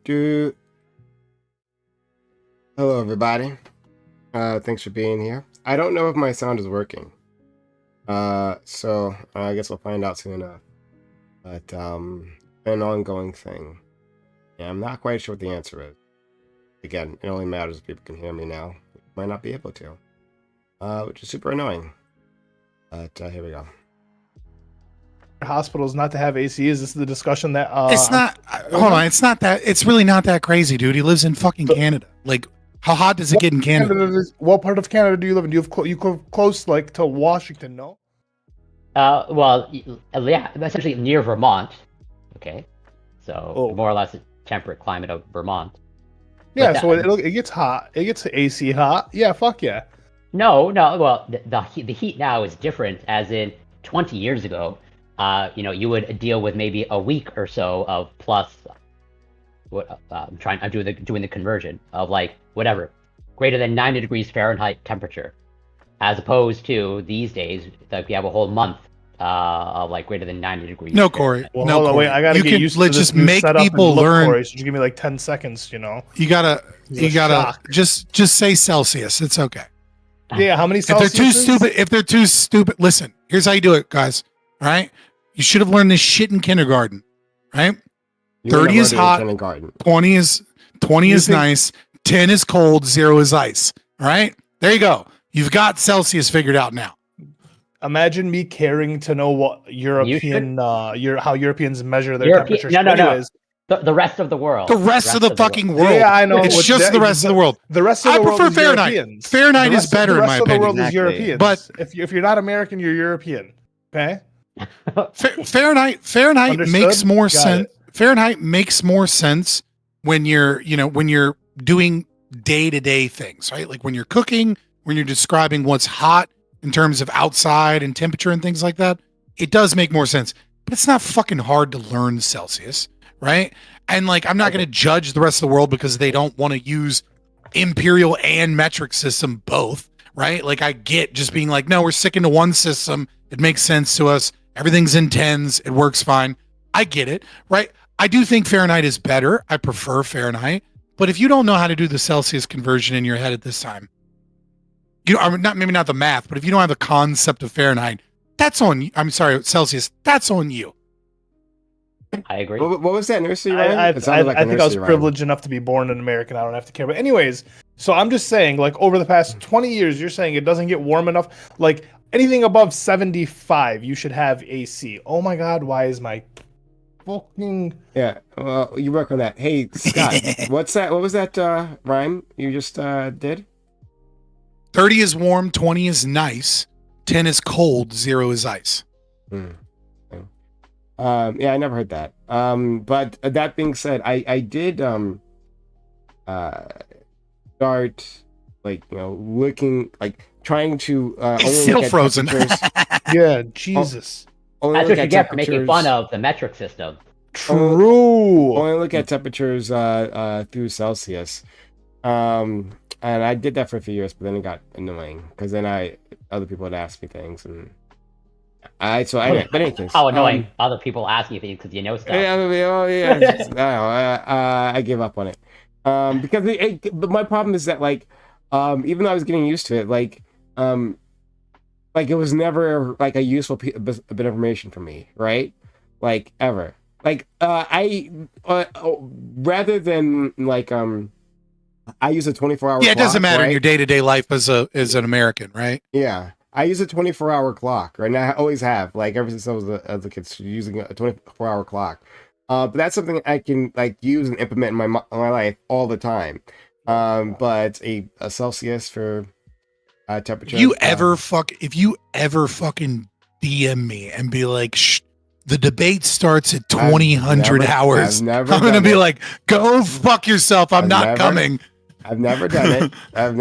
Do Hello, everybody. Thanks for being here. I don't know if my sound is working. So I guess we'll find out soon enough. But an ongoing thing. Yeah, I'm not quite sure what the answer is. Again, it only matters if people can hear me now. Might not be able to, which is super annoying. But here we go. Hospitals not to have AC. Is this the discussion that it's not hold on, it's not that, it's really not that crazy, dude. He lives in fucking Canada. Like, how hot does it get in Canada? What part of Canada do you live in? Do you have you close like to Washington? No. Well, yeah, essentially near Vermont. Okay, so more or less a temperate climate of Vermont. Yeah, so it gets hot. It gets AC hot. Yeah, fuck yeah. No. Well, the heat now is different. As in 20 years ago, you would deal with maybe a week or so of plus. I'm doing the conversion of like whatever, greater than 90 degrees Fahrenheit temperature, as opposed to these days, like we have a whole month of like greater than 90 degrees. No, Corey. Well, no, hold on, Corey. wait, I gotta get used to this. Just new make setup people and look, learn. Corey, so you give me like 10 seconds. You gotta just say Celsius. It's okay. Yeah, how many Celsius? If they're too stupid, listen. Here's how you do it, guys. All right, you should have learned this shit in kindergarten, right? 30 is hot, 20 is nice, 10 is cold, 0 is ice. All right, there you go. You've got Celsius figured out now. Imagine me caring to know what European, how Europeans measure their temperature. No. The rest of the world. The rest of the fucking world. Yeah, I know. It's just the rest of the world. The rest of the world. I prefer Fahrenheit. Europeans. Fahrenheit is better in my opinion. The rest of the world is Europeans. But if you're not American, you're European. Okay. Fahrenheit makes more sense. Fahrenheit makes more sense when you're doing day-to-day things, right? Like when you're cooking, when you're describing what's hot in terms of outside and temperature and things like that. It does make more sense, but it's not fucking hard to learn Celsius, right? And like, I'm not going to judge the rest of the world because they don't want to use imperial and metric system both, right? Like, I get just being like, no, we're sticking to one system. It makes sense to us. Everything's in tens. It works fine. I get it, right? I do think Fahrenheit is better. I prefer Fahrenheit. But if you don't know how to do the Celsius conversion in your head at this time, maybe not the math, but if you don't have the concept of Fahrenheit, that's on you. I'm sorry, Celsius, that's on you. I agree. What was that, nursery rhyme? I think I was privileged enough to be born in America. I don't have to care. But anyways, so I'm just saying, like, over the past 20 years, you're saying it doesn't get warm enough. Like, anything above 75, you should have AC. Oh my God, why is my fucking... Yeah, well, you work on that. Hey, Scott, what's that? What was that rhyme you just did? 30 is warm, 20 is nice, 10 is cold, 0 is ice. Yeah, I never heard that. But that being said, I did start looking, like, trying to it's still frozen. Yeah, Jesus. That's what you get for making fun of the metric system. True. Only look at temperatures through Celsius. And I did that for a few years, but then it got annoying because then other people would ask me things, and but anyways, how annoying! Other people ask you things because you know stuff. I gave up on it because but my problem is that, like, even though I was getting used to it, like it was never like a useful bit of information for me, right? Like, ever. Like, rather than like I use a 24-hour. Yeah, it doesn't clock, matter right? in your day-to-day life as an American, right? Yeah, I use a 24-hour clock, right? And I always have, like, ever since I was a kid, using a 24-hour clock. But that's something I can, like, use and implement in my life all the time. But a Celsius for temperature. If you ever fucking DM me and be like, the debate starts at 2000 hours, I'm gonna be like, go fuck yourself. I'm not coming. I've never done it. Because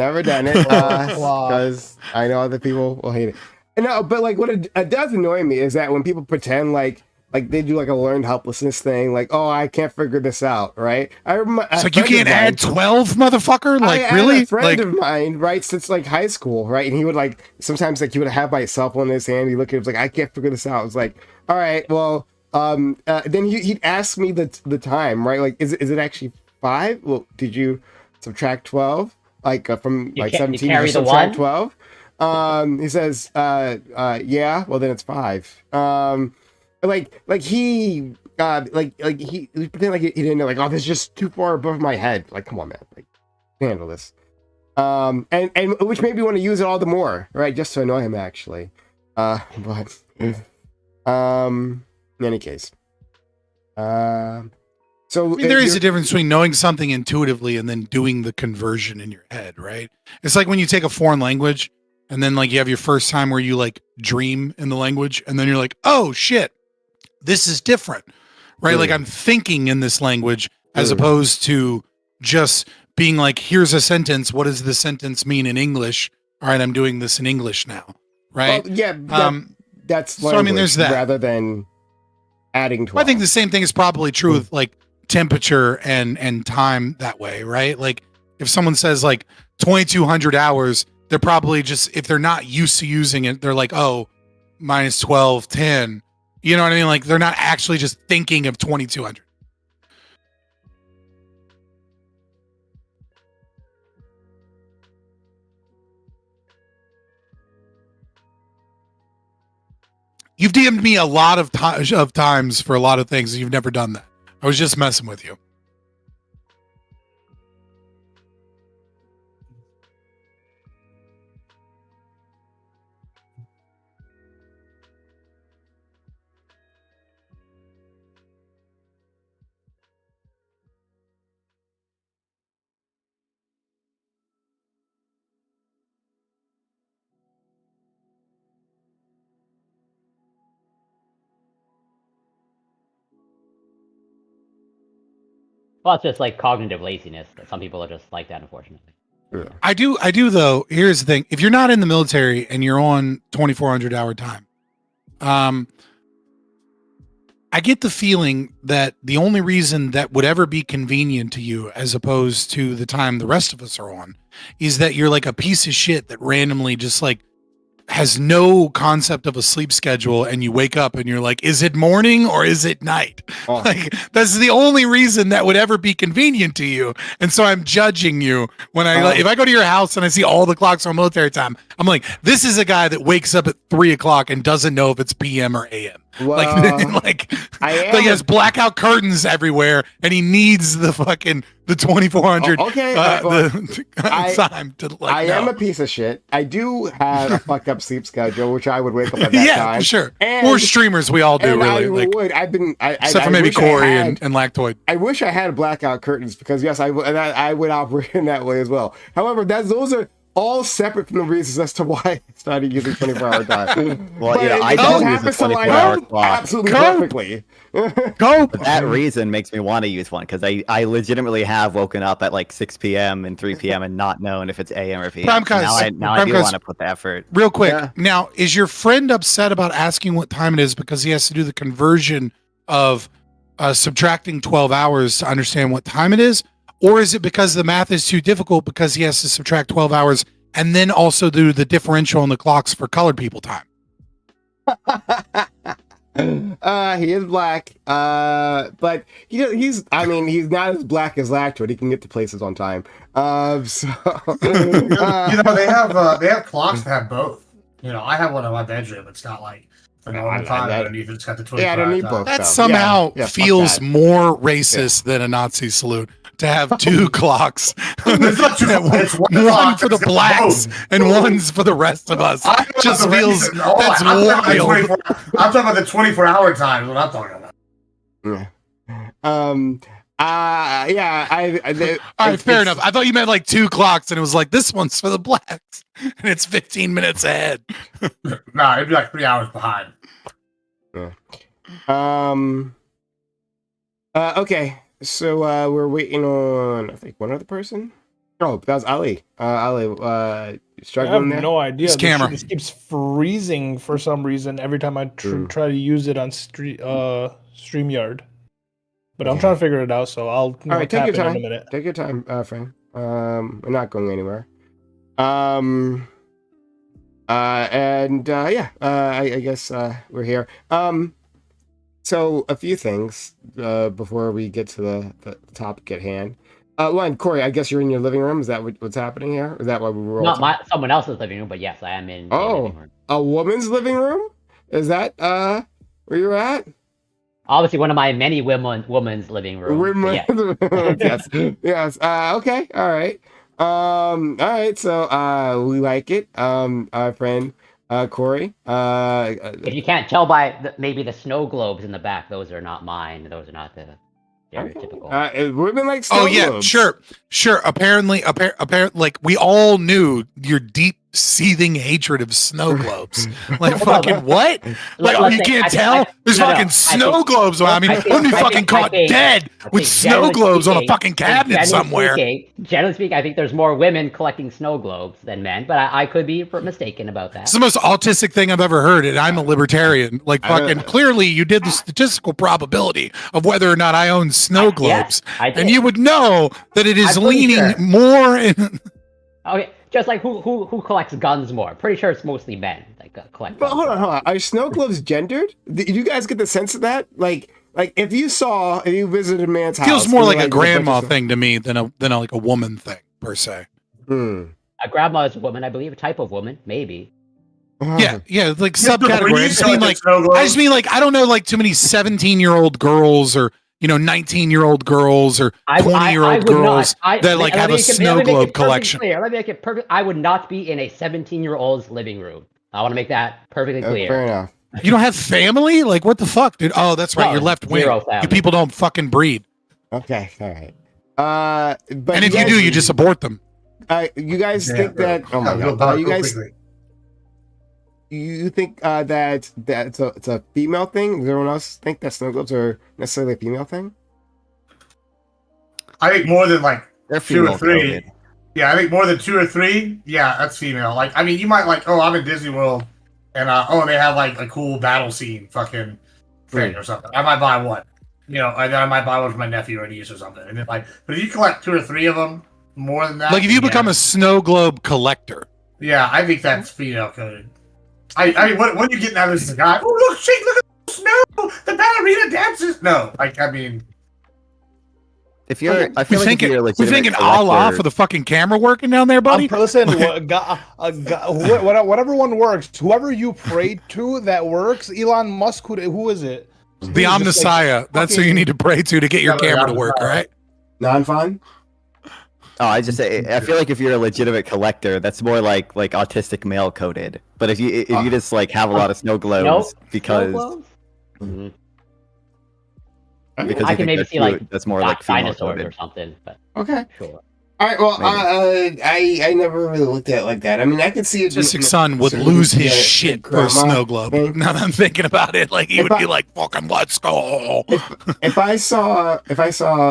I know other people will hate it. No, but like what it does annoy me is that when people pretend like they do like a learned helplessness thing, like, oh, I can't figure this out, right? I remember it's like, you can't add 12, motherfucker. Like, really? A friend of mine, right, since like high school, right? And he would like sometimes like he would have my cell phone in his hand. He looked at it, was like, I can't figure this out. I was like, all right, well, then he'd ask me the time, right? Like, is it actually 5? Well, did you subtract 12? Like from You like you 17, carry you the subtract one. 12? He says, yeah. Well, then it's 5. Like he he pretend like he didn't know. Like, oh, this is just too far above my head. Like, come on, man. Like, handle this. And which made me want to use it all the more, right? Just to annoy him, actually. But in any case, so I mean, there is a difference between knowing something intuitively and then doing the conversion in your head, right? It's like when you take a foreign language and then like you have your first time where you like dream in the language and then you're like, oh shit, this is different, right? Like I'm thinking in this language as opposed to just being like, here's a sentence. What does the sentence mean in English? All right, I'm doing this in English now, right? Well, yeah, that's language, so I mean, there's that rather than adding 12. I think the same thing is probably true with like temperature and time that way, right? Like if someone says like 2200 hours, they're probably just, if they're not used to using it, they're like, oh, minus 1210. You know what I mean? Like they're not actually just thinking of 2200. You've DM'd me a lot of times for a lot of things. And you've never done that. I was just messing with you. Well, it's just like cognitive laziness. Some people are just like that, unfortunately. Yeah. I do though. Here's the thing. If you're not in the military and you're on 2400 hour time, I get the feeling that the only reason that would ever be convenient to you as opposed to the time the rest of us are on is that you're like a piece of shit that randomly just like has no concept of a sleep schedule and you wake up and you're like, is it morning or is it night? Oh. Like that's the only reason that would ever be convenient to you. And so I'm judging you when if I go to your house and I see all the clocks on military time, I'm like, this is a guy that wakes up at 3:00 and doesn't know if it's PM or AM. Well, like he has blackout curtains everywhere and he needs the fucking the 2400 time to like I am a piece of shit. I do have a fucked up sleep schedule, which I would wake up at that time. For sure. We're streamers, we all do, really. Except for maybe Corey and Lactoid. I wish I had blackout curtains because yes, I would operate in that way as well. However, those are all separate from the reasons as to why I started using 24-hour time. Well, I don't use a 24-hour clock. Absolutely perfectly. But that reason makes me want to use one because I legitimately have woken up at like 6 p.m. and 3 p.m. and not known if it's AM or PM. Now I do want to put the effort. Real quick, now, is your friend upset about asking what time it is because he has to do the conversion of subtracting 12 hours to understand what time it is? Or is it because the math is too difficult because he has to subtract 12 hours and then also do the differential on the clocks for colored people time? He is black, but he's not as black as Lactoid. He can get to places on time. They have clocks that have both. I have one in my bedroom. It's got like the normal time underneath. It's got the 24 I don't need both. That somehow feels more racist than a Nazi salute. To have two clocks, one for the blacks and one's for the rest of us, just feels that's wild. I'm talking about the 24-hour time. Is what I'm talking about. All right, fair enough. I thought you meant like 2 clocks, and it was like this one's for the blacks, and it's 15 minutes ahead. Nah, it'd be like 3 hours behind. Okay. So we're waiting on, I think, one other person. Oh, that was Ali. Ali, struggling I have no idea. This camera just keeps freezing for some reason every time I try to use it on StreamYard. But I'm trying to figure it out, so I'll take your time. In a minute. Take your time, Frank. We're not going anywhere. I guess we're here. So a few things before we get to the topic at hand. One, Corey, I guess you're in your living room. Is that what's happening here? Is that why we were all Not someone else's living room, but yes, I am in a living room. A woman's living room? Is that where you're at? Obviously, one of my many women's living rooms. Yes, yes. Okay, all right. All right. So we like it. Our friend Corey. If you can't tell by maybe the snow globes in the back, those are not mine. Those are not the stereotypical. Women like snow globes. Sure. Apparently, like we all knew your deep seething hatred of snow globes. Like fucking what? Like you can't tell? There's fucking snow globes. I mean, I'm gonna be fucking caught dead with snow globes on a fucking cabinet somewhere. Generally speaking, I think there's more women collecting snow globes than men, but I could be mistaken about that. It's the most autistic thing I've ever heard, and I'm a libertarian. Like fucking clearly, you did the statistical probability of whether or not I own snow globes, and you would know that it is leaning more in. Okay. Just like who collects guns more? Pretty sure it's mostly men that collect guns. But hold on. Are snow globes gendered? Did you guys get the sense of that? Like if you visited a man's house, feels more like a grandma thing to me than like a woman thing per se. Hmm. A grandma is a woman, I believe, a type of woman, maybe. Yeah, like subcategory. I just mean like I don't know like too many 17-year-old girls or 19-year-old girls or 20-year-old girls that like have a snow globe collection. Let me make it perfect. I would not be in a 17-year-old's living room. I want to make that perfectly clear. Fair enough. You don't have family? Like what the fuck, dude? Oh, that's right. You're left wing. You people don't fucking breed. Okay, all right. But and if you do, you just abort them. You guys think that? Oh my god! You guys. You think that it's a female thing? Does everyone else think that snow globes are necessarily a female thing? I think more than like they're 2 or 3. Coded. Yeah, I think more than 2 or 3. Yeah, that's female. Like, I mean, you might like, I'm in Disney World, and they have like a cool battle scene, fucking thing or something. I might buy one, and then I might buy one for my nephew or niece or something. And then but if you collect 2 or 3 of them, more than that. Like if you become a snow globe collector. Yeah, I think that's female coded. What are you getting out of this guy? Oh, look at the snow! The ballerina dances! No, I mean... If you're... I feel like you're we're thinking Allah for the fucking camera working down there, buddy? Listen, whatever one works, whoever you pray to that works, Elon Musk, who is it? The Omnissiah. That's who you need to pray to get your camera to work, all right? Non-fun? Oh, I just say I feel like if you're a legitimate collector, that's more like autistic male coded. But if you just like have a lot of snow globes because I can maybe see like that's more like female dinosaurs coded or something. But okay, sure. All right. Well, I never really looked at it like that. I mean, I could see it. Autistic son would lose his shit for a snow globe. Now that I'm thinking about it, like he would be like, "Fucking let's go." If I saw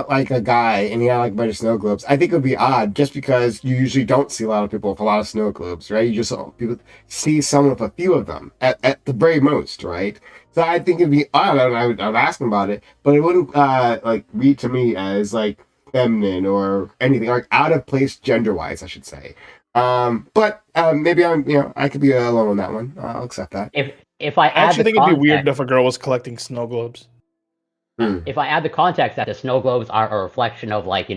like a guy and he had like a bunch of snow globes, I think it would be odd, just because you usually don't see a lot of people with a lot of snow globes, right? You just people see someone with a few of them at the very most, right? So I think it'd be odd. I would ask him about it, but it wouldn't like read to me as like feminine or anything, like out of place gender wise, I should say. But maybe I could be alone on that one. I'll accept that. If I actually think it'd be weird if a girl was collecting snow globes. If I add the context that the snow globes are a reflection of like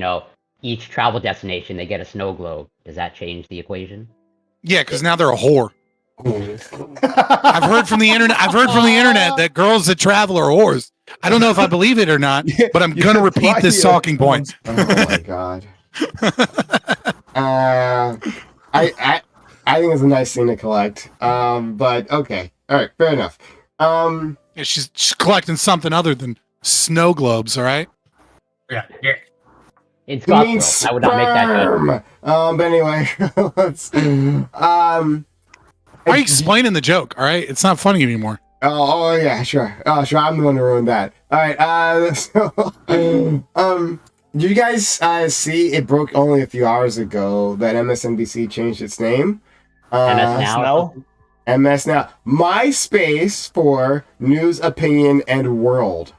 each travel destination, they get a snow globe. Does that change the equation? Yeah, because now they're a whore. I've heard from the internet that girls that travel are whores. I don't know if I believe it or not, but I'm gonna repeat this talking point. Oh my god. I think it's a nice thing to collect. But okay. All right, fair enough. Yeah, she's collecting something other than snow globes, all right? Yeah. In Scottsdale, I would not make that joke. But anyway, let's why are you explaining the joke? All right, it's not funny anymore. Oh yeah, sure. Oh sure, I'm the one who ruined that. All right. Did you guys see it broke only a few hours ago that MSNBC changed its name? MS Now. MS Now. MySpace for News, Opinion, and World.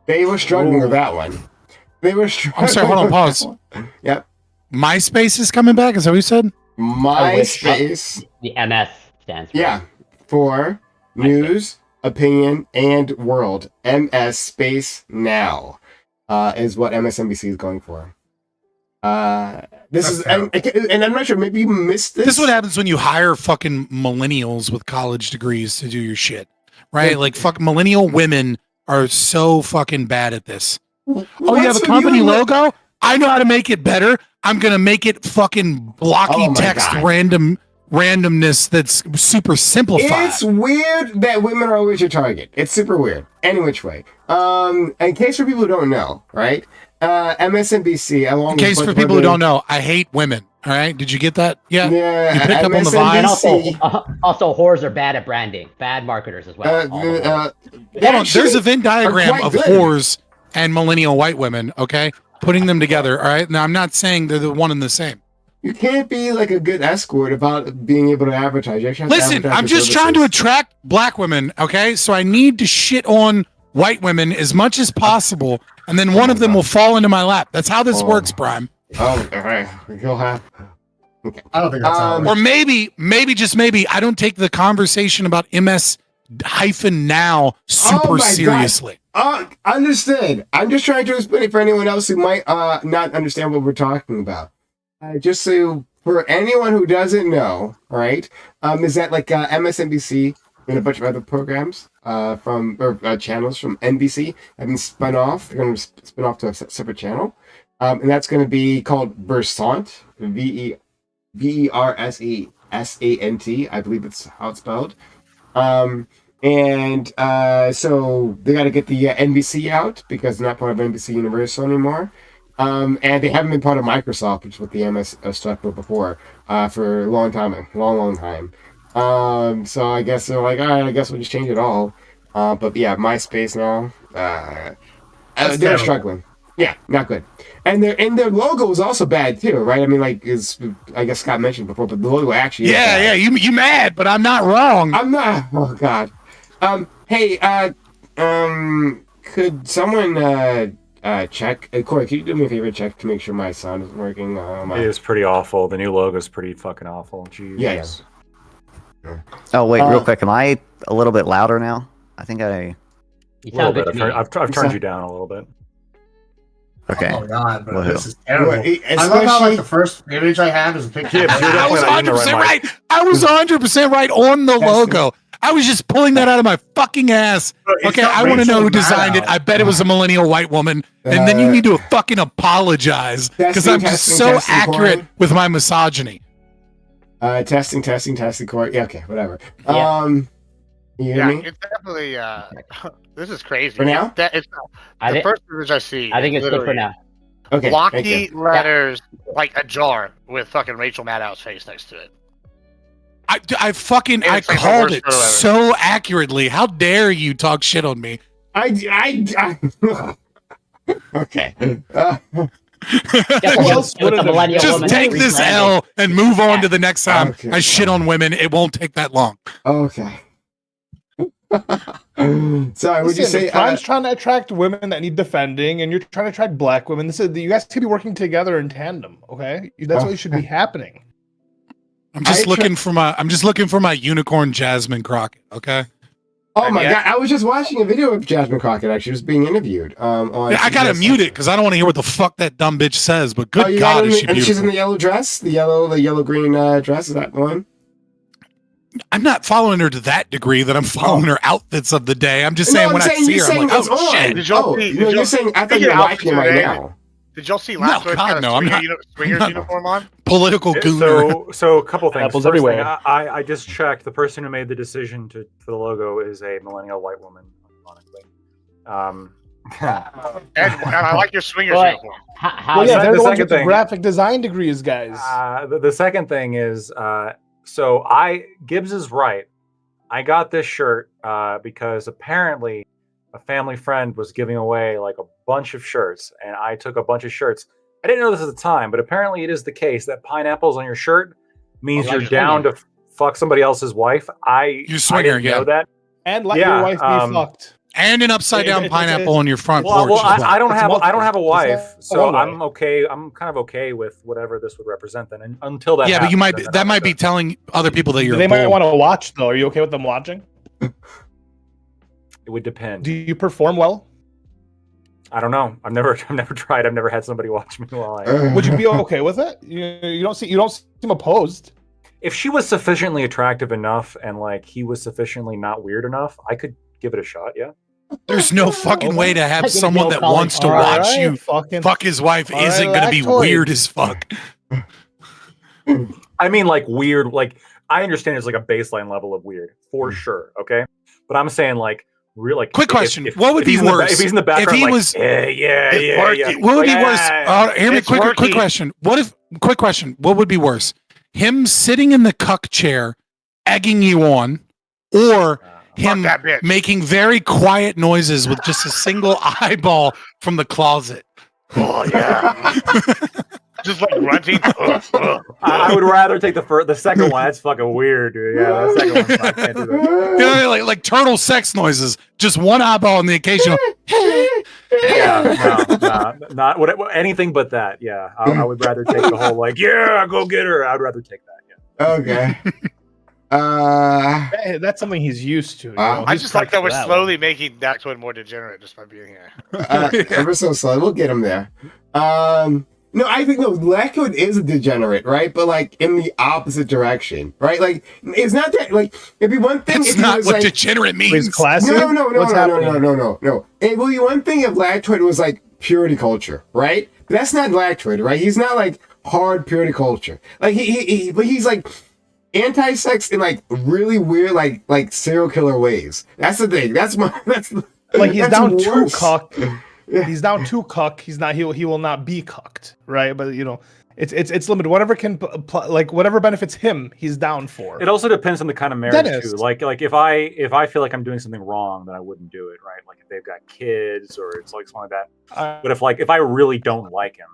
They were struggling with that one. I'm sorry. Hold on. Pause. Yep. MySpace is coming back. Is that what you said? MySpace. The MS stands for. Yeah, for news, opinion, and world. MS space now is what MSNBC is going for. This is, and I'm not sure, maybe you missed this. This is what happens when you hire fucking millennials with college degrees to do your shit, right? Yeah. Like, fuck, millennial women are so fucking bad at this. Oh, you have a What's company with you- logo? I know how to make it better. I'm gonna make it fucking blocky Oh my text God. randomness that's super simplified. It's weird that women are always your target. It's super weird. Any which way. In case for people who don't know, right? MSNBC, along In case with for people who don't know, I hate women. All right, did you get that? Yeah, Yeah, you picked up on the MSNBC. vibe. And also, whores are bad at branding, bad marketers as well. All the whores. Hold on, there's a Venn diagram quite of good. whores and millennial white women. Okay, putting them together. All right, now I'm not saying they're the one and the same. You can't be like a good escort about being able to advertise. You actually have to Listen, advertise I'm your just trying to services. attract black women. Okay, so I need to shit on white women as much as possible, and then one of them will fall into my lap. That's how this works, Prime. Oh, all right. You'll have. Okay. I don't think that's how it works. Or maybe just maybe I don't take the conversation about MS-now super my God. seriously. Understood. I'm just trying to explain it for anyone else who might not understand what we're talking about. Just so for anyone who doesn't know, right? Is that like MSNBC and a bunch of other programs channels from NBC have been spun off. They're going to spin off to a separate channel, and that's going to be called Versant. VERSESANT. I believe that's how it's spelled. So they got to get the NBC out because they're not part of NBC Universal anymore. And they haven't been part of Microsoft, which is what the MS stuff were before, for a long time. So I guess they're like, all right, I guess we'll just change it all. But yeah, MySpace now. They're terrible. struggling. Yeah, not good. And their logo is also bad too, right? I mean, like I guess Scott mentioned before, but the logo actually is bad. You mad, but I'm not wrong. I'm not. Oh God. Hey. Could someone check? Corey, can you do me a favor? Check to make sure my sound is working. It is pretty awful. The new logo is pretty fucking awful. Jeez. Yeah. Oh wait, real quick. Am I a little bit louder now? I think I. You A little sound good bit. to me. I've turned you down a little bit. Okay. Oh God, but Woohoo. this is terrible. Well, I love how like the first image I have is a picture. Yeah, of but you're I was definitely not 100% using the right right. I was 100% right on the logo. I was just pulling that out of my fucking ass. It's Okay, not I want to know who Rachel designed it. Maddow. I bet it was a millennial white woman. And then you need to fucking apologize because I'm just so accurate with my misogyny. Testing, Corey. Yeah, okay, whatever. Yeah. You hear Yeah, me? it's definitely. This is crazy. For now? It's I the think, first image I see. I think is it's good for literally now. Okay. thank blocky you. letters, like a jar with fucking Rachel Maddow's face next to it. I It's like the called worst it photo ever. so accurately. How dare you talk shit on me? I okay. It was a millennial Just woman take this rebranding. L and move on to the next time. Okay. I shit on women. It won't take that long. Okay. Sorry, would you say? Prime's trying to attract women that need defending, and you're trying to attract black women. This is you guys could be working together in tandem. Okay, that's what should be happening. I'm just looking for my unicorn Jasmine Crockett. Okay. Oh my God! I was just watching a video of Jasmine Crockett. Actually, was being interviewed. On I gotta CBS. mute it because I don't want to hear what the fuck that dumb bitch says. But good you God, got is it she in- and she's in beautiful? the yellow dress, the yellow green dress. Is that the one? I'm not following her to that degree that I'm following her outfits of the day. I'm just saying when I see her, I'm like, it's oh on. shit. Did y'all Oh, see- no, did you're y'all- saying I thought Speaking you were of watching it right outfits now. Did y'all see No, last week? God, no, I'm not. Swingers No. uniform on. Political gooner. So a couple things. Apples First thing, everywhere. I just checked. The person who made the decision for the logo is a millennial white woman. Ironically. And I like your swingers But uniform. how Well, yeah, they're the the ones second with the thing- graphic design degrees, guys. The second thing is, Gibbs is right. I got this shirt because apparently a family friend was giving away like a bunch of shirts, and I took a bunch of shirts. I didn't know this at the time, but apparently it is the case that pineapples on your shirt means Well, you're like down swinging. to fuck somebody else's wife. I swinger, didn't know that. And let yeah, your wife be fucked. And an upside down It's- pineapple on your front Well, porch. as well. I don't It's have multiple. a wife, It's so one way. I'm okay. I'm kind of okay with whatever this would represent then, and until that. Yeah, but you happens, might then I'm be okay. telling other people that you're. They a might bull. want to watch though. Are you okay with them watching? It would depend. Do you perform well? I don't know. I've never tried. I've never had somebody watch me while I. Would you be okay with it? You don't seem opposed. If she was sufficiently attractive enough and like he was sufficiently not weird enough, I could give it a shot. Yeah. There's no fucking way to have Like, someone no that college. wants to All watch right, you fuck his wife all right, isn't going to be lactoid. weird as fuck. I mean, like weird. Like I understand there's like a baseline level of weird for sure. Okay, but I'm saying like real like. Quick question: what would if be he's in the worse? if he's in the background, if he like, was, yeah. what would be worse? Hear me, It's quick working. question. Quick question: what would be worse? Him sitting in the cuck chair, egging you on, or him that bitch. making very quiet noises with just a single eyeball from the closet? Oh yeah. Just like grunting. I would rather take the second one. That's fucking weird, dude. Yeah, the second one. I can't do that. You know, like turtle sex noises, just one eyeball and the occasional. Yeah, no, not what anything but that. Yeah, I would rather take the whole like, yeah, go get her. I'd rather take that. Yeah. Okay. Hey, that's something he's used to. You know? I He's just like that we're prepped for slowly making Dactoid more degenerate just by being here. Ever so slow. We'll get him there. No, I think Lactoid is a degenerate, right? But like in the opposite direction, right? Like it's not that like it'd be one thing. That's if he not was, what like, degenerate He's means. classy. No. What's happening? No. It will be one thing if Lactoid was like purity culture, right? But that's not Lactoid, right? He's not like hard purity culture. Like but he's like anti-sex in like really weird like serial killer ways. That's the thing. That's Like he's that's down too worse. cuck. Yeah. He's down too cuck. He's not. He will not be cucked, right? But you know, it's limited. Whatever can like whatever benefits him, he's down for. It also depends on the kind of marriage Dennis. too. Like if I feel like I'm doing something wrong, then I wouldn't do it, right? Like if they've got kids or it's like something like that. But if I really don't like him,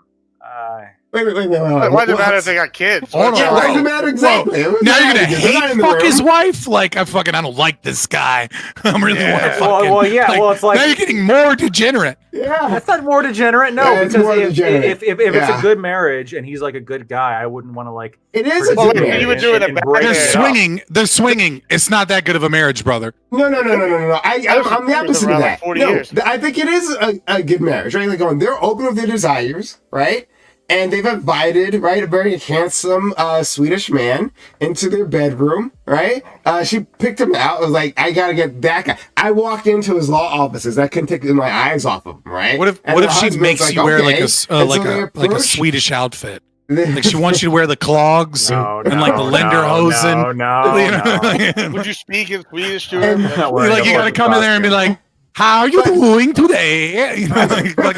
Wait. Why does it matter if they got kids? Hold on. Yeah, why does it Whoa. matter exactly? It was Now you're mad gonna because they're not hate in the fuck his room. wife? Like I don't like this guy. I'm really want to Yeah. fucking. Well, yeah, well, it's like- now you're getting more degenerate. Yeah. that's not more degenerate. No, Yeah, it's because more degenerate. if it's Yeah. a good marriage and he's like a good guy, I wouldn't want to like. It is a Well, good like, marriage. you would do it a bad Embrace They're way. it. swinging. They're swinging. It's not that good of a marriage, brother. No. I'm the opposite of around, that. like, 40 No, years. I think it is a good marriage, right? Like they're open with their desires, right? And they've invited, right, a very handsome Swedish man into their bedroom, right? She picked him out. Was like, I gotta get that guy. I walked into his law offices. I couldn't take my eyes off of him, right? What if And what the if she husband's makes like, you wear okay. like And so they like a approach- Swedish outfit? Like she wants you to wear the clogs and like the Lenderhosen. No. Would you speak in Swedish to him? Like you gotta come in there and be like, "How are you doing today?" You know,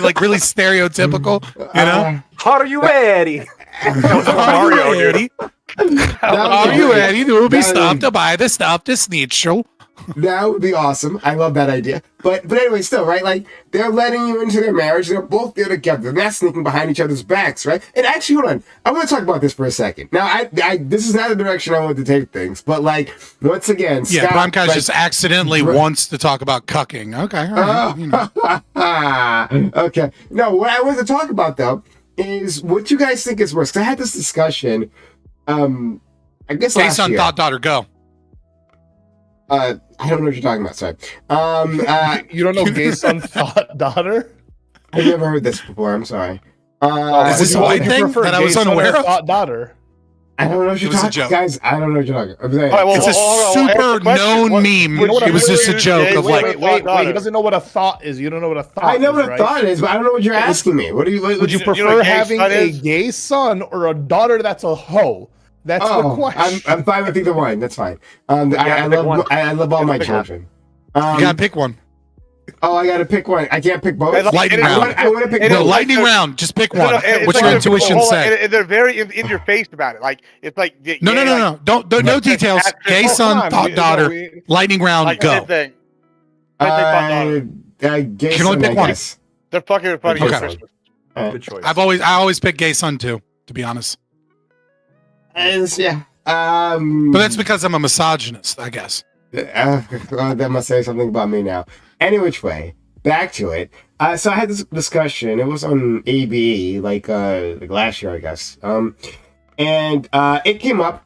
like really stereotypical. You know, How are you ready? are you ready? Are you ready to be That- stopped to buy the stuff to schnitzel? That would be awesome. I love that idea. But anyway, still, right? Like they're letting you into their marriage. They're both there together. They're not sneaking behind each other's backs, right? And actually, hold on. I want to talk about this for a second. Now, I this is not the direction I want to take things, but like once again, Yeah, Scott, Bromcast like, just accidentally wants to talk about cucking. Okay, all right, you know. okay. No, what I want to talk about though is what you guys think is worse. 'Cause I had this discussion. I guess Gay last son, year. thought daughter, go. I don't know what you're talking about. Sorry. You don't know gay son thought daughter? I've never heard this before. I'm sorry. Is this a white Would you thing prefer that I gay was son or unaware of? thought daughter. I don't know what you're It was a talking joke. guys. I don't know what you're talking about. I'm saying- All right, well, It's a hold on, super ask the question. known What- meme. You know what It was just a Wait, joke of wait, like, Wait, he doesn't know what a thought is. You don't know what a thought I know is, what a right? thought is, but I don't know what you're asking me. What do you? Would you You know prefer what gay having son a is? gay son or a daughter that's a hoe? That's the Oh, question. I'm fine with either one. That's fine. I have to pick one. love all my pick children. you gotta pick one. Oh, I gotta pick one. I can't pick both. Hey, look, Lightning it is- round. I want to pick it No, is- both. lightning round. Just pick one. it's What's like your they're- intuition hold on, say? and they're very in your face about it. Like it's like No. Don't no details. Gay Hold son, on, thought daughter, lightning round, Like go. same thing. Same thing, thought daughter. Gay You can only son, pick I one. guess. They're fucking funny Okay. at Christmas. Good choice. I always pick gay son too, to be honest. Yeah. But that's because I'm a misogynist, I guess. That must say something about me now. Any which way, back to it. So I had this discussion. It was on ABE, like last year, I guess. And it came up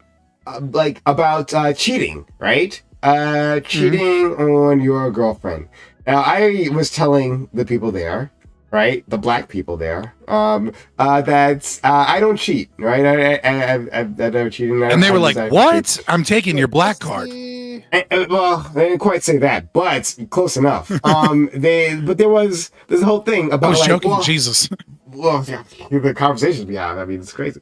like about cheating, right? cheating on your girlfriend. Now, I was telling the people there, right, the black people there, that I don't cheat, right? I've never cheated. And they were like, "What? I'm taking your black card." Well, they didn't quite say that, but close enough. But there was this whole thing about I was joking. well, Jesus. Well, yeah, the conversations we have. I mean, it's crazy.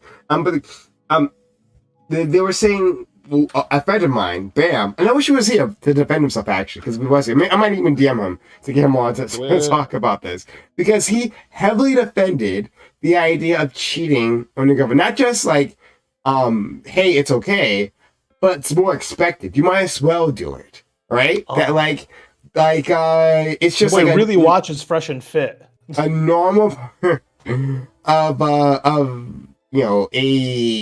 They were saying a friend of mine, Bam, and I wish he was here to defend himself actually, because if he was here, I might even DM him to get him on to talk about this, because he heavily defended the idea of cheating on your girlfriend. Not just like, hey, it's okay, but it's more expected. You might as well do it, right? That it's just Boy, like really watches Fresh and Fit. A normal of a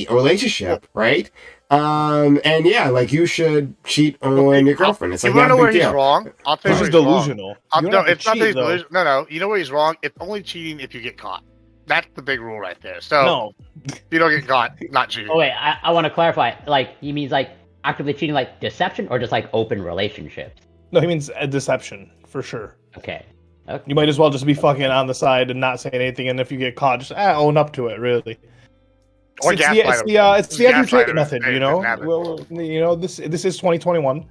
relationship, right? And yeah, like you should cheat on your girlfriend. It's like you want to know where he's wrong? I'll tell you This is where he's delusional. wrong. No, it's not that he's delusional. No, you know where he's wrong? It's only cheating if you get caught. That's the big rule right there. So No. if you don't get caught, not cheating. Oh wait, I want to clarify. Like he means like actively cheating, like deception, or just like open relationships? No, he means a deception for sure. Okay. You might as well just be fucking on the side and not saying anything, and if you get caught, just own up to it. Really. Or It's the Andrew gaslight Tate him. method, you know. Well, you know, this is 2021.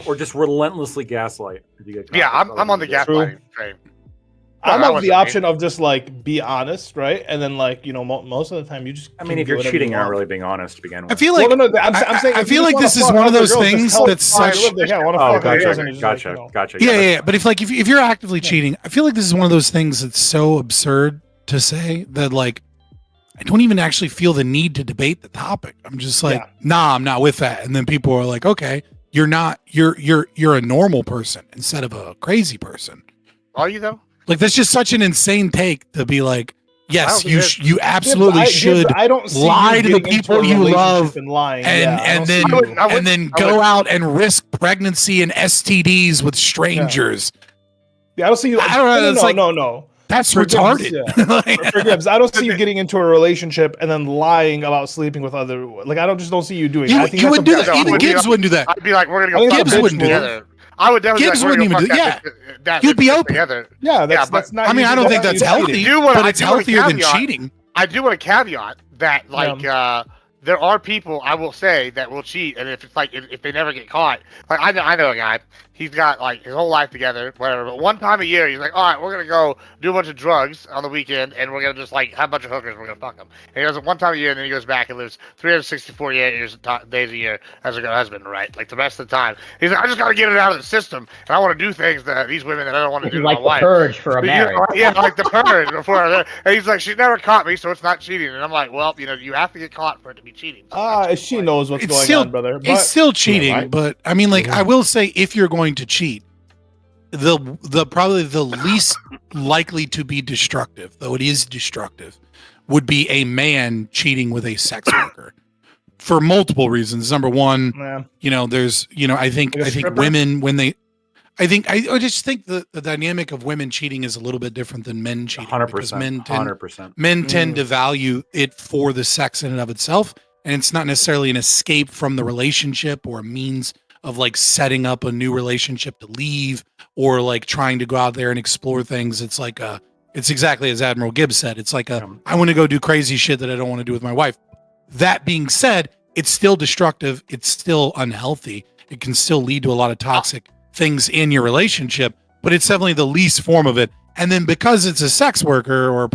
Or just relentlessly gaslight. If you get caught. Yeah, I'm on the gaslighting train. I'm that of wasn't the option me. of just like be honest, right? And then like most of the time you just. I mean, can if do you're whatever cheating, you you're not want. really being honest to begin with. I feel like Well, no, I'm saying. I if you feel just like wanna this is fuck one of other those girls, just things tell that's them, such. "Hey, I want to Oh, fuck other girls," gotcha, and it's just like, gotcha. Yeah. But if you're actively cheating, I feel like this is one of those things that's so absurd to say that like I don't even actually feel the need to debate the topic. I'm just like, nah, I'm not with that. And then people are like, okay, you're not. You're a normal person instead of a crazy person. Are you though? Like that's just such an insane take to be like, yes, I don't you absolutely should I don't see lie you to the getting into people a you relationship love and lying, and then go out and risk pregnancy and STDs with strangers. Yeah, I don't see you. I don't know, it's like- No. That's For Gibbs, retarded. For Gibbs, I don't see you getting into a relationship and then lying about sleeping with other. Like I don't see you doing. that. I think You that's wouldn't do a- that. Even Gibbs wouldn't do that. I'd be like, we're gonna I go think fuck Gibbs that wouldn't bitch do that. together. I would definitely. Gibbs be like, wouldn't we're even gonna do. fuck Yeah, that you'd be bitch open. together. Yeah, that's but- that's not. I mean, I don't think that's healthy, I do want- but I it's do want a healthier than caveat. cheating. I do want to caveat that, like, there are people I will say that will cheat, and if it's like if they never get caught, like I know a guy, he's got like his whole life together, whatever. But one time a year, he's like, all right, we're gonna go do a bunch of drugs on the weekend, and we're gonna just like have a bunch of hookers, we're gonna fuck them. And he does it one time a year, and then he goes back and lives 364 days a year as a good husband, right? Like the rest of the time, he's like, I just gotta get it out of the system, and I want to do things that these women that I don't want to do. Like to the my wife. purge for a But, marriage. yeah, like the purge before. And he's like, she never caught me, so it's not cheating. And I'm like, well, you have to get caught for it to be cheating. So She knows what's It's going still- on, brother. It's still cheating, right? but I mean, like, I will say, if you're going to cheat, the probably the least likely to be destructive, though it is destructive, would be a man cheating with a sex worker for multiple reasons. Number one, there's, I think women when they, I just think the dynamic of women cheating is a little bit different than men cheating. 100%. Men tend to value it for the sex in and of itself, and it's not necessarily an escape from the relationship or a means of like setting up a new relationship to leave or like trying to go out there and explore things. It's like it's exactly as Admiral Gibbs said. It's like I want to go do crazy shit that I don't want to do with my wife. That being said, it's still destructive. It's still unhealthy. It can still lead to a lot of toxic things in your relationship, but it's definitely the least form of it. And then because it's a sex worker or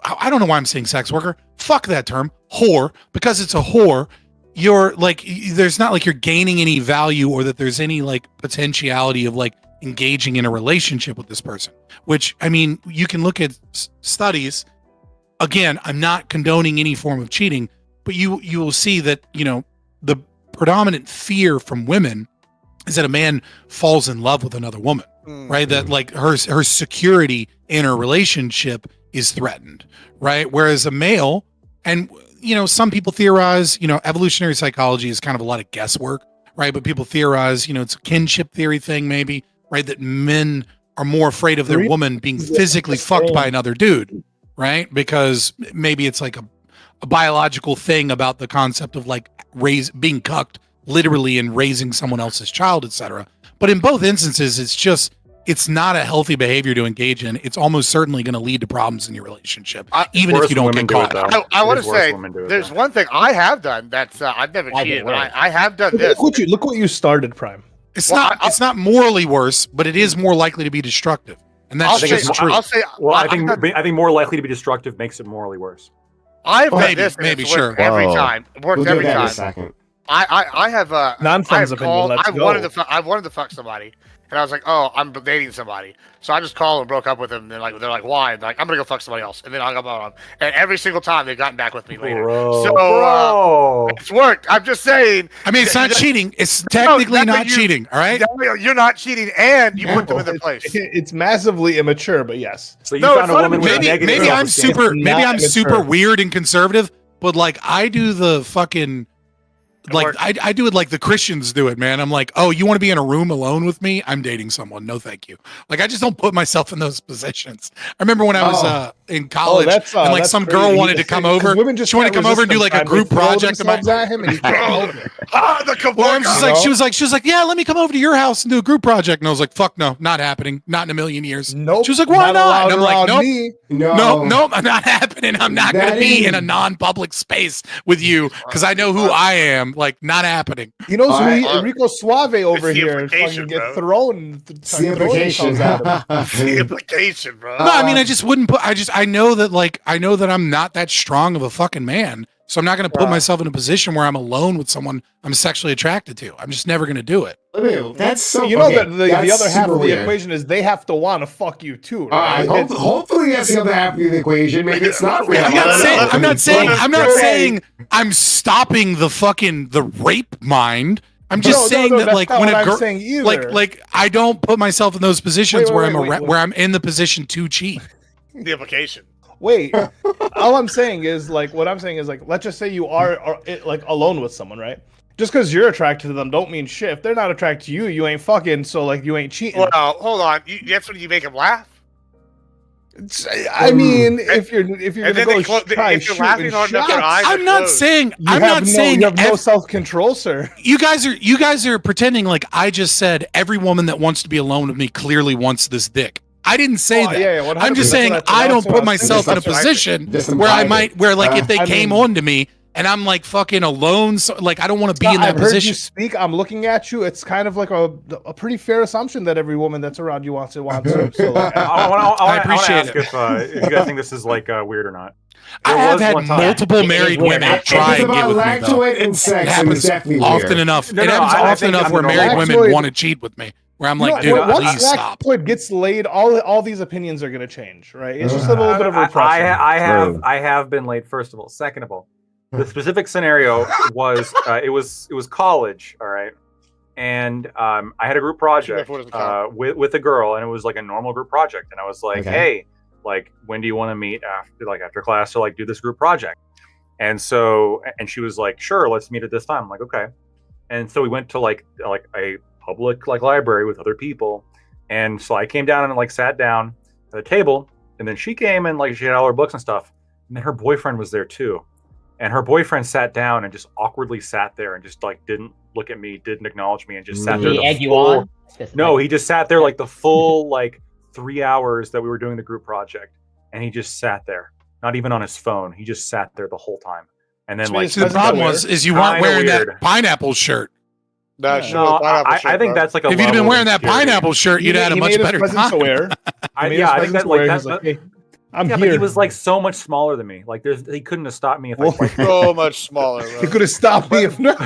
I don't know why I'm saying sex worker. Fuck that term, whore. Because it's a whore, you're like, there's not like you're gaining any value or that there's any like potentiality of like engaging in a relationship with this person. Which, I mean, you can look at studies. Again, I'm not condoning any form of cheating, but you will see that, the predominant fear from women is that a man falls in love with another woman, right? That like her security in her relationship is threatened, right? Whereas a male, and some people theorize, evolutionary psychology is kind of a lot of guesswork, right? But people theorize, it's a kinship theory thing, maybe, right? That men are more afraid of their woman being physically fucked by another dude, right? Because maybe it's like a biological thing about the concept of like being cucked literally in raising someone else's child, etc. But in both instances, it's not a healthy behavior to engage in. It's almost certainly going to lead to problems in your relationship, even if you don't get caught. I want to say there's one thing I have done that's I've never cheated, but I have done this. Look what you started, Prime. It's not morally worse, but it is more likely to be destructive, and that's just true. I think more likely to be destructive makes it morally worse. I've done this, maybe sure. Every time, it works every time. I have non-friends opinion. I wanted to fuck somebody, and I was like, oh, I'm dating somebody, so I just called and broke up with them. And they're like, why? And they're like, I'm gonna go fuck somebody else, and then I hung up on them. And every single time they've gotten back with me later. So it's worked. I'm just saying. I mean, it's not cheating. It's technically not cheating. All right. You're not cheating, and you put them in their place. It's massively immature, but yes. So you found a woman with negative. Maybe I'm super weird and conservative, but like I do the fucking. Like I do it like the Christians do it, man. I'm like, oh, you want to be in a room alone with me? I'm dating someone. No, thank you. Like I just don't put myself in those positions. I remember when I was in college, and like some girl wanted to come over. She wanted to come over and do like a group project about him, and well, she was like, yeah, let me come over to your house and do a group project. And I was like, fuck no, not happening, not in a million years. Nope. She was like, why not? And I'm like, nope, nope, I'm not happening. I'm not going to be in a non-public space with you because I know who I am. Like, not happening. You know, Enrico Suave over here fucking get thrown. It's the implication. The implication, bro. No, I mean, I just wouldn't put. I know that I'm not that strong of a fucking man, so I'm not going to put myself in a position where I'm alone with someone I'm sexually attracted to. I'm just never going to do it. That's so. You know that the other half of the equation is they have to want to fuck you too. Right? Hopefully that's the other half of the equation. Maybe it's not real. I'm not saying I'm stopping the rape mind. I'm just saying that like when a girl, like I don't put myself in those positions where I'm in the position to cheat. The implication. Wait, all I'm saying is like let's just say you are like alone with someone, right? Just because you're attracted to them don't mean shit. If they're not attracted to you, you ain't fucking, so like you ain't cheating. Well, hold on. That's when you make them laugh. I mean, if you're gonna go try shooting shots, I'm not saying you have no self-control, sir. You guys are pretending like I just said every woman that wants to be alone with me clearly wants this dick. I didn't say that. Yeah, I'm just saying I don't put myself in a position where like if they came on to me and I'm like fucking alone, so like I don't want to be in that position. Heard you speak. I'm looking at you. It's kind of like a pretty fair assumption that every woman that's around you wants to. So like, I appreciate it. If you guys think this is like weird or not. I have had multiple married women try and get with me. Though. And sex, it happens often enough. It happens often enough where married women want to cheat with me. Where I'm like, dude, please stop. Once gets laid, all these opinions are going to change, right? It's just a little bit of repression. I have been laid. First of all, second of all, the specific scenario was it was college, all right, and I had a group project with a girl, and it was like a normal group project, and I was like, hey, like when do you want to meet after class to like do this group project? And she was like, sure, let's meet at this time. I'm like, okay, and so we went to like a public like library with other people, and so I came down and like sat down at a table, and then she came and like she had all her books and stuff, and then her boyfriend was there too, and her boyfriend sat down and just awkwardly sat there and just like didn't look at me, didn't acknowledge me, and just sat there. Did he egg you on? No, he just sat there like the full like 3 hours that we were doing the group project, and he just sat there, not even on his phone. He just sat there the whole time, and then like the problem is you weren't wearing that pineapple shirt. No, I think that's like a. If you'd been wearing that pineapple shirt, you'd had a much better time. I think that like that's. I'm here. But he was like so much smaller than me. Like he couldn't have stopped me if I tried. So much smaller. Bro. He could have stopped me if not.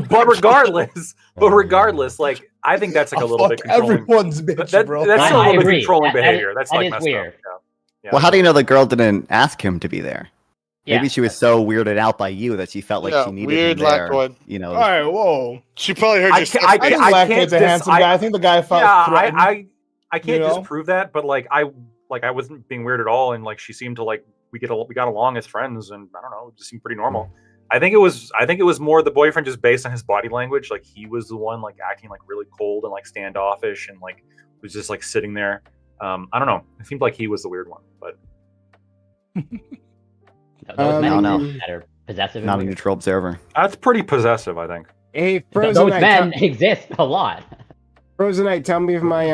but regardless, like I think that's like a little bit controlling. Everyone's bitch, bro. That's a little bit controlling behavior. That's like messed weird. up. Yeah. Well, how do you know the girl didn't ask him to be there? Yeah. Maybe she was so weirded out by you that she felt like she needed him there. You know. All right, whoa. She probably heard you. I think Lackade's a handsome guy. I think the guy felt. Yeah, I can't disprove that, but like I wasn't being weird at all, and like she seemed to like we got along as friends, and I don't know, it just seemed pretty normal. I think it was more the boyfriend just based on his body language. Like he was the one like acting like really cold and like standoffish, and like was just like sitting there. I don't know. It seemed like he was the weird one, but. Those men that are possessive. Not a neutral observer. That's pretty possessive, I think. Hey, Frozen Those Knight, men exist a lot. Frozen Knight, tell me if my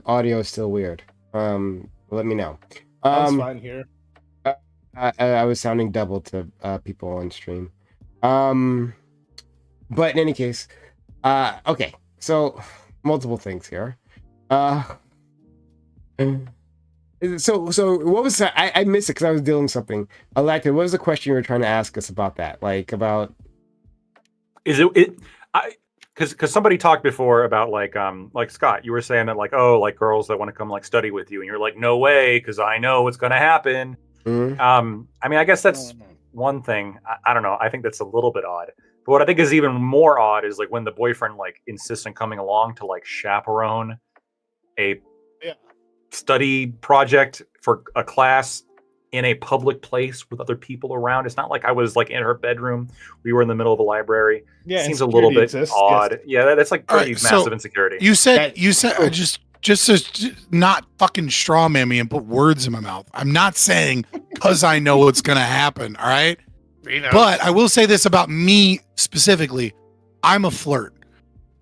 audio is still weird. Let me know. Sounds fine here. I was sounding double to people on stream. But in any case, okay. So multiple things here. So what was that? I missed it because I was dealing with something. Elected, what was the question you were trying to ask us about that? Like about because somebody talked before about like Scott, you were saying that like, oh, like girls that want to come like study with you, and you're like, no way, because I know what's gonna happen. Mm-hmm. I mean, I guess that's one thing. I don't know. I think that's a little bit odd. But what I think is even more odd is like when the boyfriend like insists on coming along to like chaperone a study project for a class in a public place with other people around. It's not like I was like in her bedroom. We were in the middle of a library. Yeah, it seems a little bit odd. Yes. Yeah, that's like pretty Right, massive so insecurity. You said just to not fucking straw man me and put words in my mouth. I'm not saying because I know what's gonna happen. All right. But I will say this about me specifically. I'm a flirt.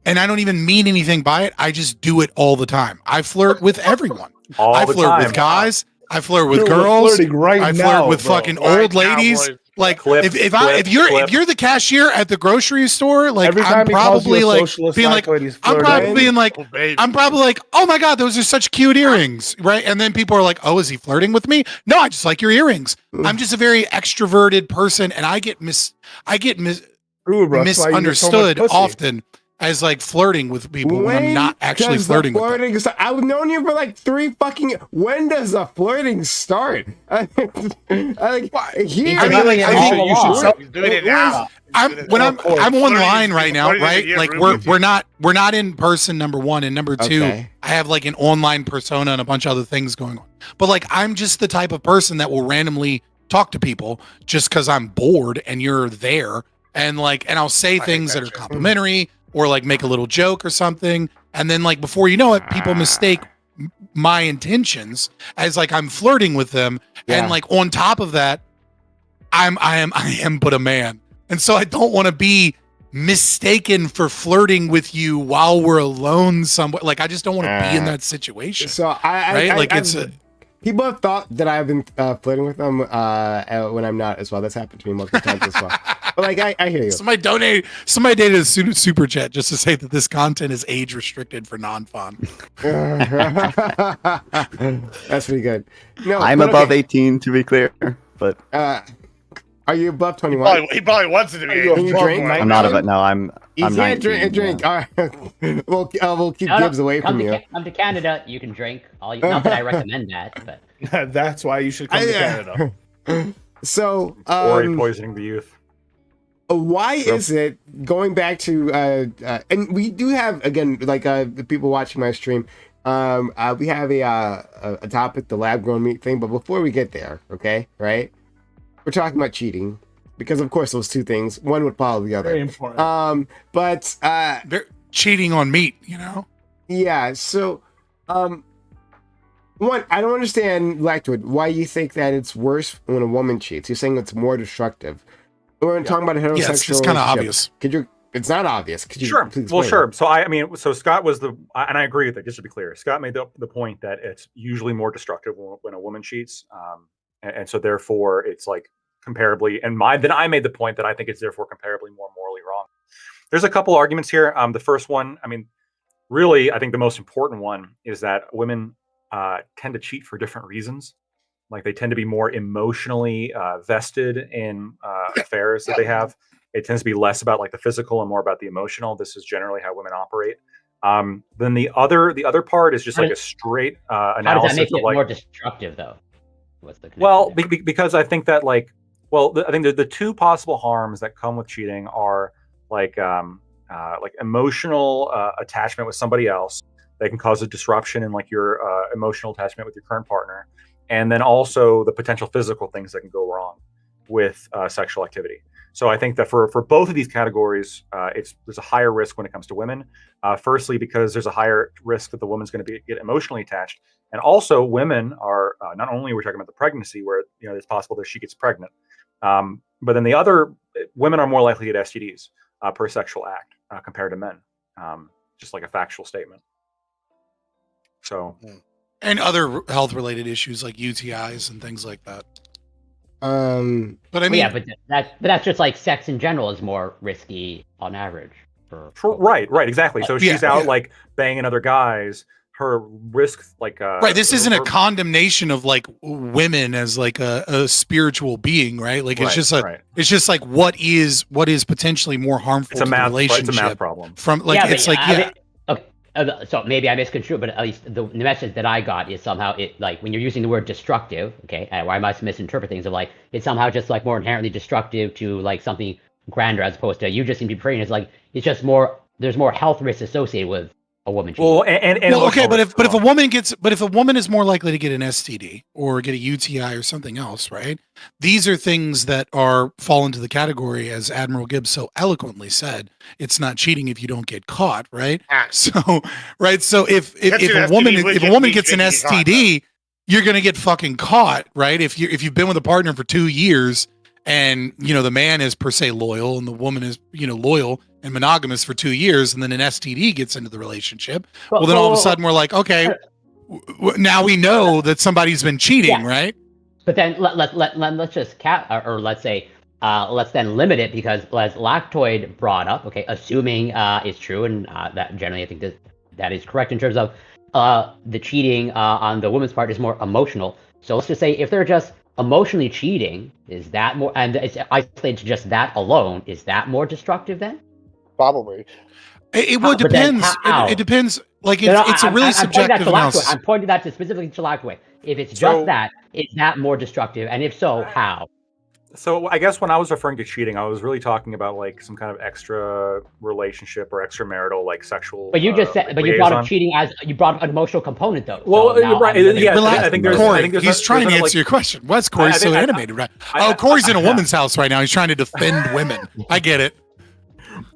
And I don't even mean anything by it. I just do it all the time. I flirt with everyone. I flirt with guys. I flirt with girls. I flirt with fucking old ladies. Like if you're the cashier at the grocery store, like I'm probably like being like I'm probably like, oh my god, those are such cute earrings, right? And then people are like, oh, is he flirting with me? No, I just like your earrings. I'm just a very extroverted person, and I get misunderstood often as like flirting with people when I'm not actually flirting with them. I've known you for like 3 fucking. When does the flirting start? I'm on right now, right? Like we're not in person. Number one, and number two, I have like an online persona and a bunch of other things going on. But like I'm just the type of person that will randomly talk to people just because I'm bored and you're there, and I'll say things that are complimentary. Or like make a little joke or something, and then like before you know it, people mistake my intentions as like I'm flirting with them, and like on top of that, I am but a man, and so I don't want to be mistaken for flirting with you while we're alone somewhere. Like I just don't want to be in that situation. So people have thought that I've been flirting with them when I'm not as well. That's happened to me multiple times as well. But like I hear you. Somebody donated a super chat just to say that this content is age restricted for non-fun. That's pretty good. No, I'm above 18 to be clear, but are you above 21? He probably wants it to be. Can you drink? I'm not above. No, I'm. You I'm can't 19, drink. All right. We'll keep Gibbs away from you. Come to Canada, you can drink. Not that I recommend that, but that's why you should come to Canada. So, or poisoning the youth. Why is it going back to and we do have again like the people watching my stream, we have a topic, the lab grown meat thing, but before we get there, okay, right? We're talking about cheating because of course those two things, one would follow the other. Very important. But they're cheating on meat, you know? Yeah, so one, I don't understand, Blackwood, why you think that it's worse when a woman cheats. You're saying it's more destructive. We're talking about a heterosexual. Yeah, it's kind of obvious. It's not obvious. Could you? Sure. Well, sure. That? So Scott was and I agree with it. Just to be clear, Scott made the point that it's usually more destructive when a woman cheats, and so therefore it's like comparably. And then I made the point that I think it's therefore comparably more morally wrong. There's a couple arguments here. The first one, I mean, really, I think the most important one is that women tend to cheat for different reasons. Like they tend to be more emotionally vested in affairs that they have. It tends to be less about like the physical and more about the emotional. This is generally how women operate. Then the other part is just like a straight analysis. How does that make it more destructive, though? What's the because I think that I think the two possible harms that come with cheating are like emotional attachment with somebody else. They can cause a disruption in like your emotional attachment with your current partner. And then also the potential physical things that can go wrong with sexual activity. So I think that for both of these categories, there's a higher risk when it comes to women. Firstly, because there's a higher risk that the woman's going to get emotionally attached, and also women are not only we're talking about the pregnancy where it's possible that she gets pregnant, but then women are more likely to get STDs. per sexual act compared to men. Just like a factual statement. So, and other health related issues like UTIs and things like that. But I mean, yeah, but that's just like sex in general is more risky on average. Right, exactly. So she's out like banging other guys. Her risk, like right. This isn't a condemnation of like women as like a spiritual being, right? Like it's just it's just like what is potentially more harmful to the relationship. It's a math problem. From like so maybe I misconstrued, but at least the message that I got is somehow it like when you're using the word destructive, okay, why I must misinterpret things of like it's somehow just like more inherently destructive to like something grander as opposed to you just seem to be praying it's like it's just more there's more health risks associated with a woman. Well, and okay, but if a woman is more likely to get an STD or get a UTI or something else, right? These are things that fall into the category, as Admiral Gibbs so eloquently said, it's not cheating if you don't get caught, right? So, right. So if a woman gets an STD, you're gonna get fucking caught, right? If you've been with a partner for 2 years and the man is per se loyal and the woman is loyal and monogamous for 2 years, and then an STD gets into the relationship. Well, then all of a sudden we're like, okay, now we know that somebody's been cheating, right? But then let's just let's say let's then limit it because as Lactoid brought up, okay, assuming it's true, and that generally I think that is correct in terms of the cheating on the woman's part is more emotional. So let's just say if they're just emotionally cheating, is that more, and it's isolated to just that alone, is that more destructive then? Probably. It would depend. It depends. Like it's a really subjective analysis. I'm pointing that to specifically to Lactoid. If it's just that, is that more destructive? And if so, how? So I guess when I was referring to cheating, I was really talking about like some kind of extra relationship or extramarital like sexual. But you just said, but you brought up cheating as you brought up an emotional component though. Well, so right. I think there's. Corey, he's trying to answer your question. Why's Corey so animated, right? Corey's in a woman's house right now. He's trying to defend women. I get it.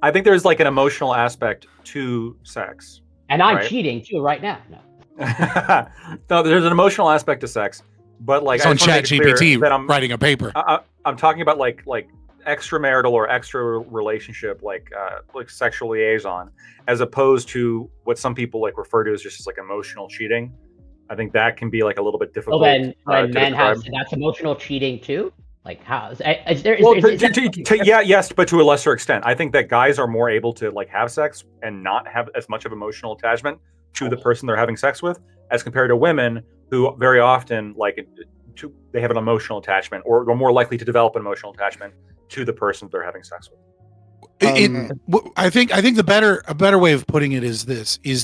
I think there's like an emotional aspect to sex. And I'm cheating too right now. No. No, there's an emotional aspect to sex, but like on ChatGPT that I'm writing a paper. I'm talking about like extramarital or extra relationship, like sexual liaison, as opposed to what some people like refer to as just like emotional cheating. I think that can be like a little bit difficult. Well, then when men have that's emotional cheating too. Like how is there? Yes, but to a lesser extent. I think that guys are more able to like have sex and not have as much of emotional attachment to the person they're having sex with, as compared to women who very often they have an emotional attachment or are more likely to develop an emotional attachment to the person they're having sex with. I think a better way of putting it is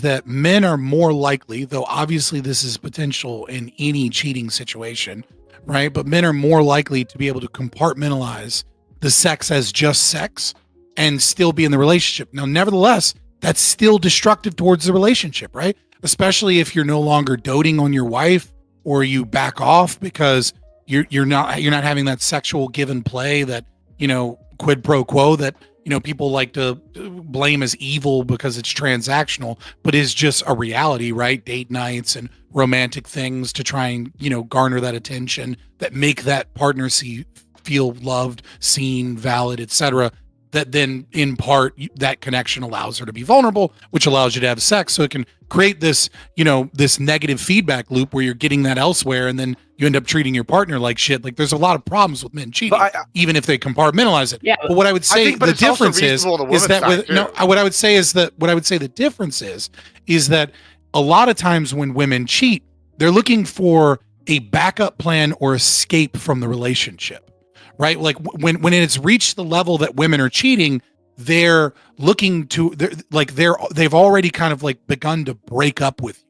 that men are more likely, though obviously this is potential in any cheating situation, right? But men are more likely to be able to compartmentalize the sex as just sex and still be in the relationship. Now, nevertheless, that's still destructive towards the relationship, right? Especially if you're no longer doting on your wife or you back off because you're not having that sexual give and play that, quid pro quo that, people like to blame as evil because it's transactional, but is just a reality, right? Date nights and romantic things to try and, garner that attention that make that partner feel loved, seen, valid, etc. That then in part that connection allows her to be vulnerable, which allows you to have sex. So it can create this, this negative feedback loop where you're getting that elsewhere. And then you end up treating your partner like shit. Like there's a lot of problems with men cheating, even if they compartmentalize it. Yeah, but what I would say the difference is that what I would say the difference is that a lot of times when women cheat, they're looking for a backup plan or escape from the relationship. Right? Like when it's reached the level that women are cheating, they're looking to they've already kind of like begun to break up with you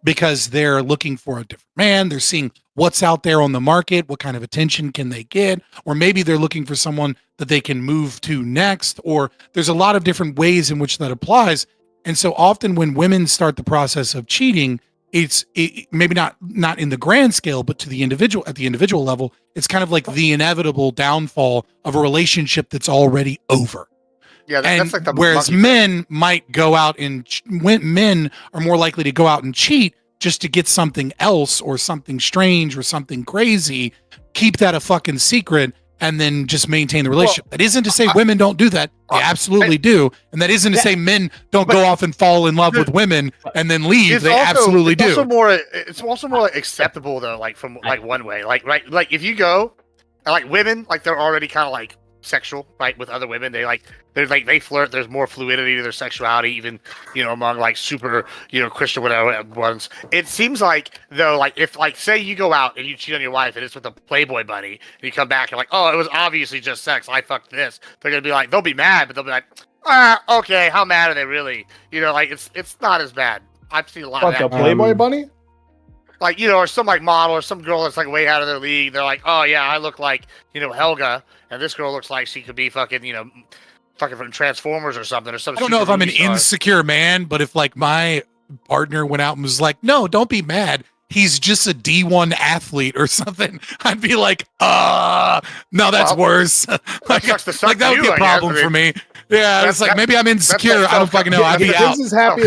because they're looking for a different man. They're seeing what's out there on the market, what kind of attention can they get, or maybe they're looking for someone that they can move to next, or there's a lot of different ways in which that applies. And so often when women start the process of cheating, it's maybe not in the grand scale, but at the individual level, it's kind of like the inevitable downfall of a relationship that's already over. Yeah, that's like the whereas men might go out and men are more likely to go out and cheat just to get something else or something strange or something crazy, keep that a fucking secret, and then just maintain the relationship. That isn't to say women don't do that. They absolutely do. And that isn't to say men don't go off and fall in love with women and then leave. They absolutely do. It's also more like acceptable though, like from like one way. Like right, like if you go like women, like they're already kind of like sexual, right, with other women. They flirt. There's more fluidity to their sexuality, even among like super Christian whatever ones. It seems like though, like if like say you go out and you cheat on your wife and it's with a Playboy bunny, and you come back and like, oh, it was obviously just sex. I fucked this. They're gonna be like, they'll be mad, but they'll be like, okay, how mad are they really? Like it's not as bad. I've seen a lot of that. A Playboy bunny? Like, or some like model or some girl that's like way out of their league. They're like, oh yeah, I look like, Helga, and this girl looks like she could be fucking, fucking from Transformers or something or something. I don't know if I'm an insecure man, but if like my partner went out and was like, no, don't be mad, he's just a D1 athlete or something, I'd be like, no, that's worse. like that would be a problem for me. Yeah, it's like maybe I'm insecure. I don't fucking know. I'd be out. Is happy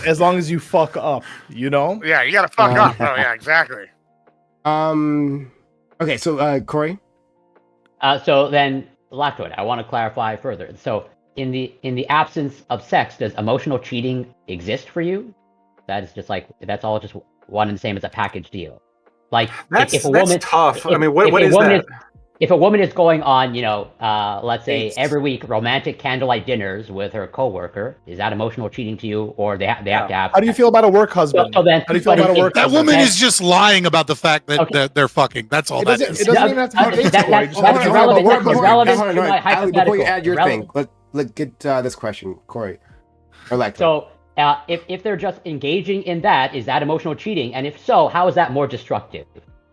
as long as you fuck up, Yeah, you gotta fuck up. Oh yeah, exactly. Okay, so Corey. So then, Lactoid, I want to clarify further. So in the absence of sex, does emotional cheating exist for you? That is just like that's all just one and the same as a package deal. Like if a woman, that's tough. I mean, what is that? If a woman is going on, let's say every week romantic candlelight dinners with her coworker, is that emotional cheating to you, or they have to have? How do you feel about a work husband? So then, how do you feel about a work husband? That woman is just lying about the fact that they're fucking. That's all that is. It doesn't even have to be that's irrelevant to my hypothetical. Before you add your thing, let's get this question, Corey. So if they're just engaging in that, is that emotional cheating? And if so, how is that more destructive?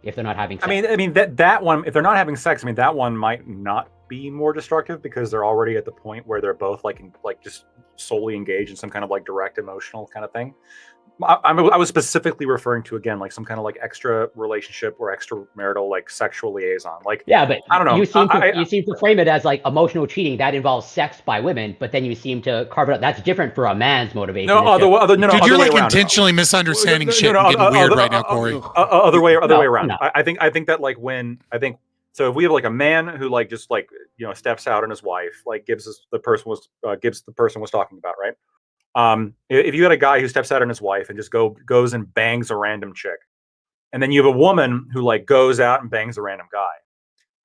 If they're not having sex. I mean that one, if they're not having sex, that one might not be more destructive because they're already at the point where they're both like just solely engaged in some kind of like direct emotional kind of thing. I was specifically referring to, again, like some kind of like extra relationship or extramarital like sexual liaison. Like, yeah, but I don't know. You seem to frame it as like emotional cheating that involves sex by women, but then you seem to carve it up. That's different for a man's motivation. No, dude, you're like intentionally misunderstanding shit and getting weird right now, Corey. Other way around. No. I think that like so if we have like a man who like just like steps out on his wife, like Gibbs the person was talking about, right? If you had a guy who steps out on his wife and just goes and bangs a random chick, and then you have a woman who like goes out and bangs a random guy,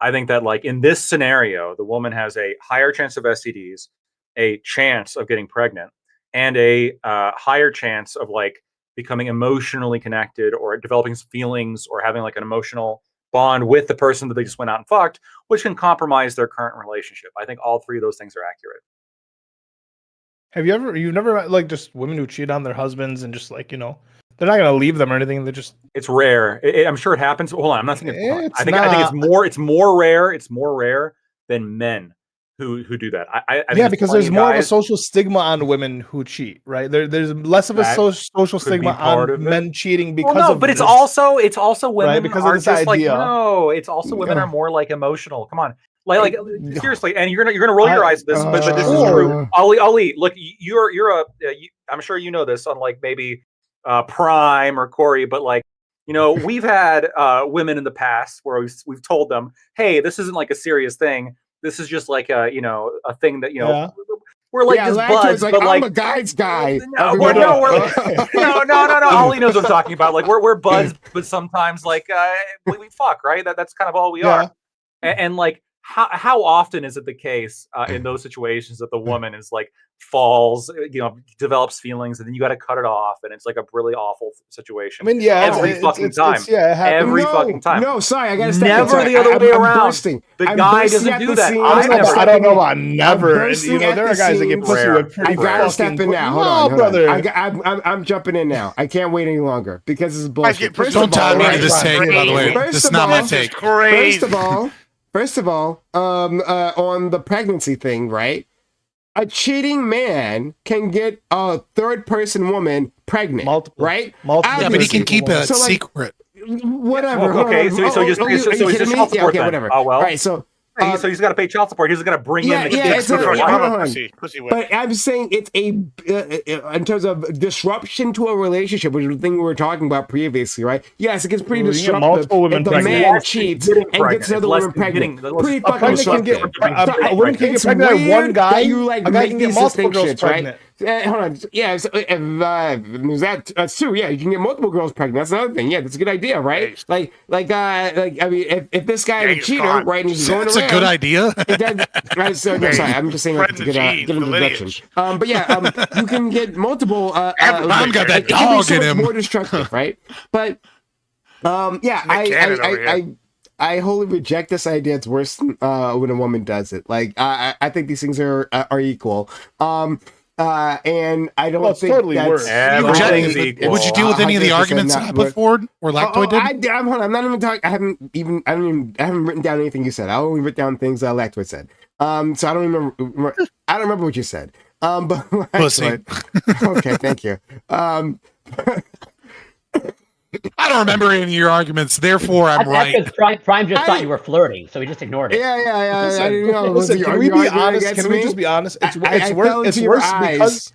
I think that like in this scenario, the woman has a higher chance of STDs, a chance of getting pregnant, and a higher chance of like becoming emotionally connected or developing feelings or having like an emotional bond with the person that they just went out and fucked, which can compromise their current relationship. I think all three of those things are accurate. You've never like just women who cheat on their husbands and just like, they're not going to leave them or anything. It's rare. I'm sure it happens. Hold on. I'm not saying I think it's more rare. It's more rare than men who do that. I think because there's more of a social stigma on women who cheat, right? There's less of a social stigma on men cheating because of but it's also women, right? Because are of this just idea. like, no, it's also women are more like emotional. Come on. Like seriously, and you're gonna roll your eyes at this, but this is true. Ali, look, I'm sure you know this, unlike maybe Prime or Corey, but like we've had women in the past where we've told them, hey, this isn't like a serious thing. This is just like a thing that we're like just buds, like, but like I'm a guy's guy. No, we're like, no. Ali knows what I'm talking about. Like we're buds, but sometimes like we fuck, right? That's kind of all we are, and like. How often is it the case in those situations that the woman is like falls, develops feelings, and then you got to cut it off, and it's like a really awful situation. Every fucking time. Every fucking time. No, sorry, I gotta step never the other way around. The guy doesn't do that. I don't know about never. There are guys that get pussy with pretty. I gotta step in now. Hold on, brother. I'm jumping in now. I can't wait any longer because this is bullshit. Don't tie me to this take, by the way. This is not my take. First of all, on the pregnancy thing, right? A cheating man can get a third-person woman pregnant, right? Yeah, but he can keep it secret. Whatever. Okay, so just child support then. whatever. Oh well. All right, so So he's got to pay child support. He's going to bring in the kids. Hold on. But I'm saying it's in terms of disruption to a relationship, which is the thing we were talking about previously, right? Yes, it gets pretty disruptive if the man cheats and gets another woman pregnant. Pretty fucking disruptive. A woman can get pregnant by one guy. You like make these distinctions, right? Hold on. Yeah, that's true. Yeah, you can get multiple girls pregnant. That's another thing. Yeah, that's a good idea, right? I mean, if this guy is a cheater, right, and he's going around, a good idea. Sorry, I'm just saying that's a good introduction. But yeah, you can get multiple. Mom got that dog in him. More destructive, right? But I wholly reject this idea. It's worse when a woman does it. Like I think these things are equal. And I don't think totally that's worse. Would you deal with any of the arguments I put forward or Lactoid did? I'm not even talking. I haven't written down anything you said. I only wrote down things Lactoid said. So I don't remember. I don't remember what you said. But pussy. Okay, thank you. I don't remember any of your arguments, therefore I'm right. Prime just thought you were flirting, so he just ignored it. Yeah. I didn't know. Listen, can we be honest? Can we just be honest? It's worse because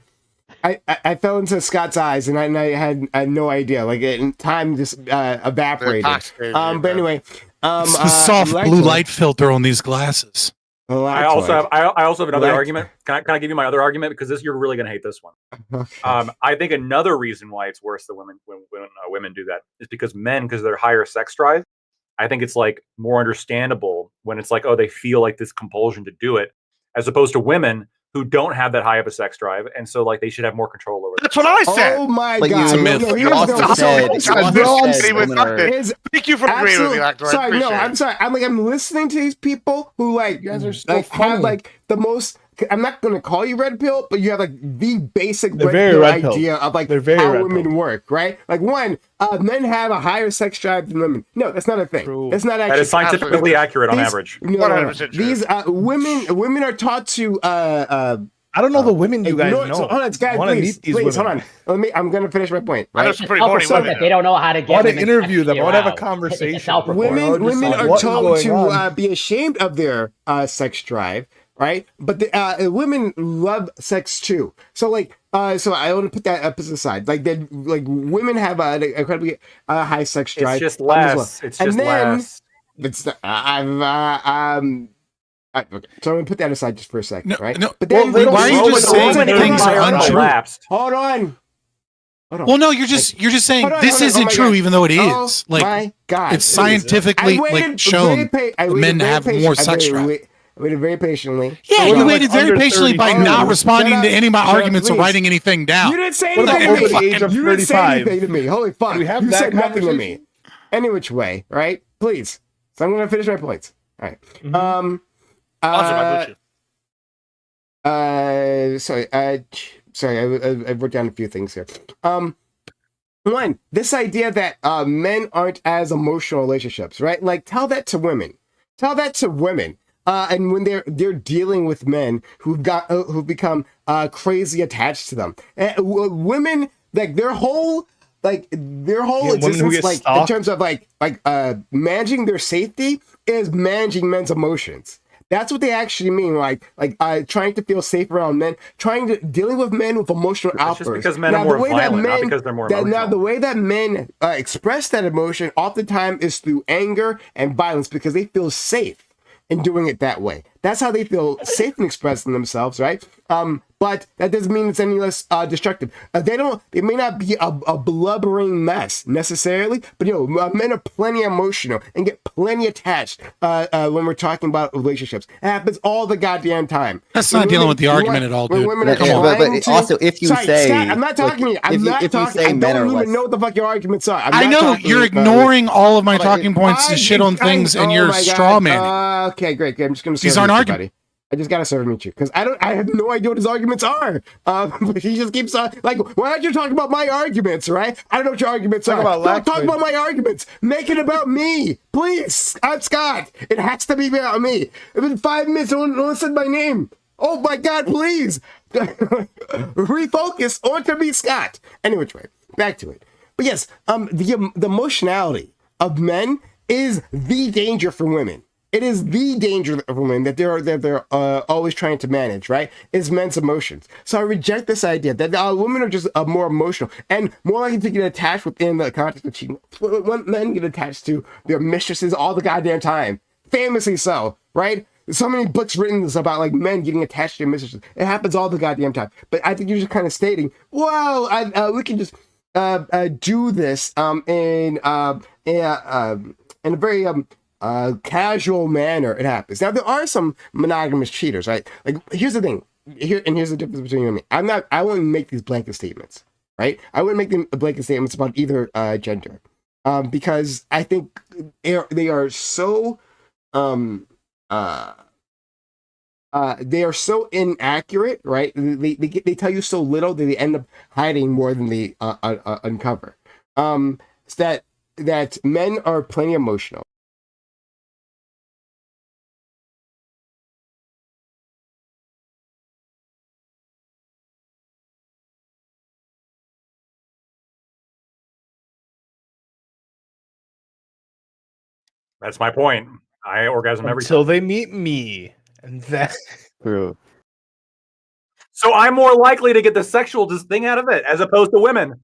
I fell into Scott's eyes, and I had no idea. Like time just evaporated. But anyway, it's the soft blue light filter on these glasses. I also have another argument. Can I give you my other argument, because you're really going to hate this one. Okay. I think another reason why it's worse that when women do that is because men, because of their higher sex drive, I think it's like more understandable when it's like, oh, they feel like this compulsion to do it, as opposed to women who don't have that high of a sex drive, and so like they should have more control over it. That's what I said. Oh my like, god! it's a myth. Thank you for agreeing with me, Lactoid. Sorry, no, I'm sorry. I'm listening to these people who like you guys are so have like the most. I'm not going to call you red pill, but you have like the basic red pill idea of like how women work, right? Like one, men have a higher sex drive than women. No, that's not a thing. True. That's not actually. That is scientifically accurate on average. No. These women are taught to. I don't know the women you guys know. So, hold on, guys, please, hold on. I'm going to finish my point. Right? That's pretty horny women. They don't know how to get. I want to interview them. I want to have a conversation. Women are told to be ashamed of their sex drive. Right, but the women love sex too. So like, so I want to put that up aside. Like, women have an incredibly high sex drive. It's just less. Well. It's just less. It's okay. So I'm gonna put that aside just for a second, right? No, but then why are you just saying things are untrue? Hold on. Well, no, you're just saying this isn't true, even though it is. Like, my God, it's scientifically shown men have more sex drive. I waited very patiently. Yeah, you waited very patiently by not responding to any of my arguments or writing anything down. You didn't say anything to me. Over the age of 35. Holy fuck. You said nothing to me. Any which way, right? Please. So I'm going to finish my points. All right. Sorry, I wrote down a few things here. One, this idea that men aren't as emotional relationships, right? Like, tell that to women. And when they're dealing with men who've become crazy attached to them, women, like their whole existence, like in terms of like managing their safety is managing men's emotions. That's what they actually mean, like trying to feel safe around men, dealing with men with emotional outbursts. Just because men are more violent, not because they're more emotional. Now, the way that men express that emotion oftentimes is through anger and violence, because they feel safe in doing it that way. That's how they feel safe in expressing themselves, right? But that doesn't mean it's any less destructive. They may not be a blubbering mess necessarily, but men are plenty emotional and get plenty attached when we're talking about relationships. It happens all the goddamn time. That's not dealing with the argument at all, dude. But also, if you say, Scott, I'm not talking to you. I'm not talking. I don't even know what the fuck your arguments are. I know you're ignoring all of my talking points to shit on things, and you're straw man. Okay, great. I'm just gonna. These aren't arguments. I just gotta serve him you because I have no idea what his arguments are. But he just keeps like, why don't you talk about my arguments, right? I don't know what your arguments are. Don't talk about my arguments. Make it about me, please. I'm Scott. It has to be about me. It's been 5 minutes. No one said my name. Oh my God, please refocus onto me, Scott. Anyway, back to it. But yes, the emotionality of men is the danger for women. It is the danger of women that they're always trying to manage, right? Is men's emotions. So I reject this idea that women are just more emotional and more likely to get attached within the context of cheating. When men get attached to their mistresses all the goddamn time, famously so, right? There's so many books written about like men getting attached to their mistresses. It happens all the goddamn time. But I think you're just kind of stating, well, we can just do this in a very casual manner. It happens. Now there are some monogamous cheaters, right? Like here's the thing. Here's the difference between you and me. I wouldn't make these blanket statements, right? I wouldn't make them blanket statements about either gender, because I think they are so uh they are so inaccurate, right? They tell you so little that they end up hiding more than they uncover. So that men are plenty emotional. That's my point. I orgasm every Until time. they meet me, and that. True. So I'm more likely to get the sexual thing out of it as opposed to women.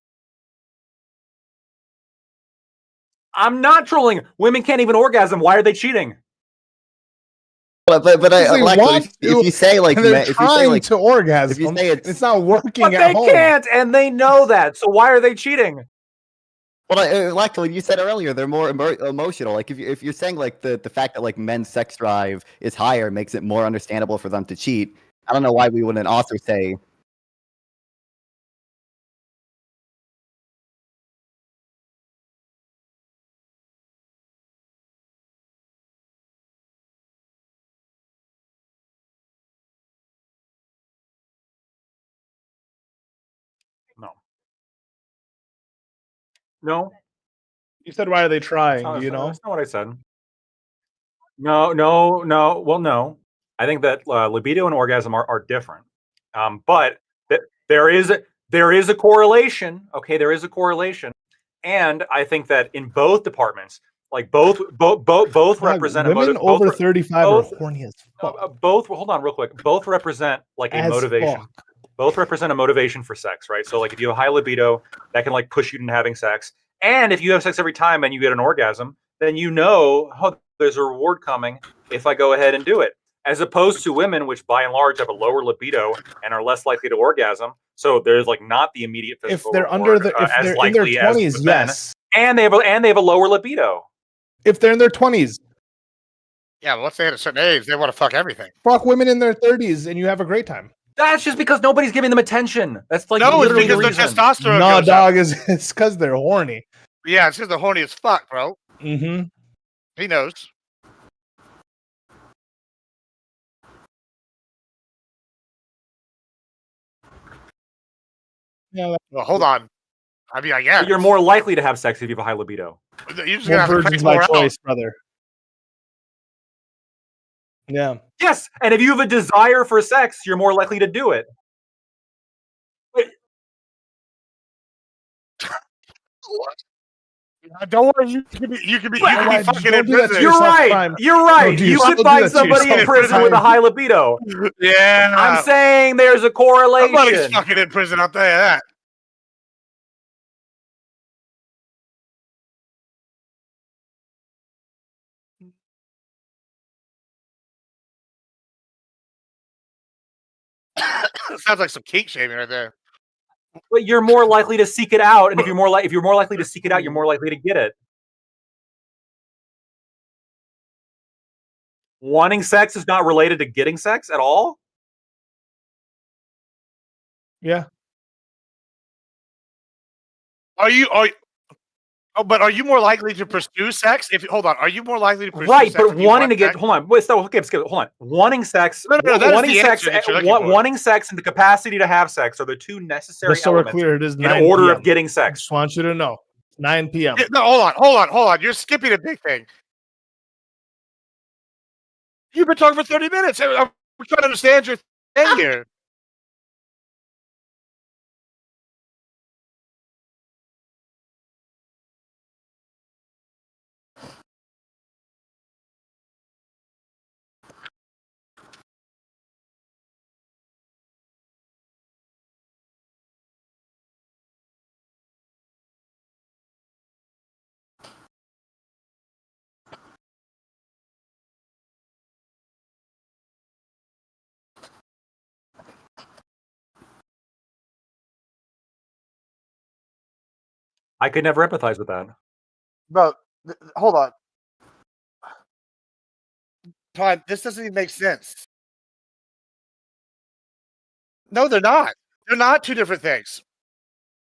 I'm not trolling. Women can't even orgasm. Why are they cheating? But They want if you say like and they're if you say trying like to orgasm, if you say it's not working But at they home. can't, and they know that. So why are they cheating? well, actually, you said earlier they're more emotional. Like if you're saying like the fact that like men's sex drive is higher makes it more understandable for them to cheat. I don't know why we wouldn't also say. No. No. You said, why are they trying? Do you know? That's not what I said. No. Well, no. I think that libido and orgasm are different. But there is a correlation. Okay, there is a correlation, and I think that in both departments, like both represent women over 35 are horny as fuck. both. Hold on, real quick. Both represent like a motivation. Fuck. Both represent a motivation for sex, right? So like if you have high libido, that can like push you into having sex. And if you have sex every time and you get an orgasm, then you know, oh, there's a reward coming if I go ahead and do it. As opposed to women, which by and large have a lower libido and are less likely to orgasm. So there's like not the immediate physical If they're reward, if as they're in likely their as 20s, with men. yes. And they have a lower libido. If they're in their 20s, Yeah, but once they hit a certain age, they want to fuck everything. fuck women in their 30s, and you have a great time. That's just because nobody's giving them attention. That's like No, it's literally the because their reason. testosterone No, goes dog, up. it's because they're horny. Yeah, it's because they're horny as fuck, bro. Mm-hmm. He knows. Yeah, Well, hold on. I mean, I guess But you're more likely to have sex if you have a high libido. You're just more gonna have to virgins crank by more out. choice, brother. Yeah. Yes, and if you have a desire for sex, you're more likely to do it. Don't worry, you could be fucking in prison. You're right. You're right. You could find somebody in prison with a high libido. Yeah. I'm saying there's a correlation. Somebody's fucking in prison, I'll tell you that. Sounds like some kink shaming right there. But you're more likely to seek it out, and if you're more likely to seek it out, you're more likely to get it. Wanting sex is not related to getting sex at all? Yeah. But are you more likely to pursue sex if hold on? Are you more likely to pursue Right, sex but wanting to get sex? hold on. Wait, so okay, hold on. Wanting sex, wanting sex, wanting sex, and the capacity to have sex are the two necessary Just so we're elements clear, it is in 9 order PM. of getting sex. Just want you to know. 9 p.m. Yeah, no, hold on. You're skipping a big thing. You've been talking for 30 minutes. I'm trying to understand your thing here. I could never empathize with that. Bro, hold on. Prime, this doesn't even make sense. No, they're not. They're not two different things.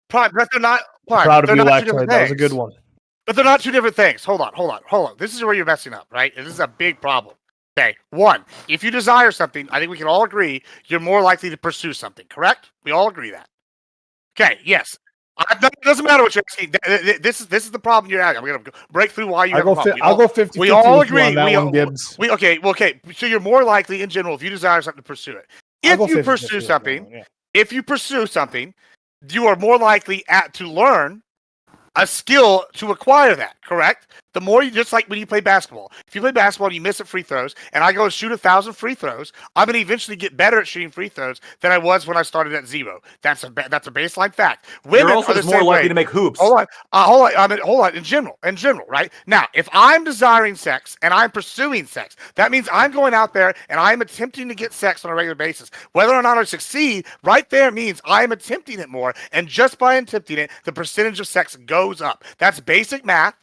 Prime, but they're not. Prime, Proud of they're you, not two different Lactoid. That was a good things. one. But they're not two different things. Hold on. This is where you're messing up, right? And this is a big problem. Okay, one, if you desire something, I think we can all agree you're more likely to pursue something, correct? We all agree that. Okay, yes. It doesn't matter what you're asking. This is the problem you're having. I'm going to break through why you have a problem. I'll go 50-50 we all with you agree. on that one, Gibbs. Okay. So you're more likely in general if you desire something to pursue it. If you pursue something, you are more likely to learn a skill to acquire that, correct? The more you, just like when you play basketball. If you play basketball and you miss at free throws, and I go and shoot 1,000 free throws, I'm going to eventually get better at shooting free throws than I was when I started at 0. That's a baseline fact. Women You're also are the more same likely way. to make hoops. Hold on. Hold on. In general, right now, if I'm desiring sex and I'm pursuing sex, that means I'm going out there and I'm attempting to get sex on a regular basis. Whether or not I succeed, right there means I'm attempting it more, and just by attempting it, the percentage of sex goes up. That's basic math.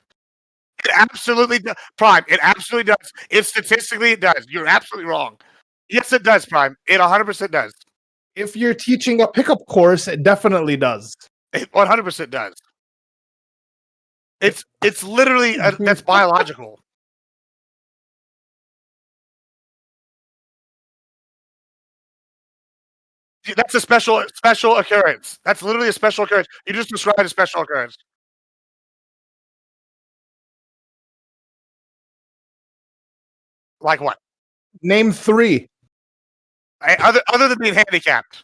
It absolutely does. Prime, it absolutely does. Statistically, it does. You're absolutely wrong. Yes, it does, Prime. It 100% does. If you're teaching a pickup course, it definitely does. It 100% does. It's literally that's biological. That's a special occurrence. That's literally a special occurrence. You just described a special occurrence. Like what? Name 3. Other than being handicapped.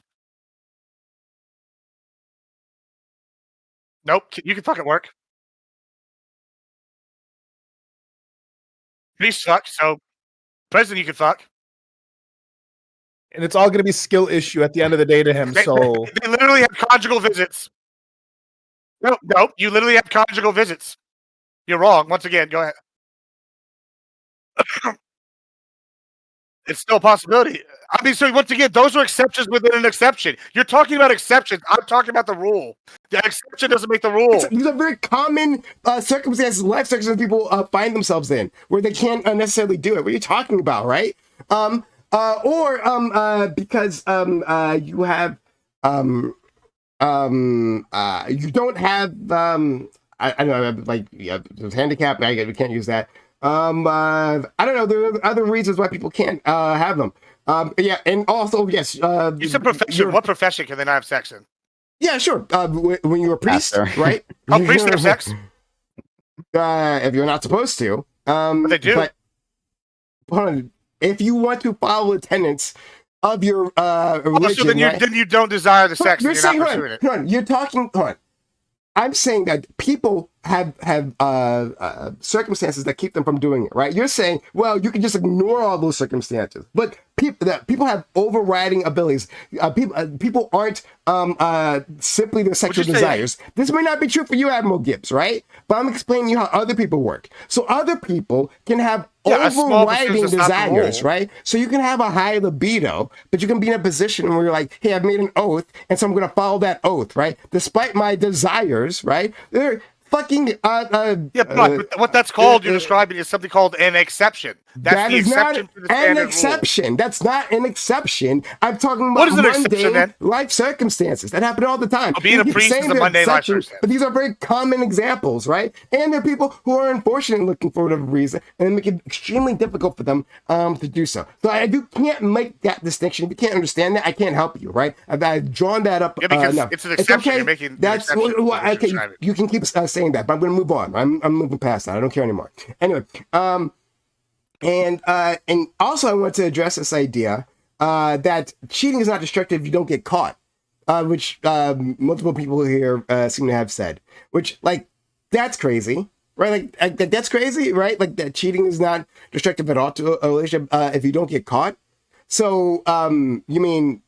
Nope. You can fucking work. Priest fuck. So, president, you can fuck. And it's all going to be skill issue at the end of the day to him. So they literally have conjugal visits. No, you literally have conjugal visits. You're wrong. Once again, go ahead. It's still a possibility. I mean, so once again, those are exceptions within an exception. You're talking about exceptions. I'm talking about the rule. The exception doesn't make the rule. These are very common circumstances, life circumstances people find themselves in, where they can't necessarily do it. What are you talking about, right? Because you have you don't have I don't know, like there's handicap. We can't use that. I don't know. There are other reasons why people can't have them. Yeah, and also yes. You said profession. What profession can they not have sex in? Yeah, sure. When you're a priest, right? Oh, priests have sex. If you're not supposed to. But they do. But hold on. If you want to follow the tenets of your religion, so then you don't desire the sex. You're not pursuing it. Hold on. You're talking. Hold on. I'm saying that people have circumstances that keep them from doing it, right? You're saying, well, you can just ignore all those circumstances, but people have overriding abilities. People aren't simply their sexual desires. This may not be true for you, Admiral Gibbs, right? But I'm explaining to you how other people work. So other people can have overriding desires, right? So you can have a high libido, but you can be in a position where you're like, hey, I've made an oath, and so I'm going to follow that oath, right? Despite my desires, right? They're fucking but what that's called, you're describing, is something called an exception. That's the exception to the standard an exception rule. That's not an exception. I'm talking about what is an exception, then? Life circumstances that happen all the time. Being a priest is a mundane life circumstance. But these are very common examples, right? And there are people who are unfortunate looking for whatever reason, and make it extremely difficult for them to do so. So you can't make that distinction. If you can't understand that, I can't help you, right? I've drawn that up. Yeah, because enough. it's an exception. Okay. You're making that's okay. You can keep saying that, but I'm going to move on. I'm moving past that. I don't care anymore. Anyway, and also I want to address this idea that cheating is not destructive if you don't get caught, which multiple people here seem to have said. Which, like, that's crazy, right? Like that's crazy, right? Like that cheating is not destructive at all to a relationship if you don't get caught. So you mean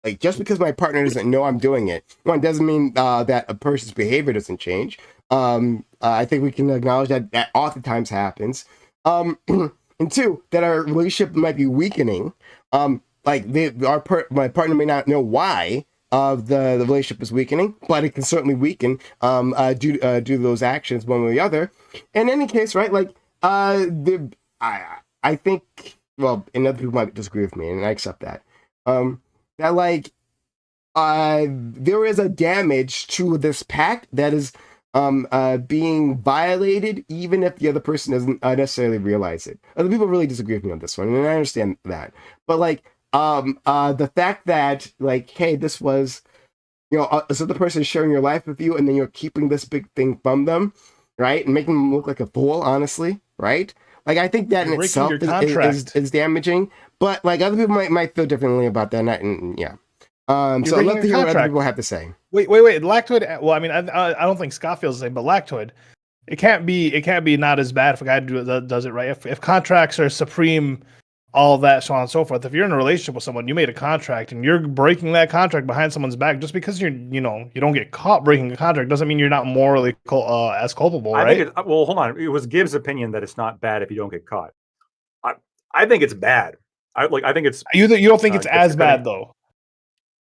like just because my partner doesn't know I'm doing it, one doesn't mean that a person's behavior doesn't change. I think we can acknowledge that oftentimes happens. And two, that our relationship might be weakening. Like my partner may not know why, the relationship is weakening, but it can certainly weaken due to those actions one way or the other. In any case, right? Like I think, well, and other people might disagree with me, and I accept that. That like there is a damage to this pact that is being violated, even if the other person doesn't necessarily realize it. Other people really disagree with me on this one, and I understand that. But like the fact that like, hey, this was, so the person is sharing your life with you, and then you're keeping this big thing from them, right, and making them look like a fool, honestly, right? Like, I think that in itself is damaging, but like other people might feel differently about that, and yeah. So I'd love to hear what other people have to say. Wait. Lactoid. Well, I mean, I don't think Scott feels the same, but Lactoid, it can't be not as bad if a guy does it right. If contracts are supreme, all of that, so on and so forth. If you're in a relationship with someone, you made a contract, and you're breaking that contract behind someone's back, just because you don't get caught breaking a contract doesn't mean you're not morally as culpable, right? Well, hold on. It was Gibbs' opinion that it's not bad if you don't get caught. I think it's bad. I think it's. You don't think it's as bad though.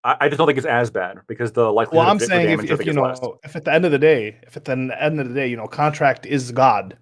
I just don't think it's as bad because the likelihood. Well, I'm saying if at the end of the day, contract is God.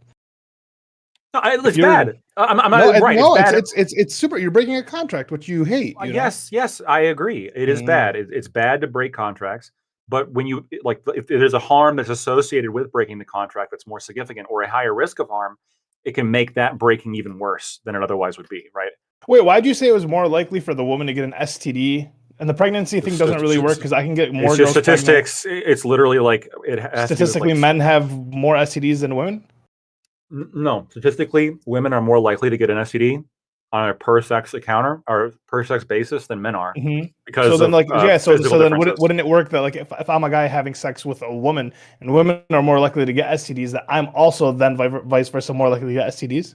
No, it's bad. I'm not right. No, it's super. You're breaking a contract, which you hate. Yes, I agree. It is bad. It's bad to break contracts. But when you if there's a harm that's associated with breaking the contract that's more significant or a higher risk of harm, it can make that breaking even worse than it otherwise would be, right? Wait, why'd you say it was more likely for the woman to get an STD? And the pregnancy thing doesn't really work because I can get more. It's just statistics. It's literally like it has statistically, men have more STDs than women. No, statistically, women are more likely to get an STD on a per sex encounter or per sex basis than men are. Mm-hmm. Because so then, so then wouldn't it work that like if I'm a guy having sex with a woman and women are more likely to get STDs, that I'm also then vice versa more likely to get STDs?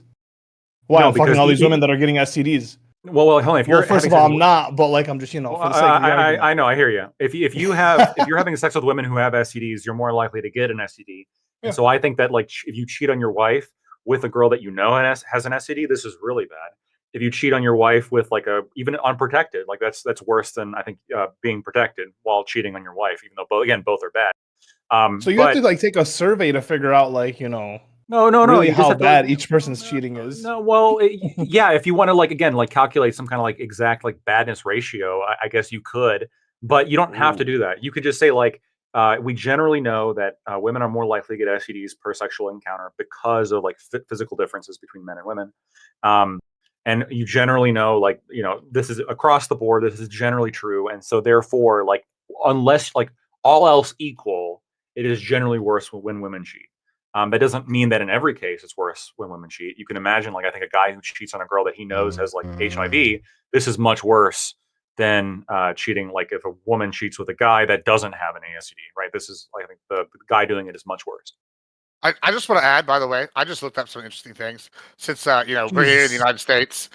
Why? No, I'm fucking all these women that are getting STDs. Well, hold on. If you're first of all, I'm not, but like I'm just for the sake of the argument. I know, I hear you. If you're having sex with women who have STDs, you're more likely to get an STD. Yeah. And so I think that like if you cheat on your wife with a girl that has an STD, this is really bad. If you cheat on your wife with like even unprotected, like that's worse than I think being protected while cheating on your wife, even though both are bad. So you have to like take a survey to figure out like No. Really how bad each person's cheating is. No, well, yeah. If you want to calculate some kind of like exact like badness ratio, I guess you could, but you don't have to do that. You could just say like we generally know that women are more likely to get STDs per sexual encounter because of like physical differences between men and women, and you generally know like this is across the board. This is generally true, and so therefore like unless like all else equal, it is generally worse when women cheat. That doesn't mean that in every case it's worse when women cheat. You can imagine, like, I think a guy who cheats on a girl that he knows has like HIV, this is much worse than cheating. Like if a woman cheats with a guy that doesn't have an STD, right? This is, I think the guy doing it is much worse. I just want to add, by the way, I just looked up some interesting things since we're here in the United States.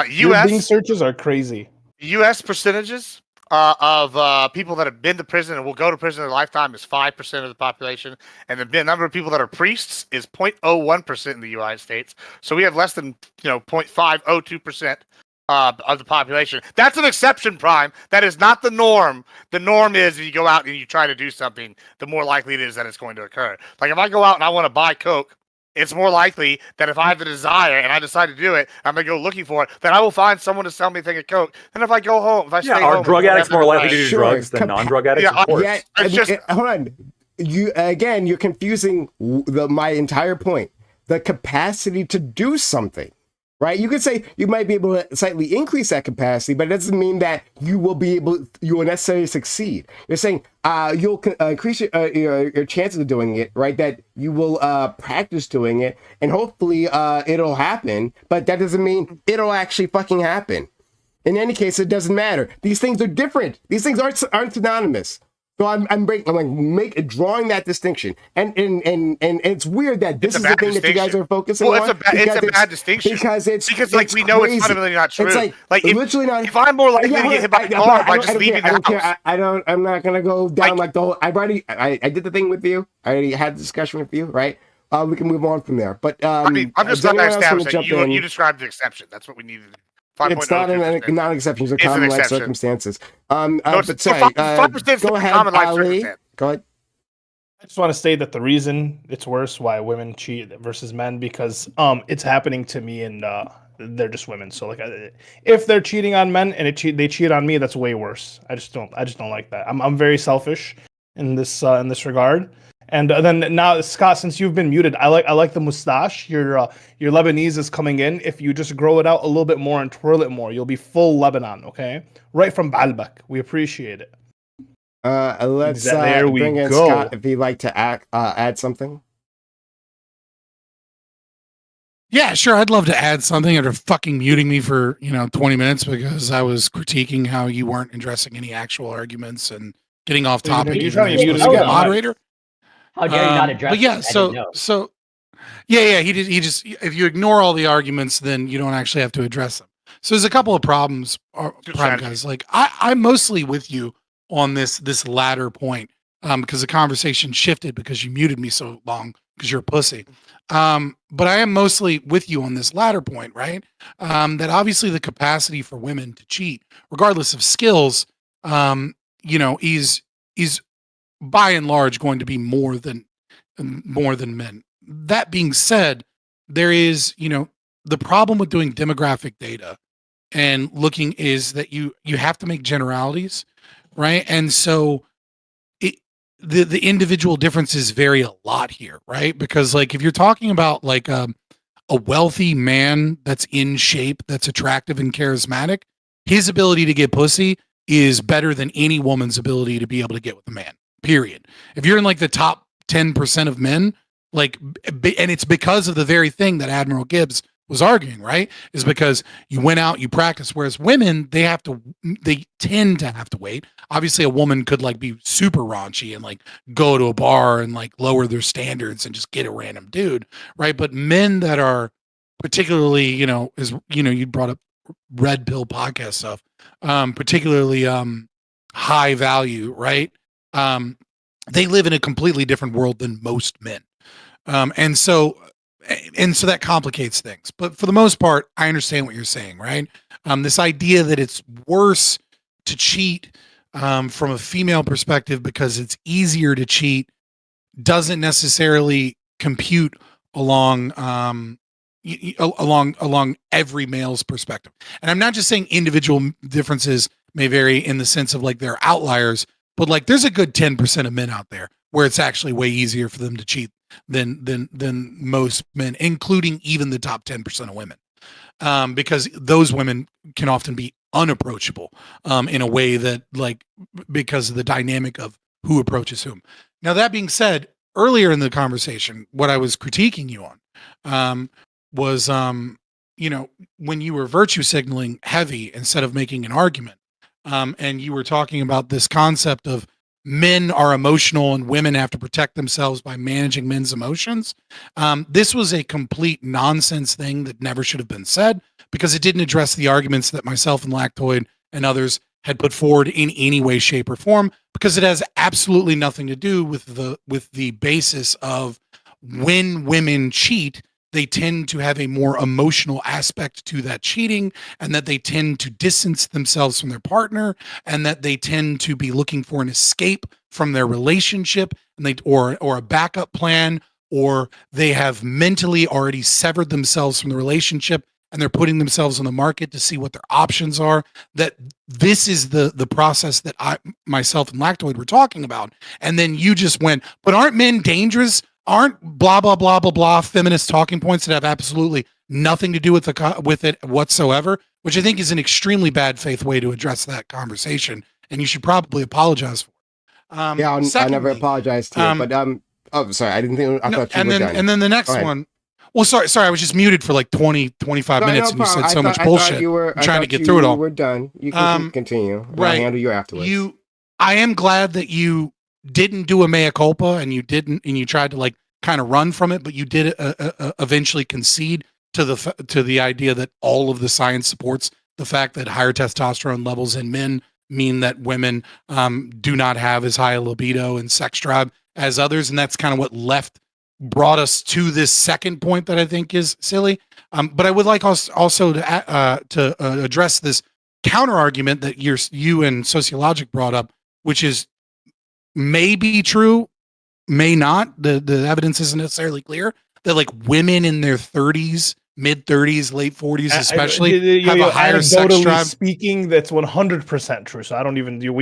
U.S. Bing searches are crazy. U.S. percentages of people that have been to prison and will go to prison in their lifetime is 5% of the population, and the number of people that are priests is 0.01% in the United States. So we have less than 0.502% of the population. That's an exception, Prime. That is not the norm. The norm is if you go out and you try to do something, the more likely it is that it's going to occur. Like if I go out and I want to buy Coke, it's more likely that if I have the desire and I decide to do it, I'm going to go looking for it, then I will find someone to sell me a thing of Coke. And if I go home, if I stay home... Are drug addicts more likely to do drugs than non-drug addicts? Yeah, of course. Hold on. You're confusing my entire point. The capacity to do something. Right? You could say you might be able to slightly increase that capacity, but it doesn't mean that you will necessarily succeed. You're saying you'll increase your chances of doing it, right? That you will practice doing it, and hopefully it'll happen, but that doesn't mean it'll actually fucking happen. In any case, it doesn't matter. These things are different. These things aren't synonymous. So I'm drawing that distinction, and it's weird that this is the thing that you guys are focusing on. It's a bad distinction because like we know it's fundamentally not true. It's like literally not. If I'm more likely to get hit by a car by just leaving the house, I'm not gonna go down like the whole. I did the thing with you. I already had the discussion with you, right? We can move on from there. But I'm just not establishing. You described the exception. That's what we needed. It's not an exception. It's a common life circumstances. But sorry, 5% go ahead, common life Ali. circumstance. Go ahead. I just want to state that the reason it's worse why women cheat versus men because it's happening to me and they're just women. So like if they're cheating on men and they cheat on me, that's way worse. I just don't like that. I'm very selfish in this regard. And then now, Scott, since you've been muted, I like the mustache. Your Lebanese is coming in. If you just grow it out a little bit more and twirl it more, you'll be full Lebanon. Okay, right from Baalbek. We appreciate it. Let's there we bring in go. Scott if he'd like to add something. Yeah, sure. I'd love to add something after fucking muting me for 20 minutes because I was critiquing how you weren't addressing any actual arguments and getting off topic. You're trying to mute us again, moderator. How dare you not address? But yeah, he just if you ignore all the arguments, then you don't actually have to address them. So there's a couple of problems, guys. Like I'm mostly with you on this latter point because the conversation shifted because you muted me so long because you're a pussy. But I am mostly with you on this latter point, right? That obviously the capacity for women to cheat, regardless of skills, is by and large going to be more than men. That being said, there is, the problem with doing demographic data and looking is that you have to make generalities, right? And so the individual differences vary a lot here, right? Because like if you're talking about like a wealthy man that's in shape, that's attractive and charismatic, his ability to get pussy is better than any woman's ability to be able to get with a man. Period. If you're in like the top 10% of men, like, and it's because of the very thing that Admiral Gibbs was arguing, right? Is because you went out, you practice. Whereas women, they tend to have to wait. Obviously, a woman could like be super raunchy and like go to a bar and like lower their standards and just get a random dude, right? But men that are particularly, you brought up red pill podcast stuff, particularly high value, right? They live in a completely different world than most men. And so that complicates things. But for the most part, I understand what you're saying, right? This idea that it's worse to cheat from a female perspective because it's easier to cheat doesn't necessarily compute along every male's perspective. And I'm not just saying individual differences may vary in the sense of like they're outliers, but like there's a good 10% of men out there where it's actually way easier for them to cheat than most men, including even the top 10% of women. Because those women can often be unapproachable in a way that like because of the dynamic of who approaches whom. Now, that being said, earlier in the conversation, what I was critiquing you on was when you were virtue signaling heavy instead of making an argument. And you were talking about this concept of men are emotional and women have to protect themselves by managing men's emotions. This was a complete nonsense thing that never should have been said because it didn't address the arguments that myself and Lactoid and others had put forward in any way, shape, or form, because it has absolutely nothing to do with the basis of when women cheat, they tend to have a more emotional aspect to that cheating, and that they tend to distance themselves from their partner, and that they tend to be looking for an escape from their relationship, and or a backup plan, or they have mentally already severed themselves from the relationship and they're putting themselves on the market to see what their options are. That this is the process that myself and Lactoid were talking about. And then you just went, but aren't men dangerous? Aren't blah, blah, blah, blah, blah, feminist talking points that have absolutely nothing to do with it whatsoever, which I think is an extremely bad faith way to address that conversation. And you should probably apologize for it. I never apologized to you, but oh, sorry, I didn't think. I thought you were done. And then the next one. Well, sorry, I was just muted for like 25 minutes, and you said so much bullshit. I'm trying to get through it all. We're done. You can continue. Right. I'll handle you afterwards. I am glad that you didn't do a mea culpa, and you tried to like kind of run from it, but you did eventually concede to the idea that all of the science supports the fact that higher testosterone levels in men mean that women do not have as high a libido and sex drive as others, and that's kind of what left brought us to this second point that I think is silly. But I would like us also to address this counter argument that you and Sociologic brought up, which is may be true, may not. The evidence isn't necessarily clear that like women in their 30s, mid 30s, late 40s, especially have a higher sex drive. Speaking, that's 100% true. So I don't even you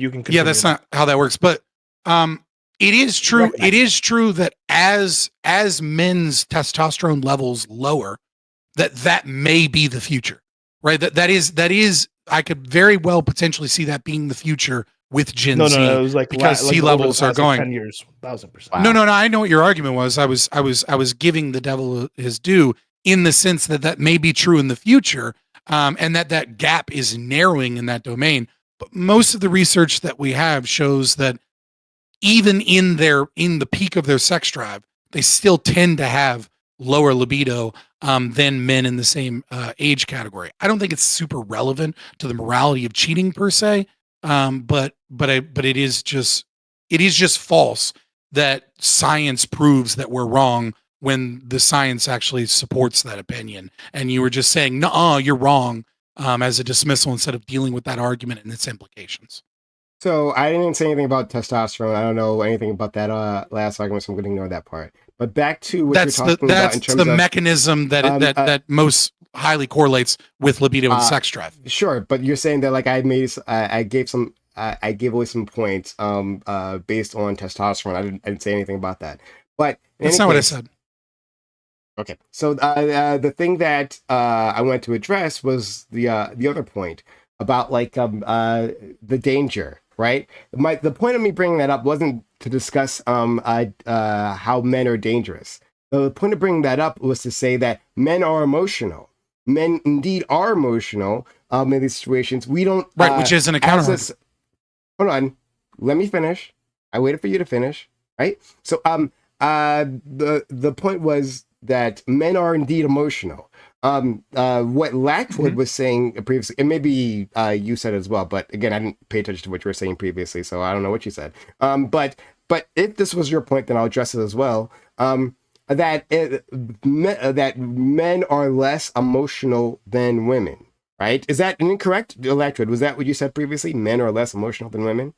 can. Yeah, that's not how that works. But it is true. Right. It is true that as men's testosterone levels lower, that may be the future, right? That is. I could very well potentially see that being the future with Gen Z. No, it was like because sea levels are going 10 years, 1,000%. Wow. No. I know what your argument was. I was giving the devil his due in the sense that may be true in the future, and that gap is narrowing in that domain. But most of the research that we have shows that even in the peak of their sex drive, they still tend to have lower libido than men in the same age category. I don't think it's super relevant to the morality of cheating per se, but it is just false that science proves that we're wrong when the science actually supports that opinion. And you were just saying, no, you're wrong, as a dismissal instead of dealing with that argument and its implications. So I didn't say anything about testosterone. I don't know anything about that last argument, so I'm going to ignore that part. But back to what you're talking about in terms of... That's the mechanism that most highly correlates with libido and sex drive. Sure, but you're saying that like I gave away some points based on testosterone. I didn't say anything about that. But that's not what I said. Okay, so the thing that I wanted to address was the other point about like the danger, right? The point of me bringing that up wasn't to discuss how men are dangerous. The point of bringing that up was to say that men are emotional. Men indeed are emotional in these situations. We don't which isn't a counter. Hold on, let me finish. I waited for you to finish, right? So the point was that men are indeed emotional. What Lackwood was saying previously, and maybe you said as well, but again, I didn't pay attention to what you were saying previously, so I don't know what you said. But if this was your point, then I'll address it as well. That men are less emotional than women, right? Is that incorrect, Lackwood? Was that what you said previously? Men are less emotional than women?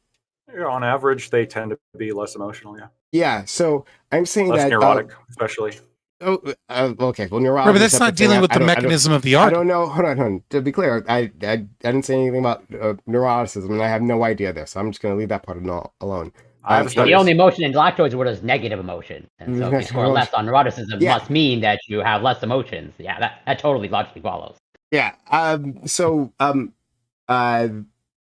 Yeah, on average, they tend to be less emotional, yeah. Yeah, so I'm saying less that... neurotic, especially. Oh, okay. Well, neurotic. Right, but that's not dealing with the mechanism of the argument. I don't know. Hold on. To be clear, I didn't say anything about neuroticism, and I have no idea there, so I'm just going to leave that part alone. The only emotion in lactose word is negative emotion, and so if you score less on neuroticism, must mean that you have less emotions. Yeah, that totally logically follows. Yeah.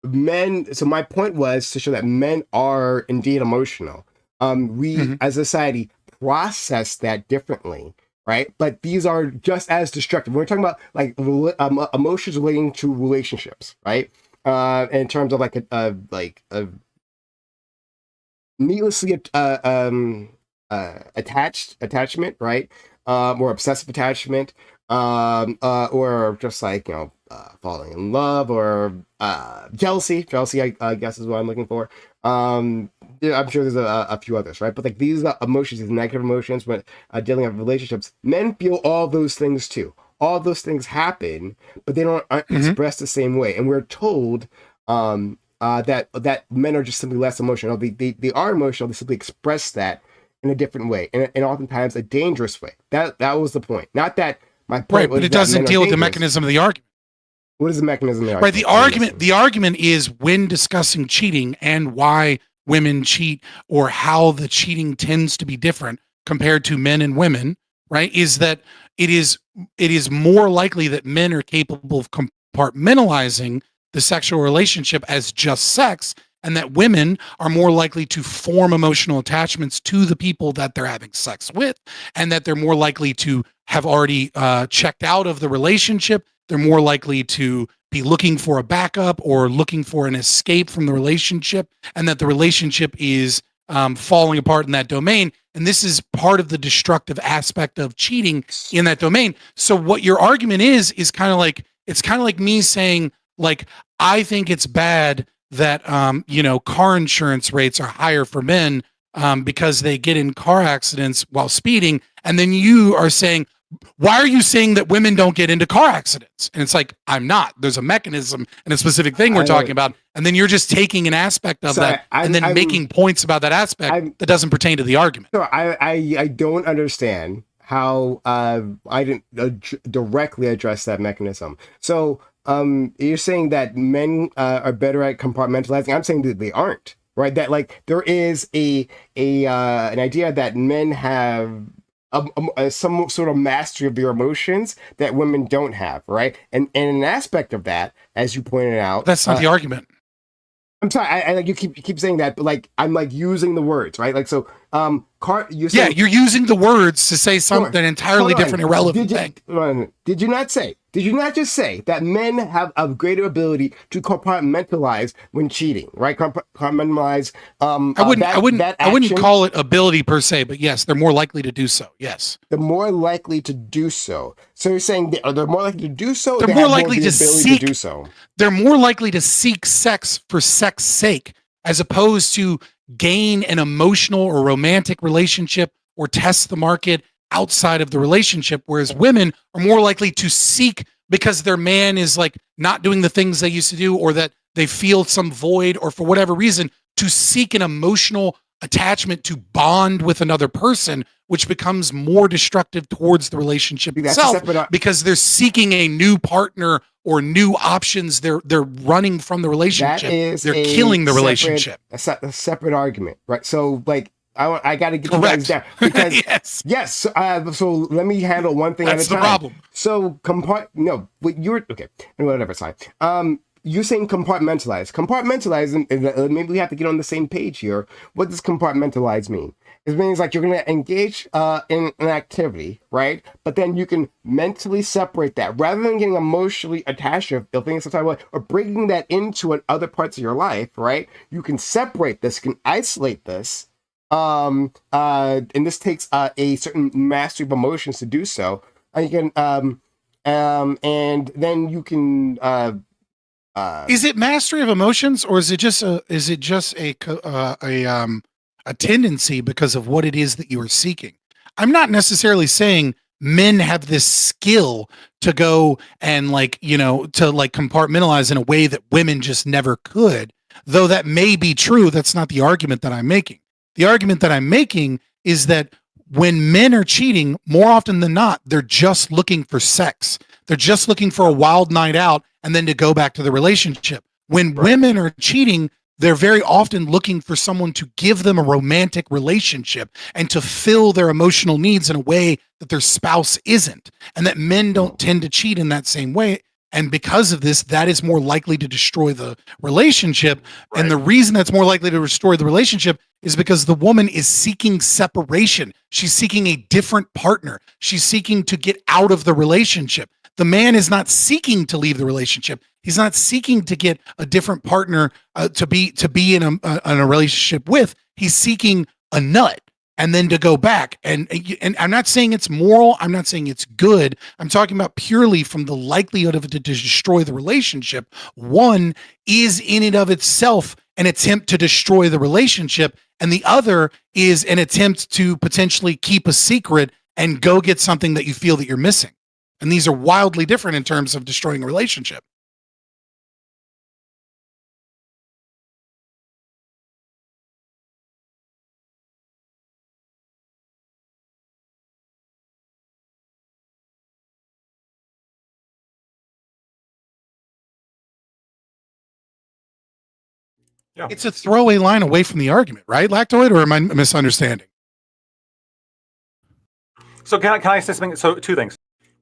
Men. So my point was to show that men are indeed emotional. We as a society process that differently, right? But these are just as destructive. We're talking about like emotions relating to relationships, right? In terms of like a needlessly attachment, right? Or obsessive attachment, or just like falling in love, or jealousy. Jealousy, I guess, is what I'm looking for. I'm sure there's a few others, right? But like these emotions, these negative emotions, when dealing with relationships, men feel all those things too. All those things happen, but they aren't expressed the same way. And we're told that men are just simply less emotional. They are emotional. They simply express that in a different way, and oftentimes a dangerous way. That was the point. Not that my point. Right, but it doesn't deal with the mechanism of the argument. What is the mechanism of the argument? Right, the argument is when discussing cheating and why women cheat or how the cheating tends to be different compared to men and women, right? Is that it is more likely that men are capable of compartmentalizing the sexual relationship as just sex, and that women are more likely to form emotional attachments to the people that they're having sex with, and that they're more likely to have already checked out of the relationship. They're more likely to be looking for a backup or looking for an escape from the relationship, and that the relationship is falling apart in that domain. And this is part of the destructive aspect of cheating in that domain. So what your argument is kind of like me saying, like, I think it's bad that car insurance rates are higher for men because they get in car accidents while speeding. And then you are saying, why are you saying that women don't get into car accidents? And it's like, I'm not. There's a mechanism and a specific thing we're talking about. And then you're just taking an aspect of that and then making points about that aspect that doesn't pertain to the argument. So I don't understand how I didn't directly address that mechanism. So you're saying that men are better at compartmentalizing. I'm saying that they aren't, right? That like there is an idea that men have some sort of mastery of their emotions that women don't have, right? And an aspect of that, as you pointed out, that's not the argument. I'm sorry, I like you keep saying that, but like I'm like using the words, right? Like so, you're saying, you're using the words to say something entirely different, irrelevant thing. Did you not say? Did you not just say that men have a greater ability to compartmentalize when cheating, right? Compartmentalize. I wouldn't call it ability per se, but yes, they're more likely to do so. Yes, they're more likely to do so. So you're saying they're more likely to do so. They're more likely to seek. To do so. They're more likely to seek sex for sex sake, as opposed to gain an emotional or romantic relationship or test the market outside of the relationship, whereas women are more likely to seek because their man is like not doing the things they used to do, or that they feel some void, or for whatever reason, to seek an emotional attachment to bond with another person, which becomes more destructive towards the relationship itself because they're seeking a new partner or new options. They're running from the relationship. They're killing the relationship. A separate argument, right? So like I got to get you guys down because yes. So let me handle one thing at a time. That's the problem. So whatever. Sorry. You're saying compartmentalize. Compartmentalize, maybe we have to get on the same page here. What does compartmentalize mean? It means like you're going to engage in an activity, right? But then you can mentally separate that rather than getting emotionally attached or feeling some type of way, or bringing that into other parts of your life, right? You can separate this, you can isolate this. And this takes a certain mastery of emotions to do so. And you can, and then you can. Is it mastery of emotions, or is it just a tendency because of what it is that you are seeking? I'm not necessarily saying men have this skill to go and to compartmentalize in a way that women just never could, though that may be true. That's not the argument that I'm making. The argument that I'm making is that when men are cheating, more often than not, they're just looking for sex. They're just looking for a wild night out and then to go back to the relationship. When women are cheating, they're very often looking for someone to give them a romantic relationship and to fill their emotional needs in a way that their spouse isn't. And that men don't tend to cheat in that same way. And because of this, that is more likely to destroy the relationship. Right. And the reason that's more likely to destroy the relationship is because the woman is seeking separation. She's seeking a different partner. She's seeking to get out of the relationship. The man is not seeking to leave the relationship. He's not seeking to get a different partner to be in a relationship with. He's seeking a nut and then to go back. And I'm not saying it's moral. I'm not saying it's good. I'm talking about purely from the likelihood of it to destroy the relationship. One is in and of itself an attempt to destroy the relationship, and the other is an attempt to potentially keep a secret and go get something that you feel that you're missing. And these are wildly different in terms of destroying a relationship. Yeah. It's a throwaway line away from the argument, right, Lactoid, or am I misunderstanding? So can I say something? So two things.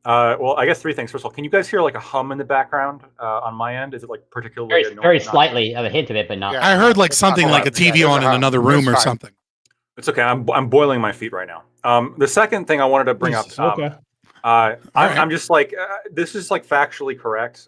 Well, I guess three things. First of all, can you guys hear like a hum in the background on my end? Is it like particularly annoying? Very slightly of a hint of it, but not. Yeah, I heard like something like a TV on in another room or something. It's okay. I'm boiling my feet right now. The second thing I wanted to bring up. Okay. I'm just like this is like factually correct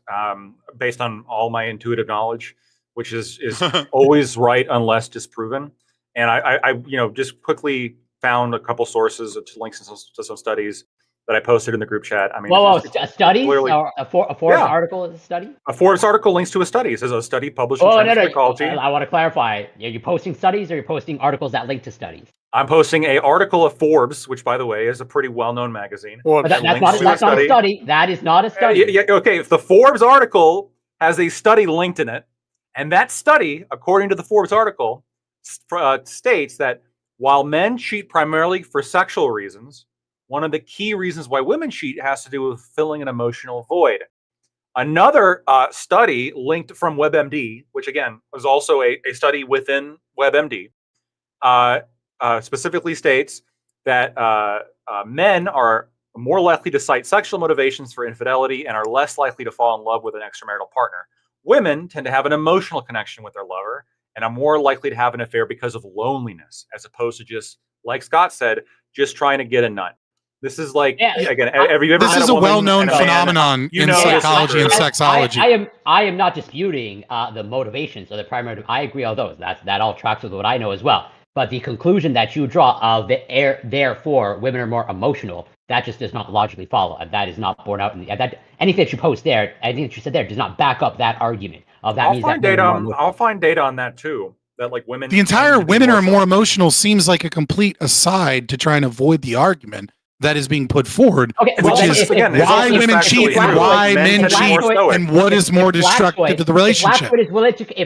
based on all my intuitive knowledge, which is always right unless disproven. And I just quickly found a couple sources to links to some studies. that I posted in the group chat. I mean, Whoa, it's studies? clearly- Or a Forbes article is a study? A Forbes article links to a study. It says a study published in Oh, Trends no. Psychology. I want to clarify. Are you posting studies or are you posting articles that link to studies? I'm posting an article of Forbes, which, by the way, is a pretty well-known magazine. But that's not a study. That is not a study. Yeah, okay, if the Forbes article has a study linked in it, and that study, according to the Forbes article, states that while men cheat primarily for sexual reasons, one of the key reasons why women cheat has to do with filling an emotional void. Another study linked from WebMD, which again was also a study within WebMD, specifically states that men are more likely to cite sexual motivations for infidelity and are less likely to fall in love with an extramarital partner. Women tend to have an emotional connection with their lover and are more likely to have an affair because of loneliness, as opposed to just, like Scott said, just trying to get a nut. This is like, again, have you ever This had is a well-known phenomenon in psychology and sexology. I am not disputing the motivations or the primary. I agree on those. That all tracks with what I know as well. But the conclusion that you draw of therefore women are more emotional, that just does not logically follow. That is not borne out in that anything that you post there, anything that you said there, does not back up that argument. Of that I'll means find that data. I'll find data on that too. That like women. The entire women are more emotional seems like a complete aside to try and avoid the argument that is being put forward, which is why women cheat and why men cheat and what is more destructive to the relationship. If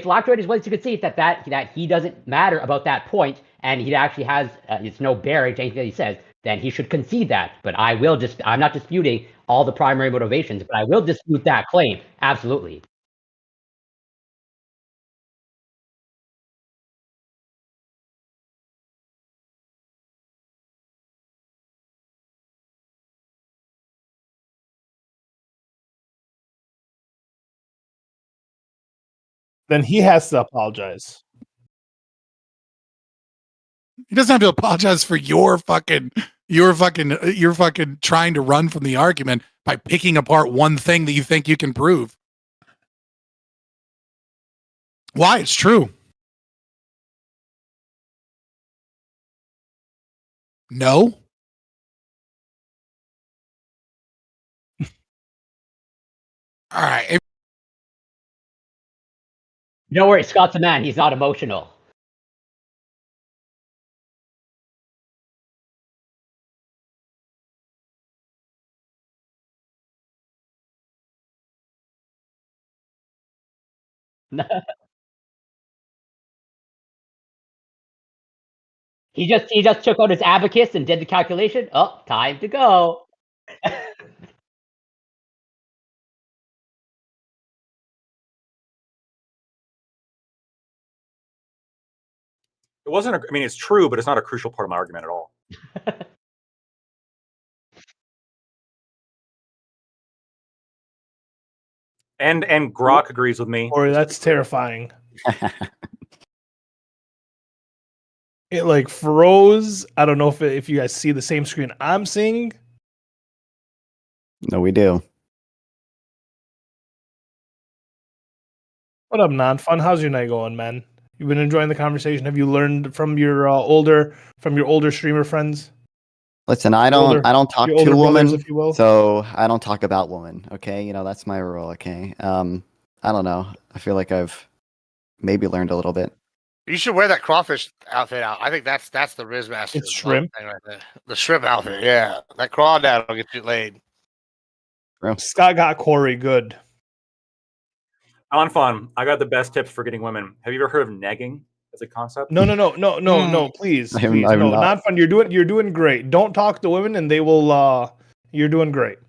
Lactoid is willing to concede that he doesn't matter about that point and he actually has it's no bearing to anything that he says, then he should concede that. But I'm not disputing all the primary motivations, but I will dispute that claim. Absolutely. Then he has to apologize. He doesn't have to apologize for your fucking trying to run from the argument by picking apart one thing that you think you can prove. Why? It's true. No. All right. Don't worry, Scott's a man. He's not emotional. He just took out his abacus and did the calculation. Oh, time to go. It wasn't. I mean, it's true, but it's not a crucial part of my argument at all. And Grok agrees with me. Or that's terrifying. It like froze. I don't know if you guys see the same screen I'm seeing. No, we do. What up, Non-Fun? How's your night going, man? You've been enjoying the conversation. Have you learned from your older streamer friends? Listen, I don't talk to brothers, women, if you will. so I don't talk about women. Okay, that's my rule. Okay, I don't know. I feel like I've maybe learned a little bit. You should wear that crawfish outfit out. I think that's the Riz Master. It's shrimp. Thing right there. The shrimp outfit, yeah. That crawdad will get you laid. Scott got Corey good. On fun, I got the best tips for getting women. Have you ever heard of negging as a concept? No. Please, I'm no. not. Not fun. You're doing great. Don't talk to women, and they will. You're doing great.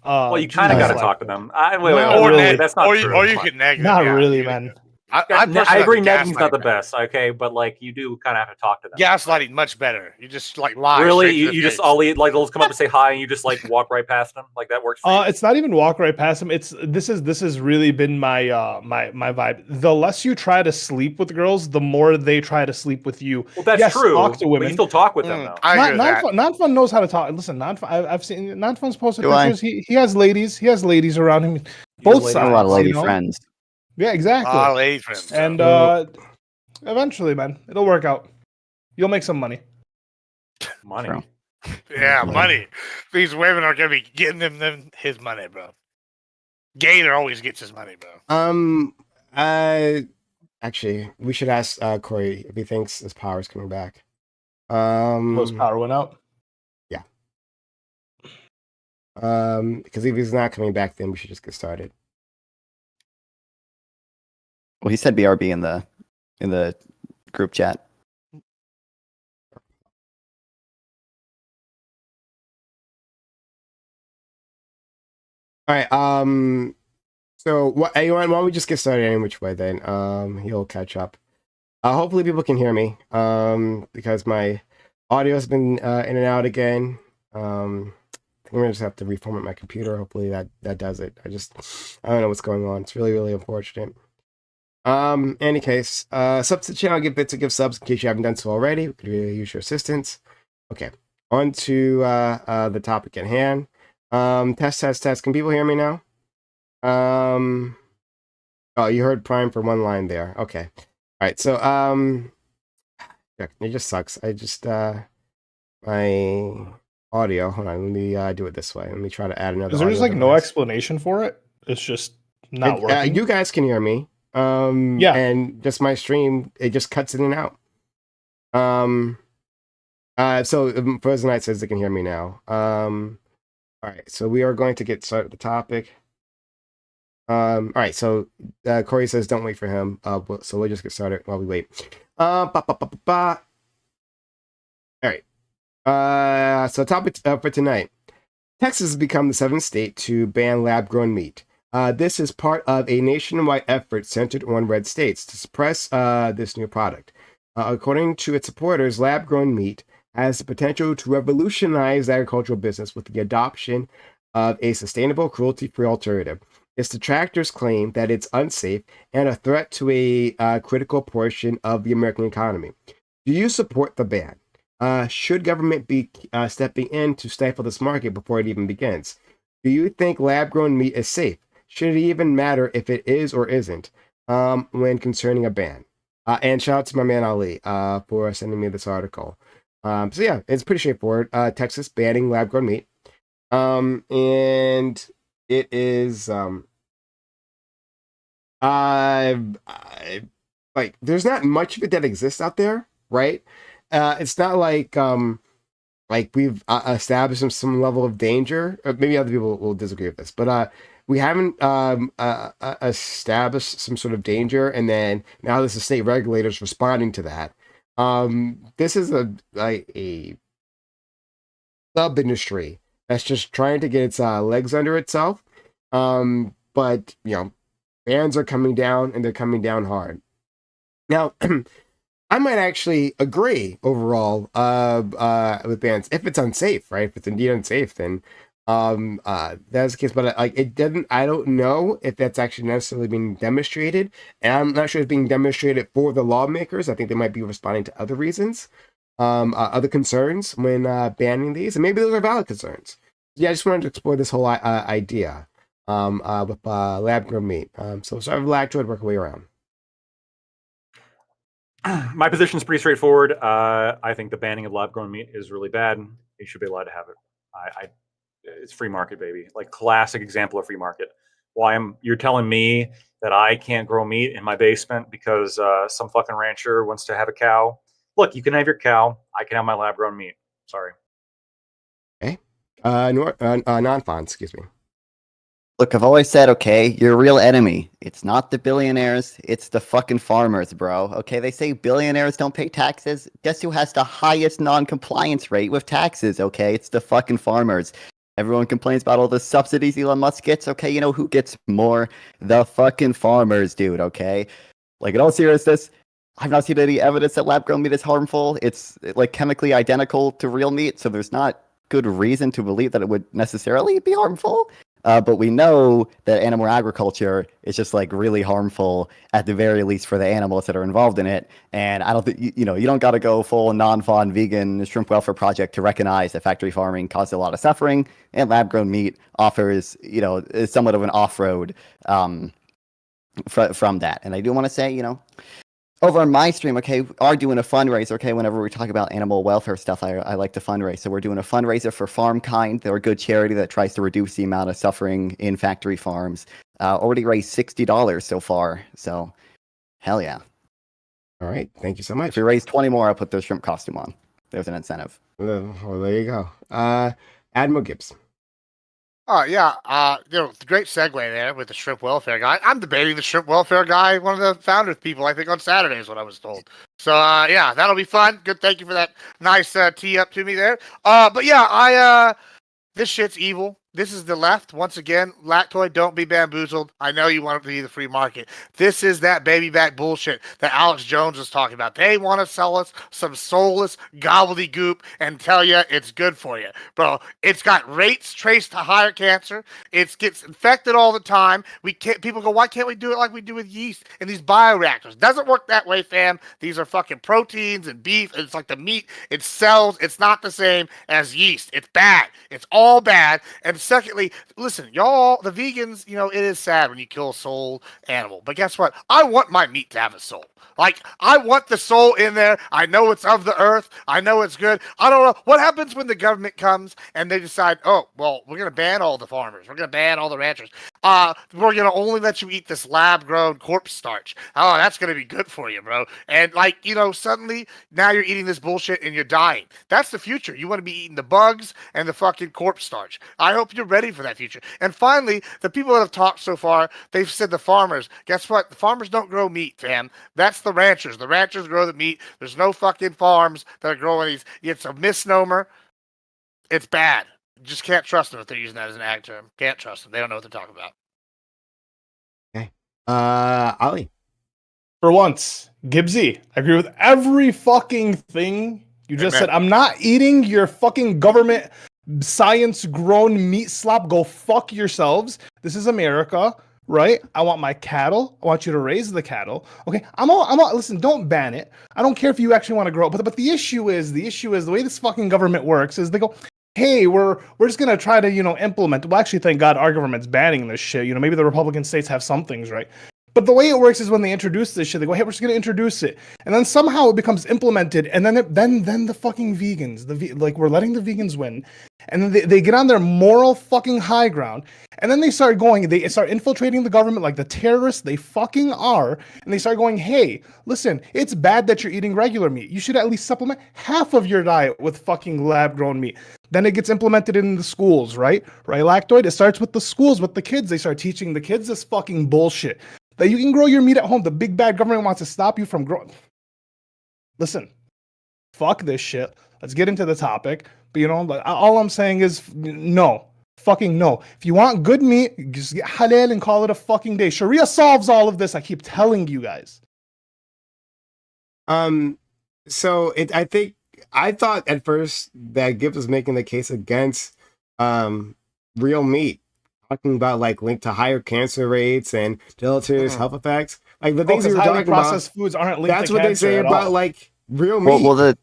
Well, you kind of got to talk to them. Wait, really. that's not true. Or you can neg them. Not yeah. really, man. I agree, negging's not the best. Okay, but like you do kind of have to talk to them. Gaslighting much better. You just like lie. Really, you just all like they'll come up and say hi, and you just like walk right past them. Like that works. For you? It's not even walk right past them. This has really been my my vibe. The less you try to sleep with girls, the more they try to sleep with you. Well, that's yes, true. Talk to women. But you still talk with them though. I agree with that. Non-Fun knows how to talk. Listen, I've seen Non-Fun's posted Do I? pictures. He has ladies. He has ladies around him. Both sides. A lot of lady you know? friends. Yeah, exactly. Lady friends. And eventually, man, it'll work out. You'll make some money. Money. True. Yeah, money. These women are gonna be getting them his money, bro. Gator always gets his money, bro. Actually, we should ask Corey if he thinks his power is coming back. Most power went out. Yeah. Because if he's not coming back, then we should just get started. Well, he said BRB in the group chat. All right. So why don't we just get started any which way then? He'll catch up. Hopefully people can hear me. Because my audio has been in and out again. I think I'm gonna just have to reformat my computer. Hopefully that does it. I don't know what's going on. It's really, really unfortunate. Any case, sub to the channel, give bits and give subs in case you haven't done so already. We could really use your assistance. Okay, on to the topic at hand. Test. Can people hear me now? Oh, you heard Prime for one line there. Okay. All right. So, it just sucks. My audio. Hold on. Let me do it this way. Let me try to add another. Is there just audio like no device. explanation for it? It's just not working. You guys can hear me. Yeah. And just my stream, it just cuts in and out. So Frozen Knight says they can hear me now. All right, so we are going to get started with the topic. All right, so Corey says don't wait for him. So we'll just get started while we wait. All right. So topic for tonight: Texas has become the seventh state to ban lab-grown meat. This is part of a nationwide effort centered on red states to suppress this new product. According to its supporters, lab-grown meat has the potential to revolutionize the agricultural business with the adoption of a sustainable, cruelty-free alternative. Its detractors claim that it's unsafe and a threat to a critical portion of the American economy. Do you support the ban? Should government be stepping in to stifle this market before it even begins? Do you think lab-grown meat is safe? Should it even matter if it is or isn't when concerning a ban? And shout out to my man Ali for sending me this article. So yeah, it's pretty straightforward. Texas banning lab-grown meat. And it is like there's not much of it that exists out there, right? It's not like we've established some level of danger. Maybe other people will disagree with this, but we haven't established some sort of danger, and then now this is state regulators responding to that. This is a sub industry that's just trying to get its legs under itself. But bans are coming down, and they're coming down hard. Now, I might actually agree overall with bans if it's unsafe, right? If it's indeed unsafe, then that's the case. But it doesn't. I don't know if that's actually necessarily being demonstrated, and I'm not sure it's being demonstrated for the lawmakers. I think they might be responding to other reasons, other concerns when banning these, and maybe those are valid concerns. Yeah, I just wanted to explore this whole idea with lab-grown meat. So start with lactoid, work our way around. My position is pretty straightforward. I think the banning of lab-grown meat is really bad. You should be allowed to have it. It's free market, baby. Like classic example of free market. You're telling me that I can't grow meat in my basement because some fucking rancher wants to have a cow? Look, you can have your cow. I can have my lab-grown meat. Sorry. Okay. Non-fon, excuse me. Look, I've always said, okay, your real enemy. It's not the billionaires, it's the fucking farmers, bro. Okay, they say billionaires don't pay taxes. Guess who has the highest non-compliance rate with taxes, okay? It's the fucking farmers. Everyone complains about all the subsidies Elon Musk gets. Okay, you know who gets more? The fucking farmers, dude, okay? Like, in all seriousness, I've not seen any evidence that lab-grown meat is harmful. It's, like, chemically identical to real meat, so there's not good reason to believe that it would necessarily be harmful. But we know that animal agriculture is just like really harmful, at the very least for the animals that are involved in it. And I don't think, you don't got to go full non-fawn vegan shrimp welfare project to recognize that factory farming causes a lot of suffering, and lab-grown meat offers, is somewhat of an off-road from that. And I do want to say, over on my stream, okay, are doing a fundraiser. Okay, whenever we talk about animal welfare stuff, I like to fundraise. So we're doing a fundraiser for FarmKind. They're a good charity that tries to reduce the amount of suffering in factory farms. Already raised $60 so far. So, hell yeah. All right. Thank you so much. If we raise 20 more, I'll put the shrimp costume on. There's an incentive. Well, there you go. Admiral Gibbs. Oh yeah, great segue there with the shrimp welfare guy. I'm debating the shrimp welfare guy, one of the founders people, I think on Saturday is what I was told. So yeah, that'll be fun. Good, thank you for that nice tee up to me there. But yeah, this shit's evil. This is the left. Once again, Lactoid, don't be bamboozled. I know you want it to be the free market. This is that baby back bullshit that Alex Jones was talking about. They want to sell us some soulless gobbledygook and tell you it's good for you. Bro, it's got rates traced to higher cancer. It gets infected all the time. People go, why can't we do it like we do with yeast in these bioreactors? Doesn't work that way, fam. These are fucking proteins and beef. It's like the meat. It sells. It's not the same as yeast. It's bad. It's all bad. And secondly, listen, y'all, the vegans, it is sad when you kill a soul animal. But guess what? I want my meat to have a soul. Like, I want the soul in there. I know it's of the earth. I know it's good. I don't know. What happens when the government comes and they decide, oh, well, we're going to ban all the farmers. We're going to ban all the ranchers. We're going to only let you eat this lab-grown corpse starch. Oh, that's going to be good for you, bro. And, suddenly, now you're eating this bullshit and you're dying. That's the future. You want to be eating the bugs and the fucking corpse starch. I hope you're ready for that future. And finally, the people that have talked so far, they've said the farmers. Guess what? The farmers don't grow meat, fam. That's the ranchers. The ranchers grow the meat. There's no fucking farms that are growing these. It's a misnomer. It's bad. You just can't trust them if they're using that as an ag term. Can't trust them. They don't know what they're talking about. Okay. Ollie. For once, Gibbsy, I agree with every fucking thing you just said. I'm not eating your fucking government science-grown meat slop. Go fuck yourselves. This is America. Right? I want my cattle. I want you to raise the cattle. Okay. I'm all listen, don't ban it. I don't care if you actually want to grow it. But the issue is the way this fucking government works is they go, hey, we're just gonna try to, implement. Well, actually, thank God our government's banning this shit. Maybe the Republican states have some things right. But the way it works is when they introduce this shit, they go, hey, we're just going to introduce it. And then somehow it becomes implemented. And then then the fucking vegans, we're letting the vegans win. And then they get on their moral fucking high ground. And then they start infiltrating the government like the terrorists they fucking are. And they start going, hey, listen, it's bad that you're eating regular meat. You should at least supplement half of your diet with fucking lab-grown meat. Then it gets implemented in the schools, right? Right, Lactoid? It starts with the schools, with the kids. They start teaching the kids this fucking bullshit. That you can grow your meat at home. The big bad government wants to stop you from growing. Listen, fuck this shit. Let's get into the topic. But all I'm saying is no. Fucking no. If you want good meat, just get halal and call it a fucking day. Sharia solves all of this. I keep telling you guys. I thought at first that Gibbs was making the case against real meat. Talking about linked to higher cancer rates and deleterious health effects, the things you were talking processed about. foods aren't linked. That's to what they say about real meat.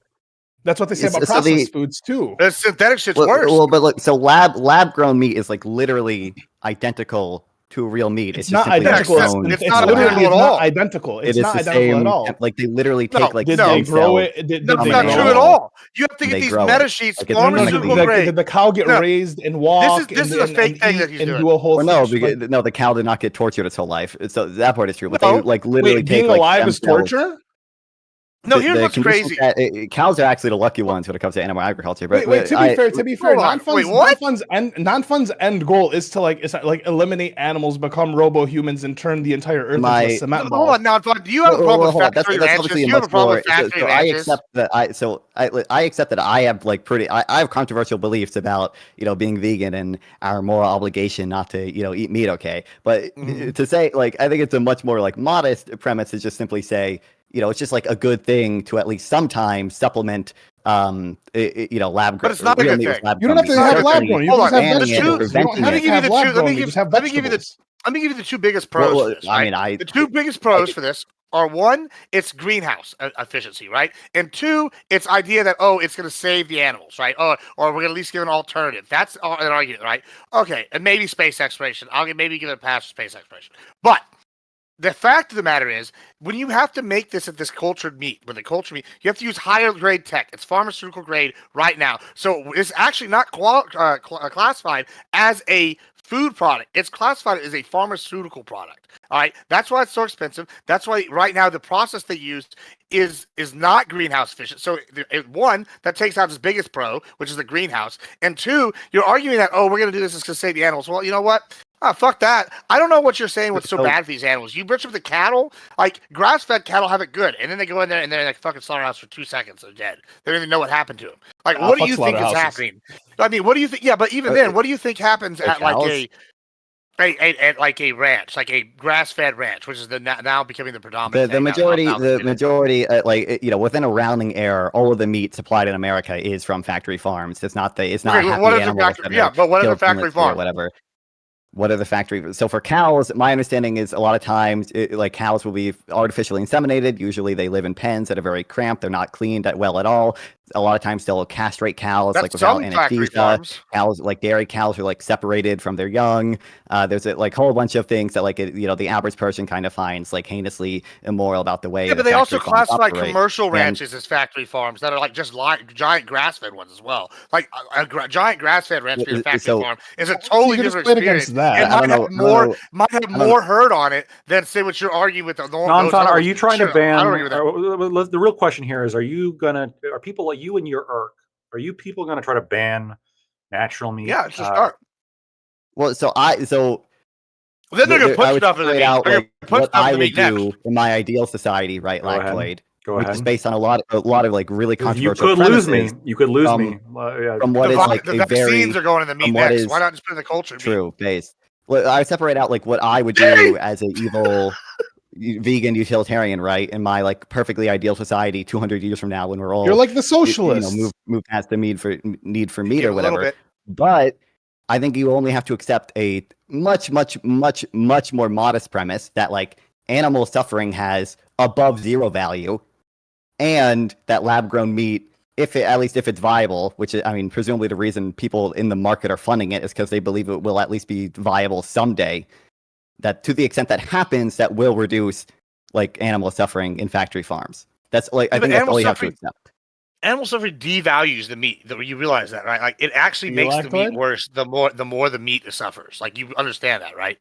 That's what they say about processed foods too. The synthetic shit's worse. Well, but look, so lab grown meat is literally identical to real meat. It's not identical. It's not literally at all identical. It's not identical at all. They literally take did they grow it? That's not true at all. You have to get these meta sheets. Did the cow get raised and walk? This is a fake thing that he's doing. Do a whole no, the cow did not get tortured its whole life. So that part is true. But they literally take being alive is torture. No, here's what's crazy. Cows are actually the lucky ones when it comes to animal agriculture. But to be fair, non-fund's end goal is to eliminate animals, become robo-humans, and turn the entire earth into a cement ball. Hold on, non-fund. Do you have a problem with factory ranches? Do you have a problem with factory ranches? I accept that I have I have controversial beliefs about being vegan and our moral obligation not to eat meat. Okay, but to say I think it's a much more modest premise to just simply say. It's just a good thing to at least sometimes supplement, lab grown. But it's not a good thing. You don't have to have lab grown. You just have vegetables. Let me give you the two biggest pros. For this, right? The two biggest pros for this are one, it's greenhouse efficiency, right? And two, it's idea that it's going to save the animals, right? Or we're going to at least give an alternative. That's an argument, right? Okay, and maybe space exploration. I'll maybe give it a pass for space exploration, but. the fact of the matter is, when you have to make this cultured meat, you have to use higher grade tech. It's pharmaceutical grade right now. So it's actually not classified as a food product. It's classified as a pharmaceutical product. All right. That's why it's so expensive. That's why right now the process they use is not greenhouse efficient. So one, that takes out its biggest pro, which is the greenhouse. And two, you're arguing that, oh, we're going to do this to save the animals. Well, you know what? Oh, fuck that. I don't know what you're saying what's so bad for these animals. You bitch with the cattle, like grass-fed cattle have it good. And then they go in there and they're in like fucking slaughterhouse for 2 seconds. They're dead. They don't even know what happened to them. Like, what do you think is happening? I mean, what do you think? Yeah, but even then, what do you think happens at like a ranch, like a grass-fed ranch, which is now becoming the predominant. The majority, within a rounding error, all of the meat supplied in America is from factory farms. It's not happy animals. But what are the factory farms? Whatever. What are the factory? So for cows, my understanding is a lot of times, cows will be artificially inseminated. Usually they live in pens that are very cramped. They're not cleaned well at all. A lot of times they'll castrate cows without anesthesia. Cows, dairy cows, are separated from their young. There's a whole bunch of things that the average person kind of finds heinously immoral about the way. Yeah, but they also classify commercial ranches as factory farms that are just giant grass-fed ones as well. Like a giant grass-fed ranch being a factory farm is a totally different experience. It might have more herd on it than say what you're arguing with. Non-fun, are you trying to ban? The real question here is: are people like you and your irk? Are you people going to try to ban natural meat? Yeah, it's a start. Well, then they're going to put stuff in the meat. What I would do in my ideal society, right, Lactoid? Go ahead. Which is based on a lot of really controversial. You could lose me. You could lose me. From what is the vaccines are going in the meat next. Why not just put in the culture? True base. Well, I separate out what I would do as an evil vegan utilitarian, right? In my perfectly ideal society, 200 years from now, when we're all you're like the socialist, move past the need for meat or whatever. But I think you only have to accept a much more modest premise that animal suffering has above zero value, and that lab grown meat, if it's viable, which is, presumably the reason people in the market are funding it is because they believe it will at least be viable someday. That to the extent that happens, that will reduce animal suffering in factory farms. That's I think that's all you have to accept. Animal suffering devalues the meat. You realize that, right? It actually makes the meat worse the more the meat suffers. You understand that, right?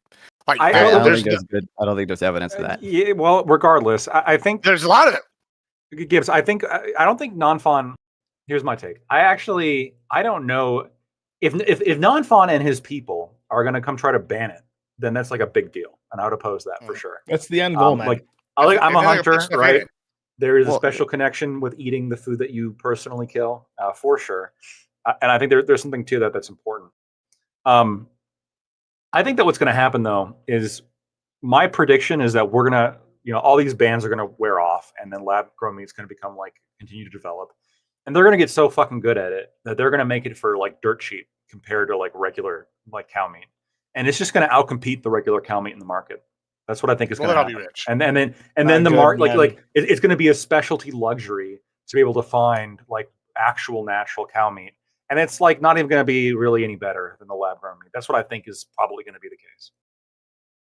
I don't think there's evidence of that. Yeah, well, regardless, I think there's a lot of it. Gibbs, I don't think non-fawn. Here's my take. I don't know if non-fawn and his people are going to come try to ban it, then that's a big deal, and I would oppose that for sure. That's the end goal, man. I'm a hunter, right? There is a special connection with eating the food that you personally kill, for sure, and I think there's something to that that's important. I think that what's going to happen though is my prediction is that we're gonna, all these bans are going to wear off, and then lab grown meat is going to become continue to develop, and they're going to get so fucking good at it that they're going to make it for dirt cheap compared to regular cow meat. And it's just going to outcompete the regular cow meat in the market. That's what I think is going to happen. Be rich. And then the market, it's going to be a specialty luxury to be able to find actual natural cow meat, and it's not even going to be really any better than the lab grown meat. That's what I think is probably going to be the case.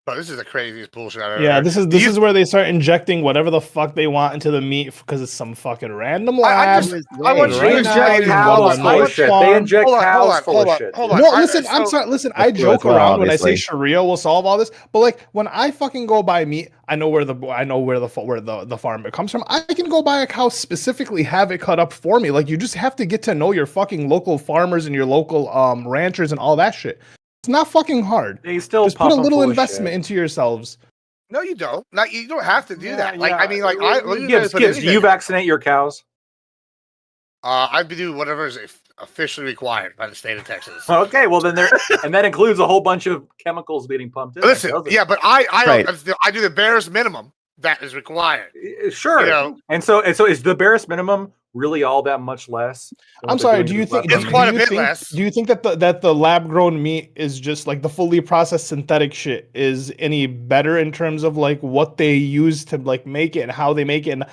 But this is the craziest bullshit I've ever heard. This is where they start injecting whatever the fuck they want into the meat because it's some fucking random lab. I want you to inject cows full of shit. They inject cows full of shit. No, listen, I'm sorry. Listen, I joke around when I say Sharia will solve all this, but when I fucking go buy meat, I know where the farm it comes from. I can go buy a cow specifically, have it cut up for me. You just have to get to know your fucking local farmers and your local ranchers and all that shit. It's not fucking hard. They still just put a little investment into yourselves. No, you don't. You don't have to do that. Gibbs, do you vaccinate your cows? I do whatever is officially required by the state of Texas. Okay, well then and that includes a whole bunch of chemicals being pumped in. Listen, but I do the barest minimum that is required. Sure. And so is the barest minimum really all that much less? I'm sorry. Do you think it's quite a bit less? Do you think that the lab grown meat is just the fully processed synthetic shit is any better in terms of what they use to make it and how they make it? And,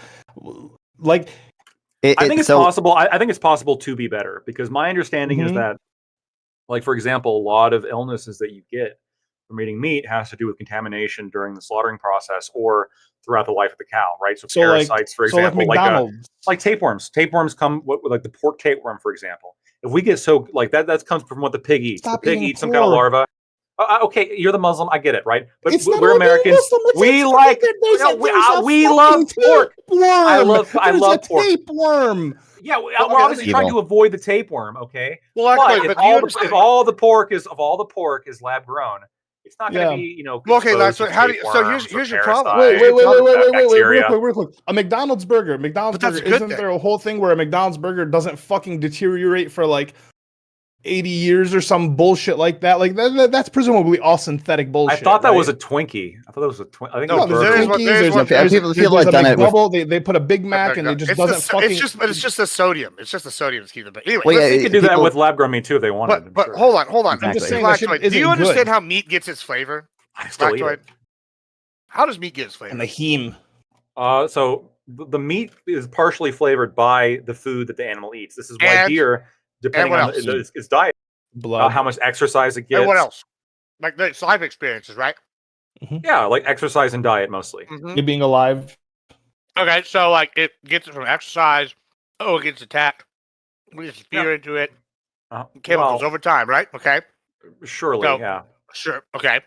I think it's possible. I think it's possible to be better because my understanding is that, for example, a lot of illnesses that you get from eating meat has to do with contamination during the slaughtering process or throughout the life of the cow, right? So parasites, for example, McDonald's. like tapeworms. Tapeworms come with like the pork tapeworm, for example. If we get so like that comes from what the pig eats. Stop the pig eating eats some kind of pork. larva. Okay, you're the Muslim. I get it, right? But It's not we're about being Americans. Muslim, it's We a like fucking- we love pork. I love pork. Tapeworm. Yeah, we're okay, obviously that's trying evil. to avoid the tapeworm. Okay, Well, but actually, if but do you all, understand? if all the pork is lab grown, it's not going to Yeah. be, you know. Well, okay, exposed so to how do you- so tapeworms here's or your problem. parasites, Wait, bacteria. real quick. A McDonald's burger. But that's a good Isn't thing. there a whole thing where a McDonald's burger doesn't fucking deteriorate for like 80 years or some bullshit like that? Like that's presumably all synthetic I bullshit. thought that right? was a Twinkie. I thought that was a Twinkie. I think No, it was a there's there is burger. one- Twinkies, there's one- people have a done it with- McDouble, they put a Big Mac and it just doesn't fucking. It's just the sodium. It's just the sodium that's keeping it. Anyway, Well, let's- yeah, They could do that people- with lab grown meat too if they wanted. but hold on. Exactly. I'm just saying Black that shit Toy, do isn't you understand good. how meat gets its flavor? I still Black eat Toy? it. How does meat get its flavor? And the heme. So the meat is partially flavored by the food that the animal eats. This is why And- deer, depending what on else? its diet, Blood. how much exercise it gets. And what else? Like the life experiences, right? Yeah, like exercise and diet mostly. Mhm. You being alive. Okay, so like it gets it from exercise. Oh, it gets attacked. We just spear into it. Chemicals Well, over time, right? Okay, surely, So- yeah. sure. Okay.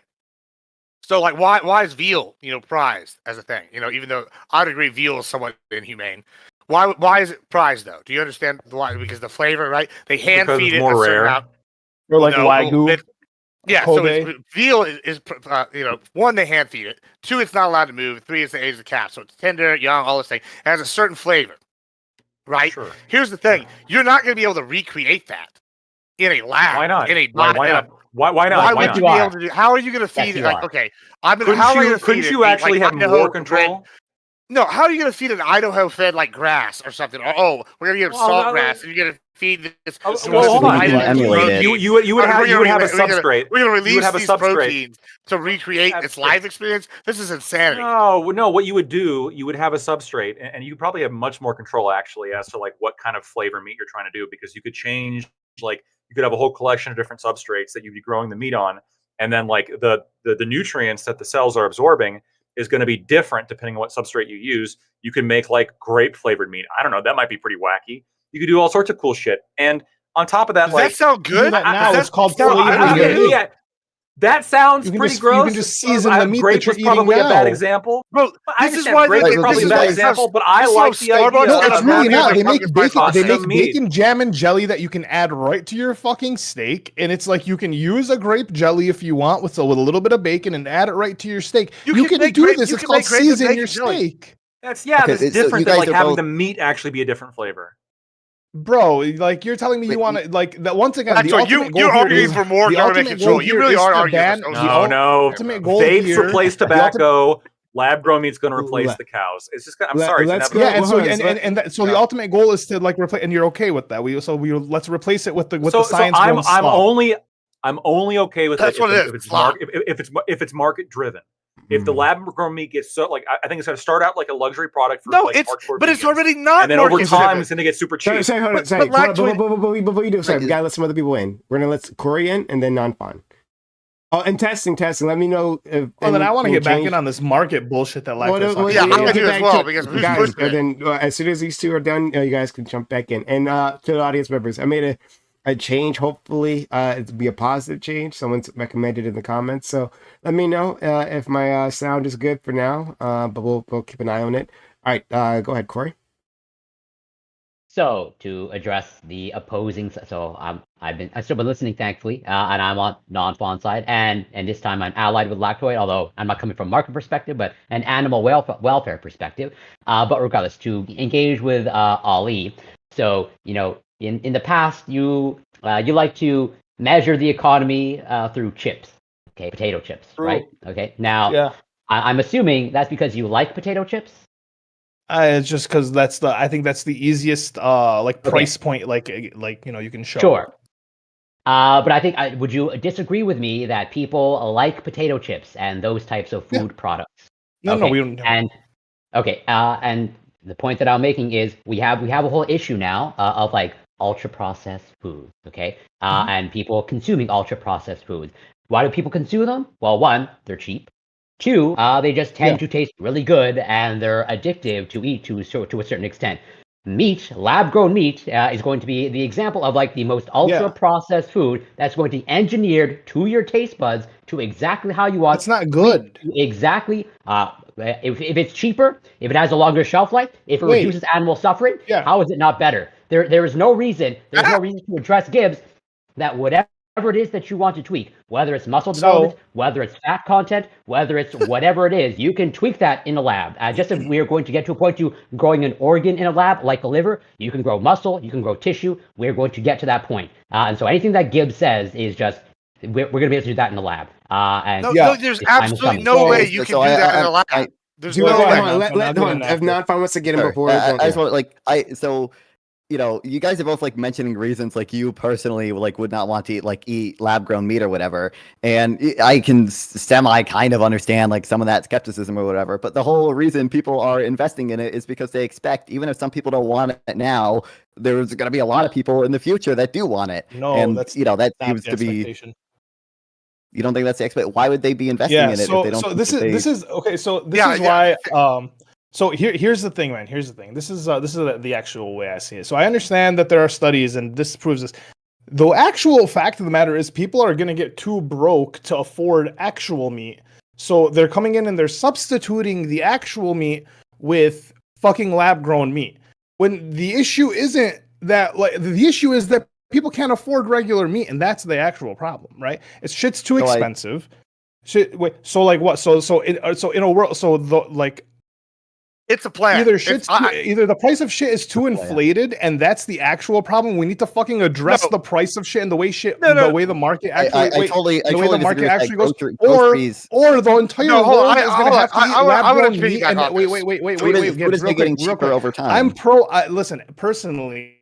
So like, why is veal, prized as a thing? Even though I'd agree veal is somewhat inhumane. Why is it prized though? Do you understand why? Because the flavor, right? They hand Because feed it's it more a certain rare. amount. Or like No, Wagyu. Yeah, Kobe. so veal is one, they hand feed it. Two, it's not allowed to move. Three, it's the age of the calf, so it's tender, young, all this thing. It has a certain flavor, right? Sure. Here's the thing: you're not going to be able to recreate that in a lab. Why not? In a Why not? Why Why not? would not? you be able to do? How are you going to feed you it? Like, are. okay, how am I Couldn't going you, to feed couldn't it? you actually have Idaho more red- control? No, how are you going to feed an Idaho fed like grass or something? Or we're going to give Well, salt no, grass, and you're going to feed this. Oh, specific well, hold on. You can vitamin emulate it. protein. You would have a We're gonna- substrate. We're going to You would release have a these substrate. proteins to recreate its life experience. This is insanity. No. What you would do, you would have a substrate, and you probably have much more control actually as to like what kind of flavor meat you're trying to do, because you could change, like you could have a whole collection of different substrates that you'd be growing the meat on, and then like the nutrients that the cells are absorbing is going to be different depending on what substrate you use. You can make like grape flavored meat. I don't know. That might be pretty wacky. You could do all sorts of cool shit. And on top of that, Does like that sound You do good? that now. Does It's called sound- flavoring okay, the meat. yeah, that sounds You can pretty just- gross. you can just season the meat Grape that you're was probably eating a bad now. example. Bro, I this is understand why grape they- was probably this a is bad why- example, but I this is like how the idea. Starbucks No, is it's gonna really market not. their They make fucking bacon. spice They sauce. make meat. bacon jam and jelly that you can add right to your fucking steak, and it's like you can use a grape jelly if you want with a little bit of bacon and add it right to your steak. You You can can make do grape- this. you It's can called make grape and season bacon your jelly. steak, That's Okay, that's so you different than guys like are having both- the meat actually be a different flavor. bro. Like you're telling me Wait, you want to like that once again. That's The why ultimate goal you're here arguing is- for more the government ultimate control. goal You here really is are to arguing ban- for the social- No. ultimate goal Vapes here- replace the ultimate- tobacco. Lab grown meat's going to replace Let- the cows. It's just. I'm let- sorry. It's let's inevitable. go- Yeah, and so hold on, so the ultimate goal is to like replace, and you're okay with that. Let's replace it with the science. I'm going I'm only okay with That's it what it is, if it's slop. if it's market driven. If the lab grown meat gets so like I think it's going to start out like a luxury product for No, like hardcore but it's vegans, already not. and then over market time driven. it's going to get super cheap. Sorry, hold on, But- sorry. but Black Twin- Before you do, sorry, we Like, gotta let some other people in. We're gonna let Corey in and then non-fun. Oh, and testing. Let me know if. Well, then I want to any get back change- in on this market bullshit that Well, Lactose. well, Yeah, I'm we'll gonna get do as back well to- because who's guys, pushing it? and then as soon as these two are done, you guys can jump back in. And to the audience members, I made a change. Hopefully, it'll be a positive change. Someone's recommended in the comments, so let me know if my sound is good for now. But we'll keep an eye on it. All right, go ahead, Corey. So to address the opposing, so I've still been listening, thankfully, and I'm on non-fawn side, and this time I'm allied with Lactoid, although I'm not coming from a market perspective, but an animal welfare perspective. But regardless, to engage with Ali, so in the past you like to measure the economy through chips, okay, potato chips, right? Okay, now Yeah, I'm assuming that's because you like potato chips. it's just because I think that's the easiest price point, like you can show. Sure. But I think, would you disagree with me that people like potato chips and those types of food products? No, Okay, we don't. And the point that I'm making is we have a whole issue now of like ultra processed foods, okay, and people consuming ultra processed foods. Why do people consume them? Well, one, they're cheap. Two, they just tend to taste really good and they're addictive to eat to a certain extent. Meat, lab-grown meat, is going to be the example of like the most ultra-processed food that's going to be engineered to your taste buds to exactly how you want. It's not good. Exactly. If it's cheaper, if it has a longer shelf life, if it reduces animal suffering, how is it not better? There is no reason. There's no reason to address Gibbs that whatever it is that you want to tweak, whether it's muscle development, whether it's fat content, whether it's whatever it is, you can tweak that in a lab. Just as we are going to get to a point to growing an organ in a lab, like a liver, you can grow muscle, you can grow tissue. We're going to get to that point. And so anything that Gibbs says is just, we're going to be able to do that in the lab. No, there's absolutely no way you can do that in a lab. There's no way. If not, if I wants to get him before. I just want you guys are both like mentioning reasons like you personally like would not want to eat lab grown meat or whatever, and I can semi kind of understand like some of that skepticism or whatever. But the whole reason people are investing in it is because they expect, even if some people don't want it now, there's going to be a lot of people in the future that do want it. No, and that's that seems to be. You don't think that's the expectation? Why would they be investing in it if they don't? So this is okay. So this is why. So here's the thing, man. Here's the thing. This is the actual way I see it. So I understand that there are studies, and this proves this. The actual fact of the matter is, people are going to get too broke to afford actual meat. So they're coming in and they're substituting the actual meat with fucking lab-grown meat. When the issue isn't that, like, the issue is that people can't afford regular meat, and that's the actual problem, right? Shit's too expensive. So like what? So in a world, it's a plan. Either the price of shit is too inflated, and that's the actual problem. We need to fucking address the price of shit and the way the market actually goes. Or the entire world is going to have to eat lab-grown meat. Wait, over time. I'm pro. Listen, personally,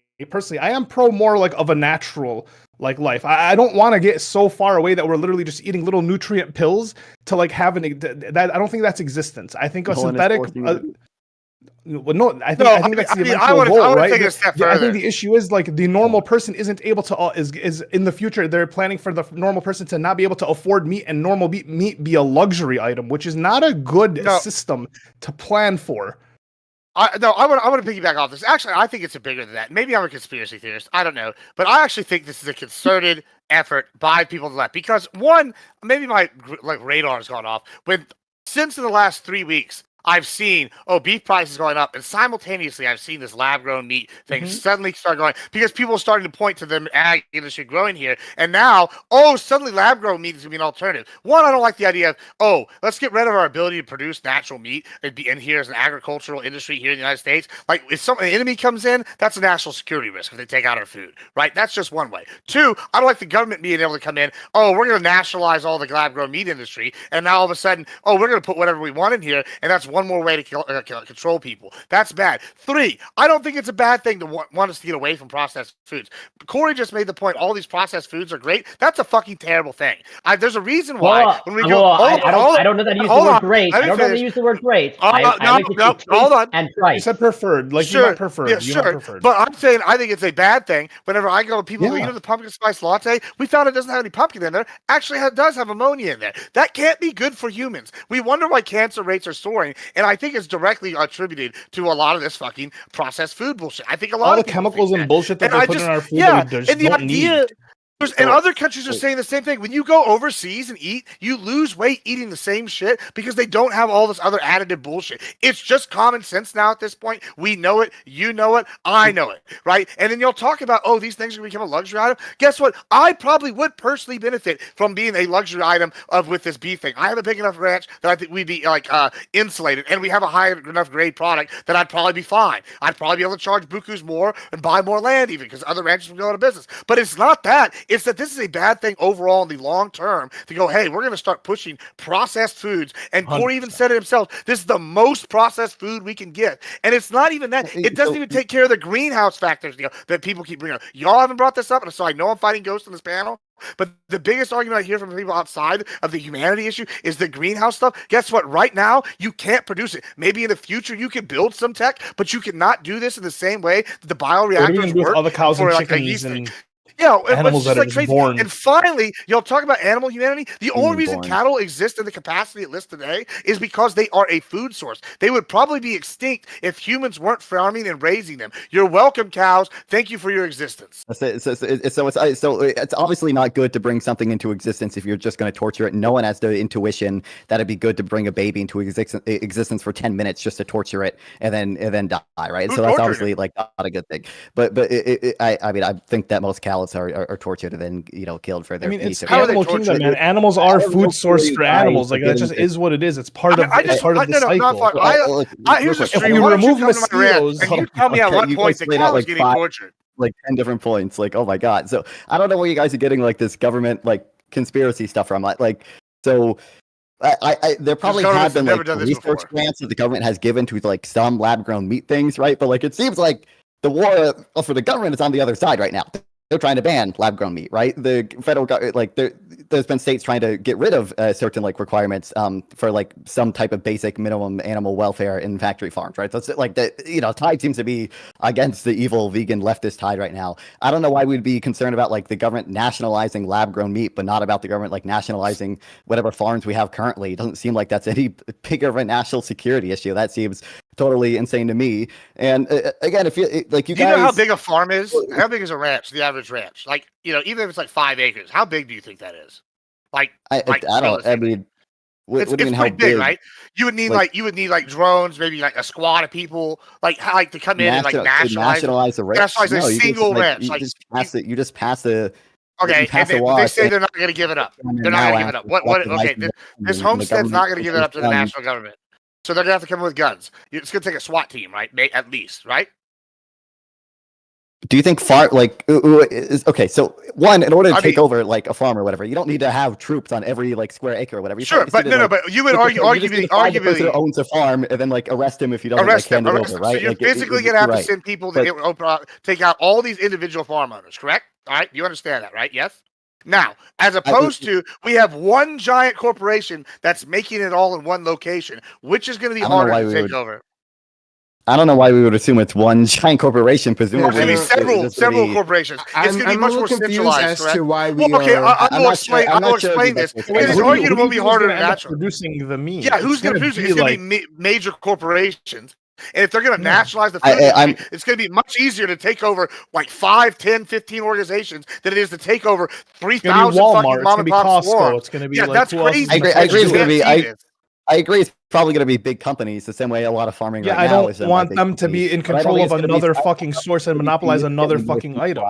I am pro more like of a natural like life. I don't want to get so far away that we're literally just eating little nutrient pills to like have that. I don't think that's existence. I think a synthetic. I think that's the eventual goal, right? I think the issue is like the normal person isn't able to is in the future they're planning for the normal person to not be able to afford meat, and normal meat be a luxury item, which is not a good system to plan for. I want to piggyback off this. Actually, I think it's bigger than that. Maybe I'm a conspiracy theorist. I don't know, but I actually think this is a concerted effort by people to the left, because one, maybe my radar's gone off. Since in the last 3 weeks, I've seen, beef prices going up, and simultaneously I've seen this lab-grown meat thing suddenly start going, because people are starting to point to the ag industry growing here, and now, suddenly lab-grown meat is going to be an alternative. One, I don't like the idea of, let's get rid of our ability to produce natural meat and be in here as an agricultural industry here in the United States. Like, if an enemy comes in, that's a national security risk if they take out our food, right? That's just one way. Two, I don't like the government being able to come in, we're going to nationalize all the lab-grown meat industry, and now all of a sudden, we're going to put whatever we want in here, and that's one more way to control people. That's bad. Three, I don't think it's a bad thing to want us to get away from processed foods. Corey just made the point, all these processed foods are great. That's a fucking terrible thing. There's a reason why when we go. I don't know that you use the word great. I don't know that you use the word great. No, hold on. And price. You said preferred. Like, you're not preferred. Yeah, sure. But I'm saying I think it's a bad thing. Whenever I go, people go, the pumpkin spice latte, we found it doesn't have any pumpkin in there. Actually, it does have ammonia in there. That can't be good for humans. We wonder why cancer rates are soaring, and I think it's directly attributed to a lot of this fucking processed food bullshit. I think a lot of the chemicals and bullshit that they put in our food that we just don't need. And other countries are saying the same thing. When you go overseas and eat, you lose weight eating the same shit because they don't have all this other additive bullshit. It's just common sense now at this point. We know it. You know it. I know it. Right? And then you'll talk about, these things are going to become a luxury item. Guess what? I probably would personally benefit from being a luxury item with this beef thing. I have a big enough ranch that I think we'd be insulated, and we have a high enough grade product that I'd probably be fine. I'd probably be able to charge bukus more and buy more land even because other ranches would go out of business. But it's not that. It's that this is a bad thing overall in the long term to go, hey, we're going to start pushing processed foods. And Corey even said it himself. This is the most processed food we can get. And it's not even that. It doesn't even take care of the greenhouse factors that people keep bringing up. Y'all haven't brought this up, and so I know I'm fighting ghosts in this panel. But the biggest argument I hear from people outside of the humanity issue is the greenhouse stuff. Guess what? Right now, you can't produce it. Maybe in the future you can build some tech, but you cannot do this in the same way that the bioreactors work. All the cows and chickens and Yeah, Animals it's that just are like just crazy. born. And finally, y'all talk about animal humanity. The only Being reason born. cattle exist in the capacity it lists today is because they are a food source. They would probably be extinct if humans weren't farming and raising them. You're welcome, cows. Thank you for your existence. So it's obviously not good to bring something into existence if you're just going to torture it. No one has the intuition that it'd be good to bring a baby into existence for 10 minutes just to torture it and then die, right? Who So that's tortured obviously like not a good thing. But I mean I think that most cows are tortured and then killed for I their mean, meat. it's How are they animal tortured? kingdom, man. Animals are don't know food source where you for guys animals. Like are that getting just this- is what it is. It's part of I just part of the no, not cycle. fun. Look, Here's a real quick. stream. you Why don't remove come to my ranch mosquitoes, and you tell me at Okay, what you point guys the laid out cow is like getting 5 tortured. like 10 different points. Like, oh my god. So I don't know where you guys are getting like this government like conspiracy stuff from. Like so there probably governments have been have never like done this research before. grants that the government has given to like some lab grown meat things, right? But like it seems like the war for the government is on the other side right now. They're trying to ban lab grown meat, right? The federal government, like there's been states trying to get rid of certain like requirements for like some type of basic minimum animal welfare in factory farms, right? So it's like the tide seems to be against the evil vegan leftist tide right now. I don't know why we'd be concerned about like the government nationalizing lab grown meat, but not about the government like nationalizing whatever farms we have currently. It doesn't seem like that's any bigger of a national security issue. That seems totally insane to me. And again, if you like, you Do you guys know how big a farm is? How big is a ranch? The average ranch, like even if it's like 5 acres, how big do you think that is? Like, I don't. I realistically. mean, what It's do you mean? How pretty big, big? right? You would need like drones, maybe like a squad of people, like to come in and like nationalize the ranch? nationalize a No, single ranch. You Like just pass it. You just pass the. okay, you pass and a law they say saying they're not going to give it up. and They're not now going to give it up. after What? collective Okay, licensing this and the homestead's government not going to give it up to the done- national government, so they're going to have to come in with guns. It's going to take a SWAT team, right? At least, right? Do you think okay? So one, in order to take over like a farm or whatever, you don't need to have troops on every like square acre or whatever. Sure, but but you would arguably the person who owns a farm and then like arrest him if he doesn't arrest hand them, it over, right? So you're like, physically going to have to right. send people to take out all these individual farm owners, correct? All right, you understand that, right? Yes. Now, as opposed to, we have one giant corporation that's making it all in one location, which is going to be harder to take over. I don't know why we would assume it's one giant corporation. Presumably, it's going to be several corporations. It's going to be much more centralized. As to why we okay, are. I will explain this. It's arguably will be harder to naturally producing the meat. Yeah, who's going to produce it? It's going to be major corporations. And if they're going to nationalize the food industry, it's going to be much easier to take over like 5, 10, 15 organizations than it is to take over 3,000 fucking mom and pop stores. It's going to be that's crazy. I agree. It's going to be. I agree. It's probably going to be big companies, the same way a lot of farming right now is. I don't want them to be in control of another fucking source and monopolize another fucking item.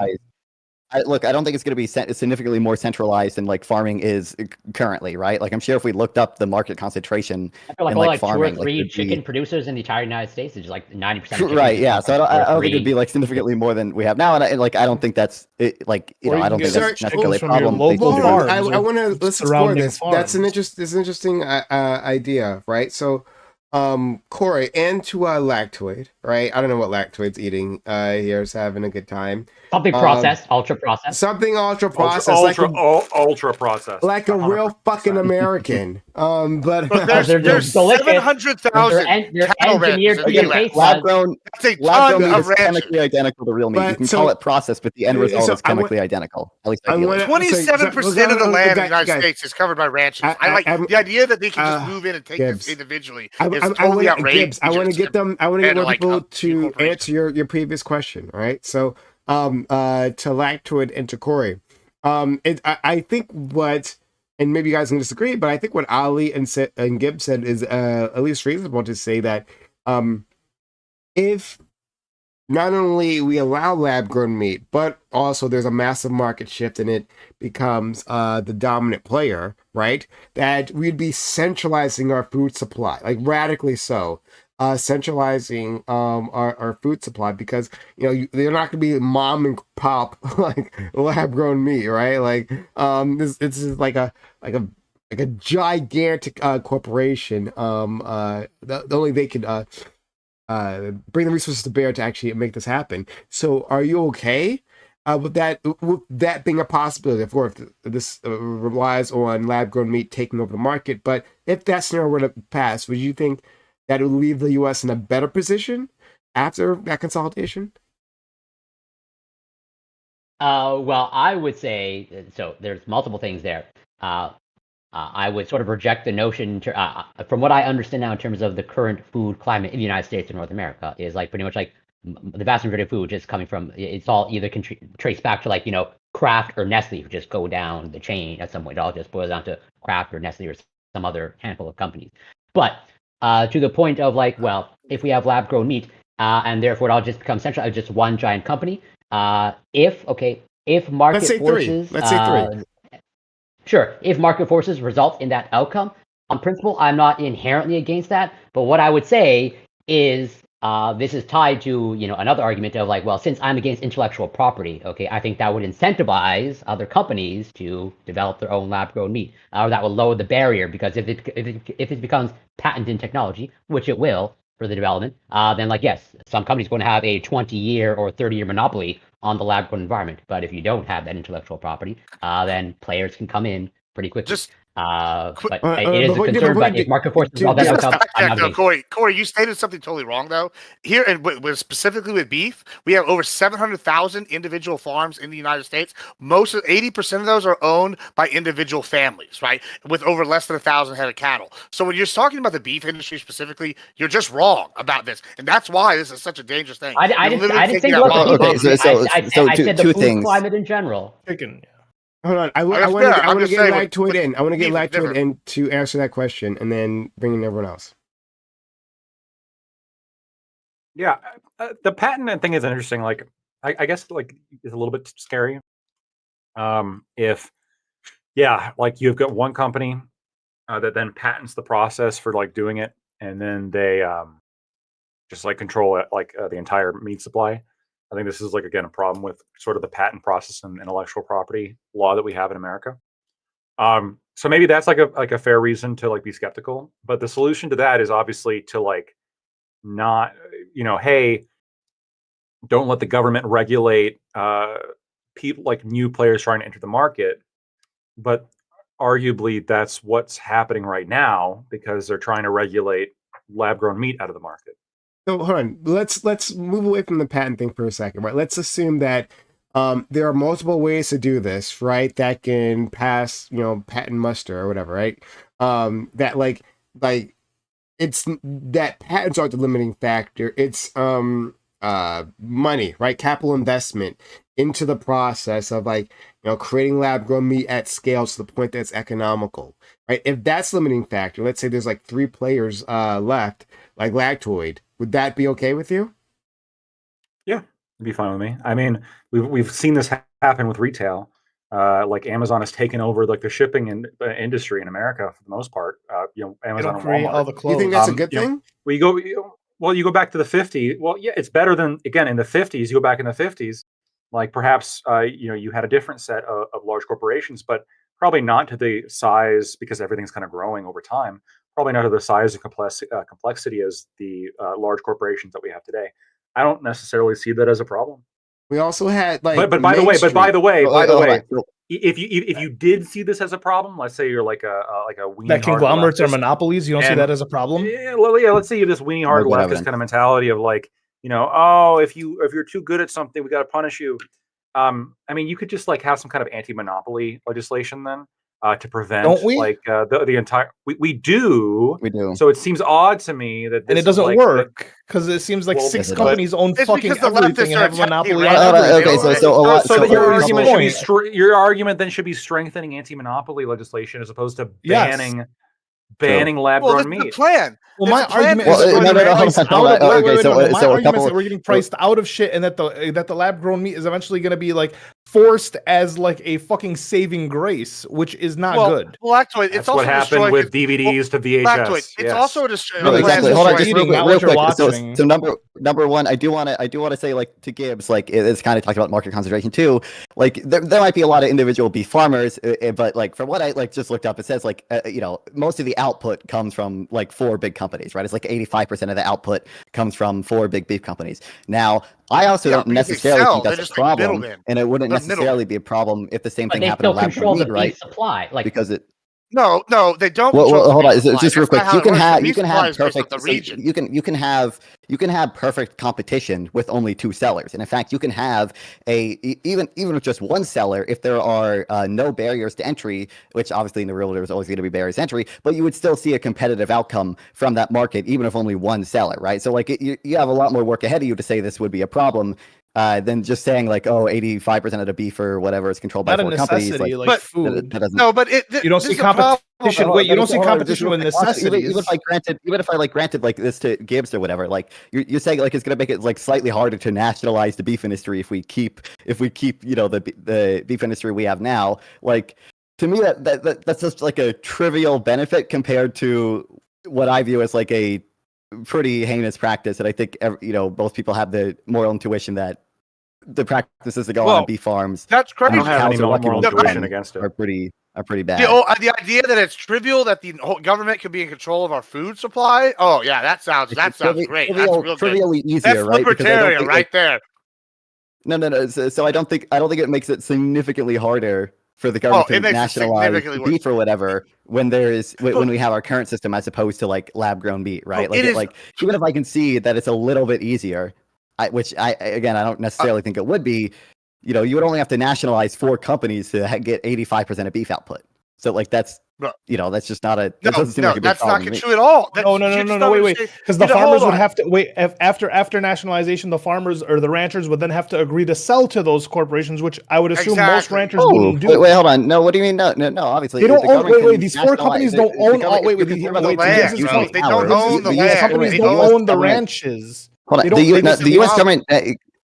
I don't think it's going to be significantly more centralized than like farming is currently, right? Like I'm sure if we looked up the market concentration, I feel like in, only like farming, 2 or 3 chicken producers in the entire United States is like 90%. Right? Yeah. So I don't think it'd be like significantly more than we have now, and I don't think that's it, like I don't think that's necessarily a problem. I want to let's explore this. That's an interesting idea, right? So. Corey and to Lactoid, right? I don't know what Lactoid's eating. Here's having a good time. Something processed, ultra processed. Something ultra processed, ultra processed, like a real fucking American. But there's 700,000 they're engineered to get lab grown. That's a ton of chemically identical to real meat. You can call it processed, but the end result is chemically identical. At least 27% of the land in the United States is covered by ranches. I like the idea that they can just move in and take this individually. Is totally outrageous. I want to get more people to answer your previous question. All right, so to Lactoid and to Corey, I think what, and maybe you guys can disagree, but I think what Ali and Gibbs said is at least reasonable to say that if not only we allow lab-grown meat, but also there's a massive market shift and it becomes the dominant player, right? That we'd be centralizing our food supply, like radically so. Centralizing our food supply because they're not going to be mom and pop like lab grown meat, right? Like this is like a gigantic corporation. Only they could bring the resources to bear to actually make this happen. So are you okay with that being a possibility? Of course, this relies on lab grown meat taking over the market, but if that scenario were to pass, would you think that it would leave the U.S. in a better position after that consolidation? Well, I would say so. There's multiple things there. I would sort of reject the notion, from what I understand now in terms of the current food climate in the United States and North America, is like pretty much like the vast majority of food just coming from, it's all either can trace back to like, Kraft or Nestle, who just go down the chain at some point. It all just boils down to Kraft or Nestle or some other handful of companies. But to the point of like, well, if we have lab grown meat, and therefore it all just becomes central, just one giant company. If market Let's say forces, three. Let's say three. Sure, if market forces result in that outcome, on principle, I'm not inherently against that. But what I would say is, this is tied to another argument of like, well, since I'm against intellectual property, okay, I think that would incentivize other companies to develop their own lab-grown meat, or that will lower the barrier, because if it becomes patented technology, which it will for the development, then like yes, some companies going to have a 20-year or 30-year monopoly on the lab-grown environment. But if you don't have that intellectual property, then players can come in pretty quickly. But it is a concern. But if market forces all that outcome, I'm not against. Corey, you stated something totally wrong though. Here, and specifically with beef, we have over 700,000 individual farms in the United States. 80% of those are owned by individual families, right? With over less than 1,000 head of cattle. So when you're talking about the beef industry specifically, you're just wrong about this, and that's why this is such a dangerous thing. I didn't say I said the food things. climate in general. Chicken. Hold on. I want to get Lactoid in. I want to get Lactoid in to answer that question, and then bring in everyone else. Yeah, the patent thing is interesting. Like, I guess like it's a little bit scary. Like you've got one company that then patents the process for like doing it, and then they just like control it, like the entire meat supply. I think this is like again a problem with sort of the patent process and intellectual property law that we have in America. So maybe that's like a fair reason to like be skeptical. But the solution to that is obviously to like not, hey, don't let the government regulate people like new players trying to enter the market. But arguably that's what's happening right now because they're trying to regulate lab-grown meat out of the market. So hold on, let's move away from the patent thing for a second, right? Let's assume that there are multiple ways to do this, right? That can pass, patent muster or whatever, right? That like it's that patents aren't the limiting factor. It's money, right? Capital investment into the process of like creating lab-grown meat at scale to the point that's economical, right? If that's the limiting factor, let's say there's like 3 players left, like Lactoid. Would that be okay with you? Yeah, it'd be fine with me. I mean, we've seen this happen with retail. Like Amazon has taken over like the shipping industry in America for the most part. Amazon and Walmart. All the clothes. You think that's a good thing? You go back to the 50s. Well, yeah, it's better than again in the 50s. You go back in the 50s, like perhaps you had a different set of large corporations, but probably not to the size because everything's kind of growing over time. Probably not to the size and complexity as the large corporations that we have today. I don't necessarily see that as a problem. We also had like, but by the way, if you did see this as a problem, let's say you're like a weenie that conglomerates are monopolies, you don't see that as a problem. Yeah, let's say you have this weenie hard leftist kind of mentality of like, if you're too good at something, we got to punish you. I mean, you could just like have some kind of anti-monopoly legislation then. To prevent like the entire we do. So it seems odd to me that this and it doesn't work because it seems like 6 companies own fucking everything and have a monopoly on everything. Your argument then should be strengthening anti-monopoly legislation as opposed to banning lab-grown meat. The plan. Well, my argument is that we're getting priced out of shit, and that the lab-grown meat is eventually going to be like forced as like a fucking saving grace, which is not good. Well, actually, that's what happened with DVDs to VHS. It's also a exactly. Hold on, just real quick. So number one, I do want to say like to Gibbs, like it's kind of talked about market concentration too. Like there might be a lot of individual beef farmers, but like from what I like just looked up, it says like most of the output comes from like 4 big companies, right? It's like 85% of the output comes from 4 big beef companies. Now, I also don't necessarily think that's a problem, and it wouldn't necessarily be a problem if the same thing happened to lab-grown meat, right? Supply, like because it. No, they don't Well, control the hold beef on. supply. Just real That's quick, not how you it can works. The have beef you can supply have is based on perfect. the So region. you can have perfect competition with only 2 sellers, and in fact, you can have even with just 1 seller if there are no barriers to entry, which obviously in the real world there's always going to be barriers to entry, but you would still see a competitive outcome from that market, even if only 1 seller, right? So like you have a lot more work ahead of you to say this would be a problem. Than just saying like, 85% of the beef or whatever is controlled by Not a 4 companies. necessity, like But- food. That doesn't. No, but You don't this see is the problem. competition. Wait, you don't see competition with necessities. Even if I granted like this to Gibbs or whatever, like you're saying like it's gonna make it like slightly harder to nationalize the beef industry if we keep the beef industry we have now. Like to me that's just like a trivial benefit compared to what I view as like a pretty heinous practice that I think most people have the moral intuition that the practices that go on beef farms. That's I crazy. don't have any moral intuition against it. Are pretty bad. The idea that it's trivial that the whole government could be in control of our food supply. Oh yeah, that sounds great. That's real good. Trivially easier, That's right? libertarian right there. No. So I don't think it makes it significantly harder for the government to nationalize beef or whatever when we have our current system as opposed to like lab grown meat, right? Even if I can see that it's a little bit easier, which I don't necessarily think it would be. You would only have to nationalize 4 companies to get 85% of beef output. So like that's just not a. That doesn't seem like a big that's problem not true at all. No, wait. Because the farmers would have to wait after nationalization. The farmers or the ranchers would then have to agree to sell to those corporations, which I would assume most ranchers wouldn't do. Wait, hold on. No, what do you mean? No. Obviously, they don't own. Wait. These 4 companies don't own. Wait. They don't own the land. These companies don't own the ranches. Hold on. The U.S. government.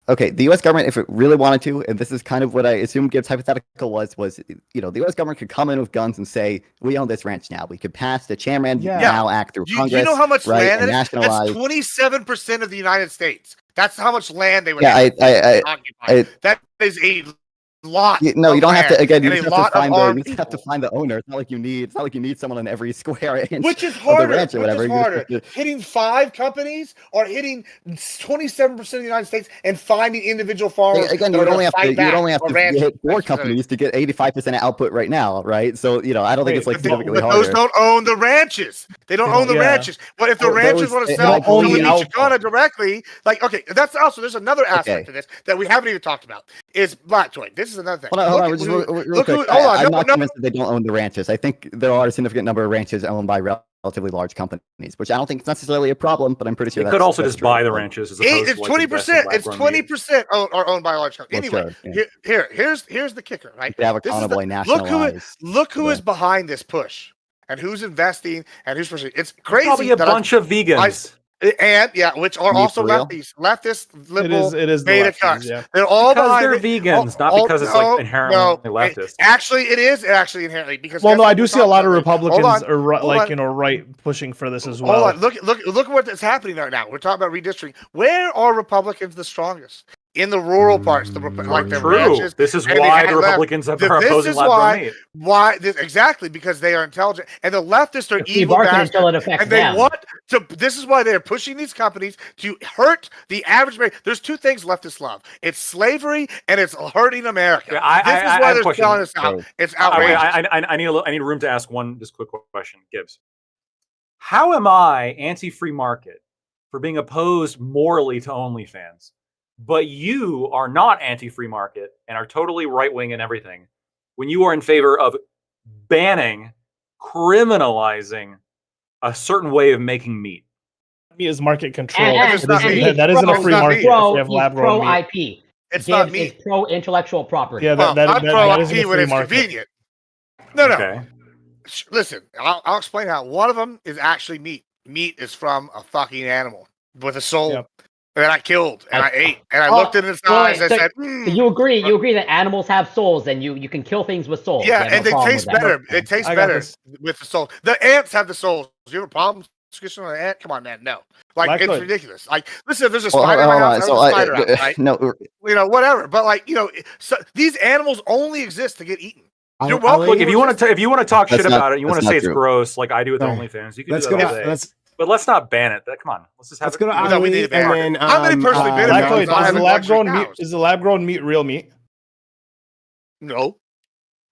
Okay, the U.S. government, if it really wanted to, and this is kind of what I assume Gibbs' hypothetical was the U.S. government could come in with guns and say, we own this ranch now. We could pass the Chamran Now Act through Congress. You know how much land it is? Nationalize. That's 27% of the United States. That's how much land they would occupy. That is a lot. You don't have to. Again, you just have to find the owner. It's not like you need someone on every square inch. Which is harder. Of the ranch or whatever. Which is harder, hitting 5 companies or hitting 27% of the United States and finding individual farmers. Again, you would only have to hit 4 companies to get 85% of output right now, right? So I don't think it's like significantly harder. Those don't own the ranches. They don't own the ranches. But if the ranchers want to sell to Michoacana directly, that's also there's another aspect to this that we haven't even talked about. Is black joint. This is another thing. Hold on, real quick. I'm not convinced that they don't own the ranches. I think there are a significant number of ranches owned by relatively large companies, which I don't think is necessarily a problem, but I'm pretty sure they could also just buy the ranches. As opposed it's 20%. It's 20% are owned by a large company. Anyway, here's the kicker, right? They have a convoy nationalized. Look who is behind this push and who's investing and who's pushing. It's crazy. Probably a bunch of vegans. Which are also leftist, liberal, it is beta cucks. Yeah. They're all because they're vegans, not because it's like inherently leftist. It is actually inherently because. Well, no, I do see a lot of Republicans right pushing for this as well. Hold on, look at what's happening right now. We're talking about redistricting. Where are Republicans the strongest? In the rural parts, the ranches. This is why the Republicans are opposing lab-grown meat. Exactly, because they are intelligent, and the leftists are evil bastards, and they want to. This is why they are pushing these companies to hurt the average man. There's 2 things leftists love: it's slavery and it's hurting America. This is why they're selling us out. It's outrageous. I need room to ask one just quick question, Gibbs. How am I anti-free market for being opposed morally to OnlyFans? But you are not anti-free market and are totally right-wing and everything when you are in favor of banning, criminalizing a certain way of making meat. Meat is market control. That isn't a free market. He's pro-IP. It's not me. It's pro-intellectual property. Yeah, I'm pro-IP when it's market. convenient. No. Okay. Listen, I'll explain how. One of them is actually meat. Meat is from a fucking animal with a soul. Yep. That I killed and I ate and I looked in his eyes and said, You agree that animals have souls and you can kill things with souls. Yeah, and they taste better. It tastes better with the soul. The ants have the souls. Do you have a problem discussion on an ant? Come on, man. No. It's ridiculous. Listen, there's a spider in my house. There's a spider out, right? No. Whatever. But these animals only exist to get eaten. You're welcome. Look, if you want to talk shit about it, you want to say it's gross, like I do with OnlyFans. You can do that all day. But let's not ban it. Come on, let's just have. Let's go to Ali, and then how many personally ban it? Is the lab-grown meat real meat? No.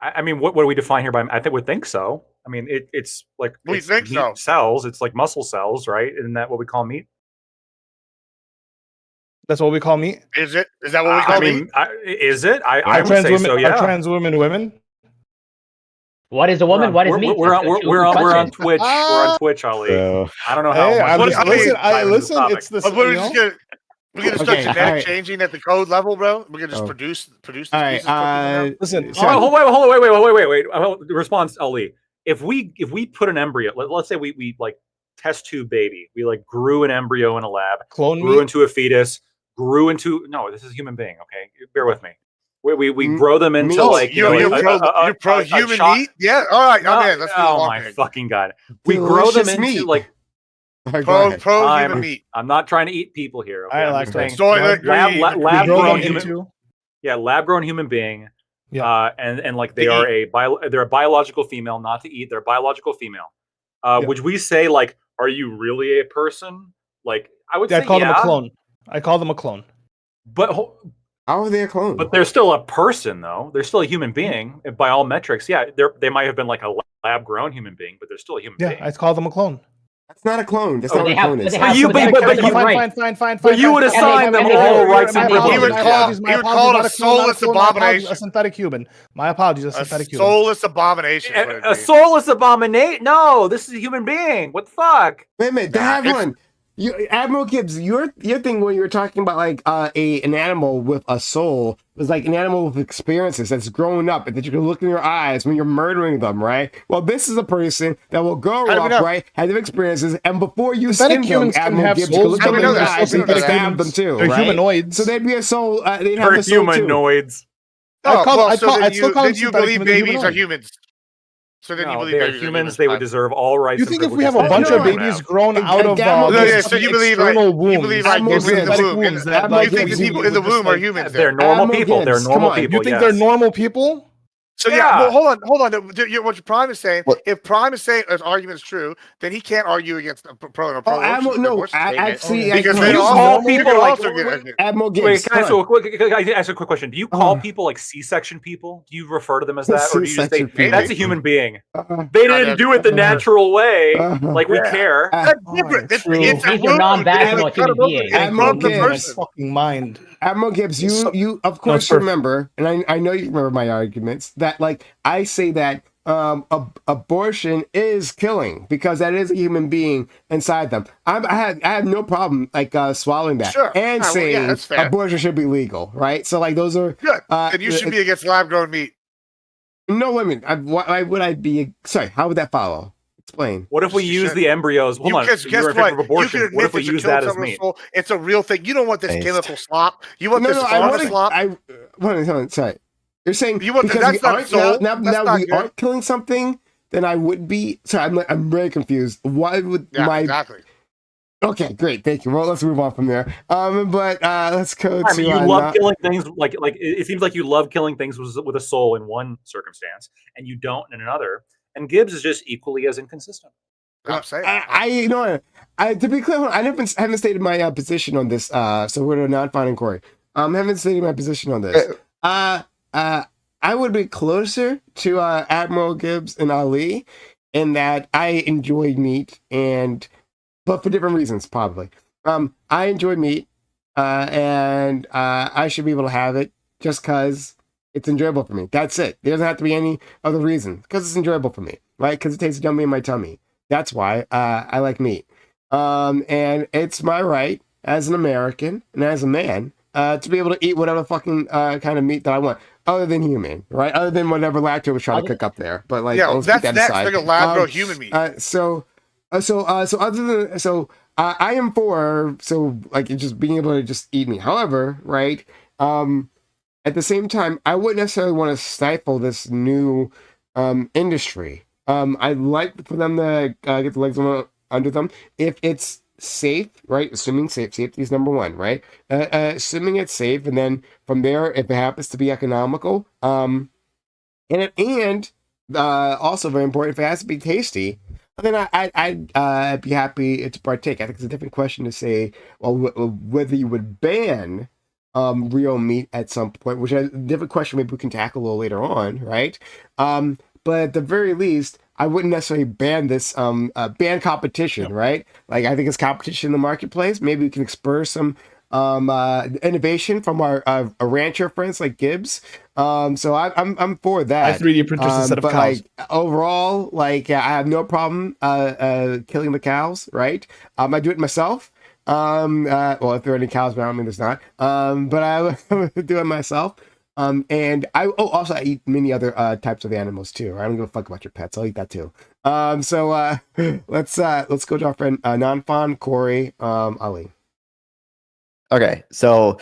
I mean, what do we define here by? I would think so. I mean, it's like We it's think meat so. cells. It's like muscle cells, right? Isn't that what we call meat? That's what we call meat. Is it? Is that what we call meat? Is it? I Are would trans say women so. Yeah. are trans women women? What is a woman? What is we're, meat? We're on, That's a we're on question. Twitch. We're on Twitch, Ali. So, I don't know how Hey, much. I'm What- just I mean, listen. topic. It's the But we're you just know? we're gonna start Okay, genetic alright. changing at the code level, bro. We're gonna just Oh. produce these all right. pieces quicker than that. Listen, Hold on, wait. Response, Ali. If we put an embryo, let's say we like test tube baby, we like grew an embryo in a lab, clone grew meat. into a fetus, grew into this is a human being. Okay, bear with me. We Mm, grow them into meat. like You're pro human meat? Yeah, all right, I'm in. Let's do the Oh long my thing. fucking god! We grow them Delicious into meat. like All right, go Pro ahead. human meat. I'm not trying to eat people here. Okay? I I'm like just that. saying, Soylent lab green. We lab grow grown them human. into. Yeah, lab grown human being. Yeah. And like they are they're a biological female, not to eat. They're a biological female. Yeah. Would we say like, are you really a person? Like, I would Yeah, say I call them a clone. I call them a clone. But How are they a clone? they're still a person, though. They're still a human being by all metrics. Yeah, they might have been like a lab grown human being, but they're still a human Yeah, being. I call them a clone. That's not a clone. That's Oh, not they what a have- clone but is. they have- you- but but you- Fine. But you would And they- assign them and they- all and rights they- and and they- He would privileges. call it a soulless abomination. A synthetic human. My apologies, a A synthetic human. soulless abomination. is what it'd A be. soulless abomination? No, this is a human being. What the fuck? Wait a minute. They Nah, have it's- one. Admiral Gibbs, your thing when you were talking about like an animal with a soul was like an animal with experiences that's grown up and that you can look in your eyes when you're murdering them, right? Well, this is a person that will grow How do we up, know? right? Have experiences, and before you Synthetic skin them, humans can Admiral have Gibbs, you can souls. look How do them we in know the that? eyes and you can Synthetic stab them too, They're right? humanoids. So they'd be a soul. They'd have For a soul too. humanoids. I'd call- well, I'd so call- then I'd still call them then you synthetic believe humans, they're babies are humanoid. humans. So then you No, believe they are babies humans. They would deserve all rights. You and think if we have privileges a bunch that of they don't babies have. grown out of Gamma No, yeah, gives- so you believe like external wombs, you believe like Admiral people in the Gibbs. womb. wombs that, Admiral You think the Gibbs, people you in the would just, womb are like, humans? They're Then. normal Admiral people. They're Gibbs, normal come on. people. You think yes. they're normal people? So Yeah. hold on. What Prime is saying, What? if Prime is saying his argument is true, then he can't argue against a pro and a pro Oh, Admiral, no, abortion statement, actually, because I- then you also, call you people can like- also get Admiral Gibbs. Wait, can I come on. can I ask a quick question? Do you call Oh. people like C-section people? Do you refer to them as that, or do you just say C-section people. that's a human being? Uh, They didn't do it the natural way, like we Yeah. care. That's different. It's, true. it's a These are wound. non-vaginal It's cut human them open. beings. It's Admiral from the Gibbs. person. Fucking mind. Admiral Gibbs, So- you of it's course perfect. remember, and I know you remember my arguments that like I say that abortion is killing because that is a human being inside them. I have no problem like swallowing that Sure. and Yeah, well, saying yeah, that's fair. abortion should be legal, right? So like those are Good. And you should be against lab-grown meat. no women. Why would I be? Sorry, how would that follow? Explain. What if we You use should- the embryos? Hold on, Guess you're in what? favor of abortion. You can What admit if we that you use killed that as someone's meat? soul. It's a real thing. You don't want this Based. chemical slop. You want this I pharma want slop. hold on, sorry. You're saying You want- because that's we not aren't soul. now That's now not we good. aren't killing something, then I would be. Sorry, I'm very confused. Why would Yeah, my exactly. Okay, great, thank you. Well, let's move on from there. But let's go I to. mean, you love killing things like it seems like you love killing things with a soul in one circumstance, and you don't in another. And Gibbs is just equally as inconsistent. I'm saying. You know what? To be clear, I haven't stated my position on this. So we're a non-final inquiry. Haven't stated my position on this. I would be closer to Admiral Gibbs and Ali in that I enjoy meat but for different reasons, probably. I enjoy meat, and I should be able to have it just because it's enjoyable for me. That's it. There doesn't have to be any other reason because it's enjoyable for me, right? Because it tastes yummy in my tummy. That's why I like meat. And it's my right as an American and as a man to be able to eat whatever fucking kind of meat that I want, other than human, right? Other than whatever Lacto was trying to cook up there. But like, Yeah, let's that's keep that next. aside. Like a lab-grown human meat. So other than I am for like just being able to just eat meat. However, right, at the same time, I wouldn't necessarily want to stifle this new industry. I'd like for them to get the legs under them if it's safe, right? Assuming safety is number one, right? Assuming it's safe, and then from there, if it happens to be economical, and also very important, if it has to be tasty, then I'd be happy to partake. I think it's a different question to say, well, whether you would ban real meat at some point, which is a different question maybe we can tackle a little later on, right? But at the very least, I wouldn't necessarily ban this ban competition, right? Like I think it's competition in the marketplace. Maybe we can spur some innovation from our rancher friends like Gibbs. So I'm for I that. 3D printers instead of But cows. like overall, like I have no problem killing the cows, right? I do it myself. Well, if there are any cows around me, there's not. But I would do it myself. And also I eat many other types of animals too. I don't give a fuck about your pets. I'll eat that too. So let's go to our friend Nanfan, Corey, Ali. Okay, so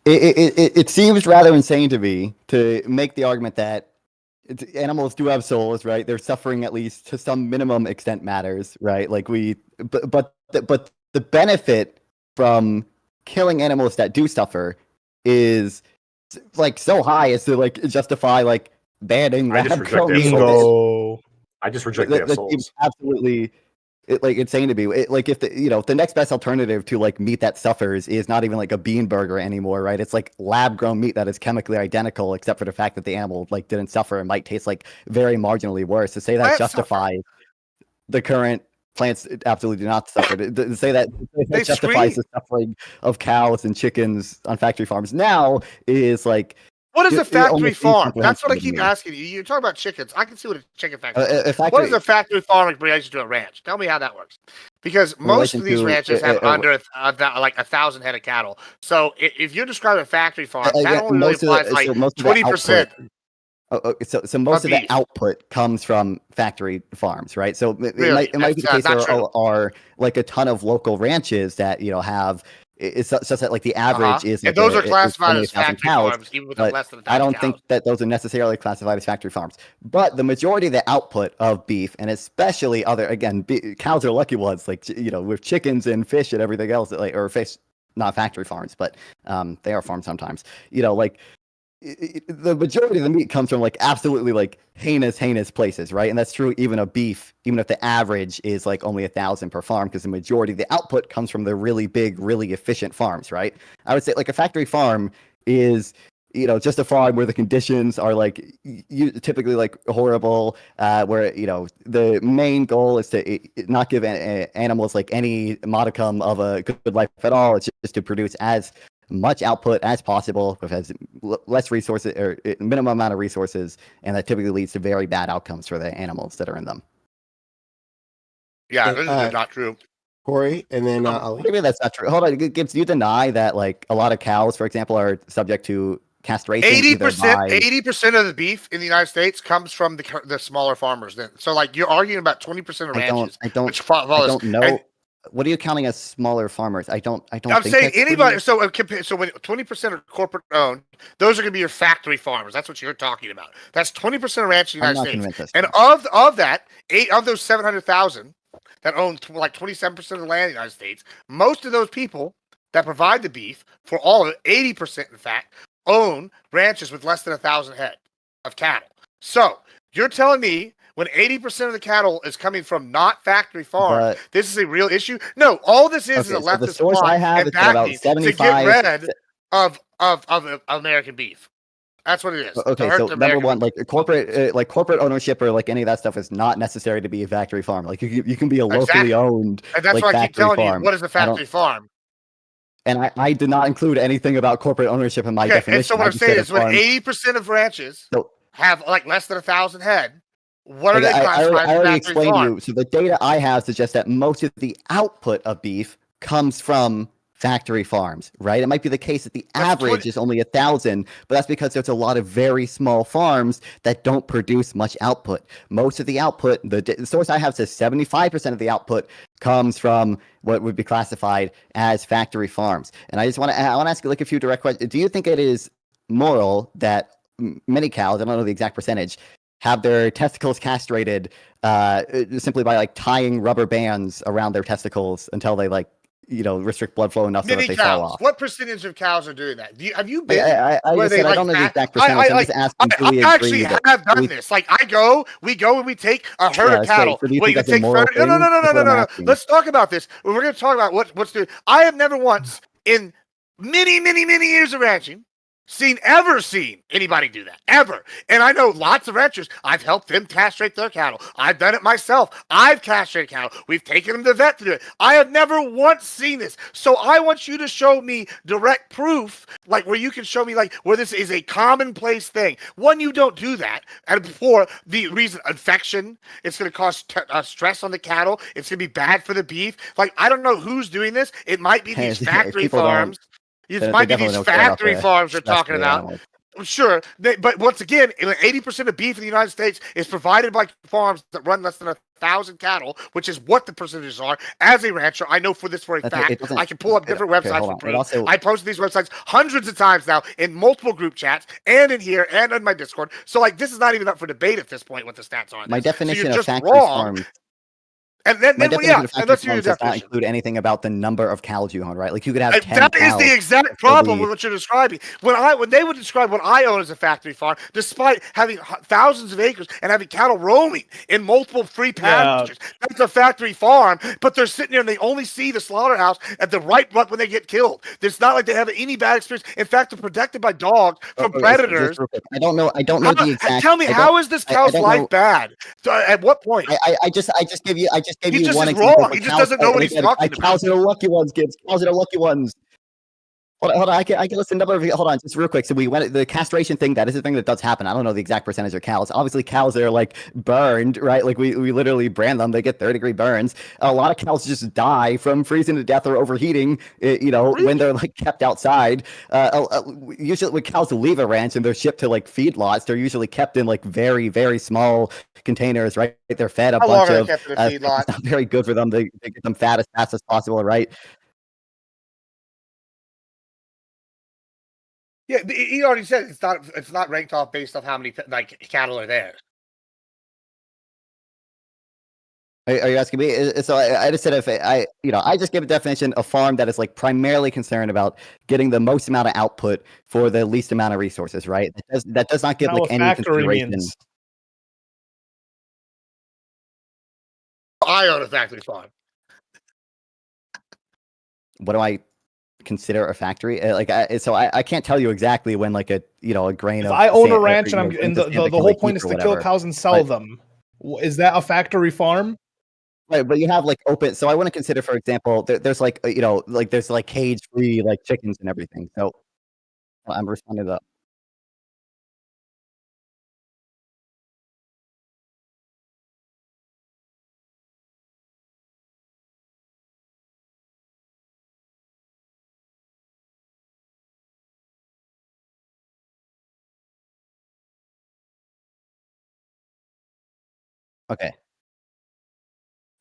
it seems rather insane to me to make the argument that animals do have souls, right? Their suffering, at least to some minimum extent, matters, right? Like but the benefit from killing animals that do suffer is like so high as to like justify like banning I just lab reject grown their meat. Bingo. I just reject their That souls. seems absolutely like insane to me. Like if the next best alternative to like meat that suffers is not even like a bean burger anymore, right? It's like lab grown meat that is chemically identical, except for the fact that the animal like didn't suffer and might taste like very marginally worse. To say that Plants justifies the current plants absolutely do not suffer. To say that They justifies scream. the suffering of cows and chickens on factory farms now is like What is a it factory almost farm? That's what I incomprehensible to keep me. asking you. You're talking about chickens. I can see what a chicken factory A is. What factory is a factory farm in relation to a ranch? Tell me how that works. Because in most relation of these to ranches have under like 1,000 head of cattle. So if you're describing a factory farm, that only really applies like most of the 20%. So most of the beef. output comes from factory farms, right? So Really? it might be the That's case not there true. are like a ton of local ranches that have it's such that like the average is And like those are it's classified only as 1,000 factory cows, farms, even with but less than I 1,000 don't cows. think that those are necessarily classified as factory farms. But the majority of the output of beef, and especially cows are lucky ones, like with chickens and fish and everything else, like or fish, not factory farms, but they are farmed sometimes. Like the majority of the meat comes from like absolutely like heinous places, right? And that's true even of beef, even if the average is like only 1,000 per farm, because the majority of the output comes from the really big, really efficient farms, right? I would say like a factory farm is just a farm where the conditions are like typically like horrible, where the main goal is to not give animals like any modicum of a good life at all. It's just to produce as much output as possible with as less resources or minimum amount of resources, and that typically leads to very bad outcomes for the animals that are in them. Yeah, this is not true. Corey, and then Ali. Maybe that's not true. Hold on, Gibbs, do you deny that like a lot of cows, for example, are subject to castration? 80% of the beef in the United States comes from the smaller farmers. Then, so like you're arguing about 20% of ranches. I don't know. And what are you counting as smaller farmers? I don't. I'm think saying that's anybody. pretty- So when 20% are corporate owned, those are going to be your factory farmers. That's what you're talking about. That's 20% of ranches in the I'm United not States. convinced. And of that, 8 of those 700,000 that own like 27% of the land in the United States, most of those people that provide the beef for all of it, 80% in fact, own ranches with less than 1,000 head of cattle. So you're telling me when 80% of the cattle is coming from not factory farms, this is a real issue? No, all this is a leftist the source plot I have and is about backing to 75 get rid of American beef. That's what it is. Okay, so number one, like corporate ownership or like any of that stuff is not necessary to be a factory farm. Like you can be a locally owned and that's like, what I keep factory telling farm. you. What is a factory farm? And I did not include anything about corporate ownership in my definition. And so what I'm saying is when 80% of ranches have like less than 1,000 head, what are they classified I as already factory explained to farm? you. So the data I have suggests that most of the output of beef comes from factory farms, right? It might be the case that the average is only 1,000, but that's because there's a lot of very small farms that don't produce much output. Most of the output, the source I have says 75% of the output comes from what would be classified as factory farms. And I want to ask you like a few direct questions. Do you think it is moral that many cows, I don't know the exact percentage, have their testicles castrated simply by like tying rubber bands around their testicles until they like restrict blood flow enough so that they fall off? What percentage of cows are doing that? Have you been? I don't know the exact percentage. I'm just asking. I actually have done this. Like we go and we take a herd of cattle. So do you think that's a moral thing? No. Let's talk about this. We're going to talk about what's doing. I have never once in many years of ranching ever seen anybody do that, ever. And I know lots of ranchers. I've helped them castrate their cattle. I've done it myself. I've castrated cattle. We've taken them to the vet to do it. I have never once seen this. So I want you to show me direct proof, like where you can show me like where this is a commonplace thing. One, you don't do that. And for the reason, infection, it's going to cause stress on the cattle. It's going to be bad for the beef. Like, I don't know who's doing this. It might be these factory farms. It might be these factory farms we're talking about. Sure, but once again, 80% of beef in the United States is provided by farms that run less than 1,000 cattle, which is what the percentages are. As a rancher, I know for a fact. I can pull up different websites for proof. I posted these websites hundreds of times now in multiple group chats and in here and on my Discord. So, like, this is not even up for debate at this point. What the stats are. My definition of factory farm. And then yeah, and let's does not include anything about the number of cows you own, right? Like you could have 10 that cows. Is the exact problem with what you're describing. When they would describe what I own as a factory farm, despite having thousands of acres and having cattle roaming in multiple free pastures, that's a factory farm. But they're sitting there and they only see the slaughterhouse at the right when they get killed. It's not like they have any bad experience. In fact, they're protected by dogs from predators. I don't know the exact. Tell me, how is this cow's life bad? At what point? I just gave you one example. Wrong. He just doesn't know what he's talking about. Cows are the lucky ones, kids. Cows are the lucky ones. Hold on. I can listen to another. Hold on, just real quick. So we went the castration thing. That is a thing that does happen. I don't know the exact percentage of cows. Obviously, cows are like burned, right? Like we literally brand them. They get 3rd-degree burns. A lot of cows just die from freezing to death or overheating. When they're like kept outside. Usually, when cows leave a ranch and they're shipped to like feedlots, they're usually kept in like very, very small containers, right? They're fed a bunch of. It's not very good for them. They get them fat as fast as possible, right? Yeah, he already said it's not ranked off based off how many like cattle are there. Are you asking me? So I just said I just gave a definition: a farm that is like primarily concerned about getting the most amount of output for the least amount of resources, right? That does not give like any consideration. I own a factory farm. What do I consider a factory? I can't tell you exactly when like a grain of. I own a ranch and I'm and the whole point is to kill cows and sell them. Is that a factory farm? Right, but you have like open. So I want to consider, for example, there's like there's like cage-free like chickens and everything. So I'm responding to that. Okay.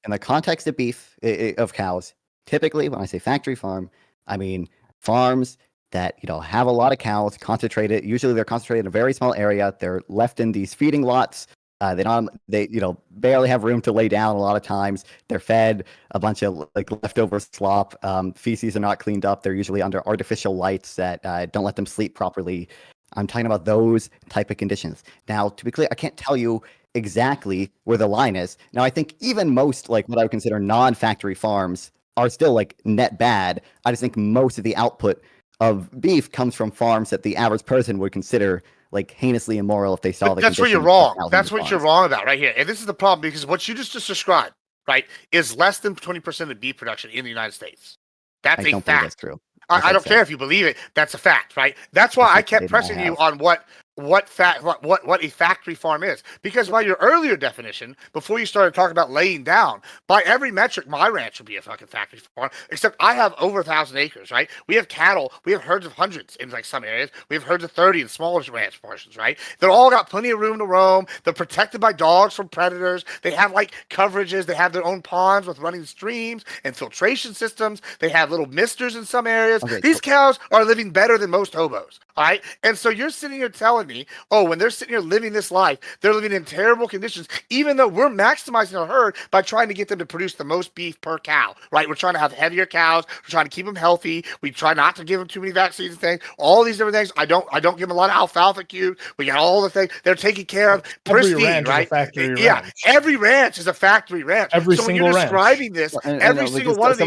In the context of beef, of cows, typically when I say factory farm, I mean farms that have a lot of cows concentrated. Usually they're concentrated in a very small area. They're left in these feeding lots. They barely have room to lay down a lot of times. They're fed a bunch of like leftover slop. Feces are not cleaned up. They're usually under artificial lights that don't let them sleep properly. I'm talking about those type of conditions. Now, to be clear, I can't tell you exactly where the line is. Now, I think even most like what I would consider non-factory farms are still like net bad. I just think most of the output of beef comes from farms that the average person would consider like heinously immoral if they saw the. That's where you're wrong. That's what you're wrong about right here. And this is the problem because what you just described, right, is less than 20% of beef production in the United States. That's a fact. That's true. I don't care if you believe it. That's a fact, right? That's why I kept pressing you on what a factory farm is. Because by your earlier definition, before you started talking about laying down, by every metric, my ranch would be a fucking factory farm. Except I have over 1,000 acres, right? We have cattle. We have herds of hundreds in like some areas. We have herds of 30 in smaller ranch portions, right? They're all got plenty of room to roam. They're protected by dogs from predators. They have like coverages. They have their own ponds with running streams and filtration systems. They have little misters in some areas. Okay, these cows are living better than most hobos, all right? And so you're sitting here telling me, oh, when they're sitting here living this life, they're living in terrible conditions, even though we're maximizing our herd by trying to get them to produce the most beef per cow, right? We're trying to have heavier cows. We're trying to keep them healthy. We try not to give them too many vaccines and things, all these different things. I don't give them a lot of alfalfa cubes. We got all the things. They're taken care of. Pristine, right? Yeah, every ranch is a factory ranch. Every so single when you're ranch. describing this, every single one of these.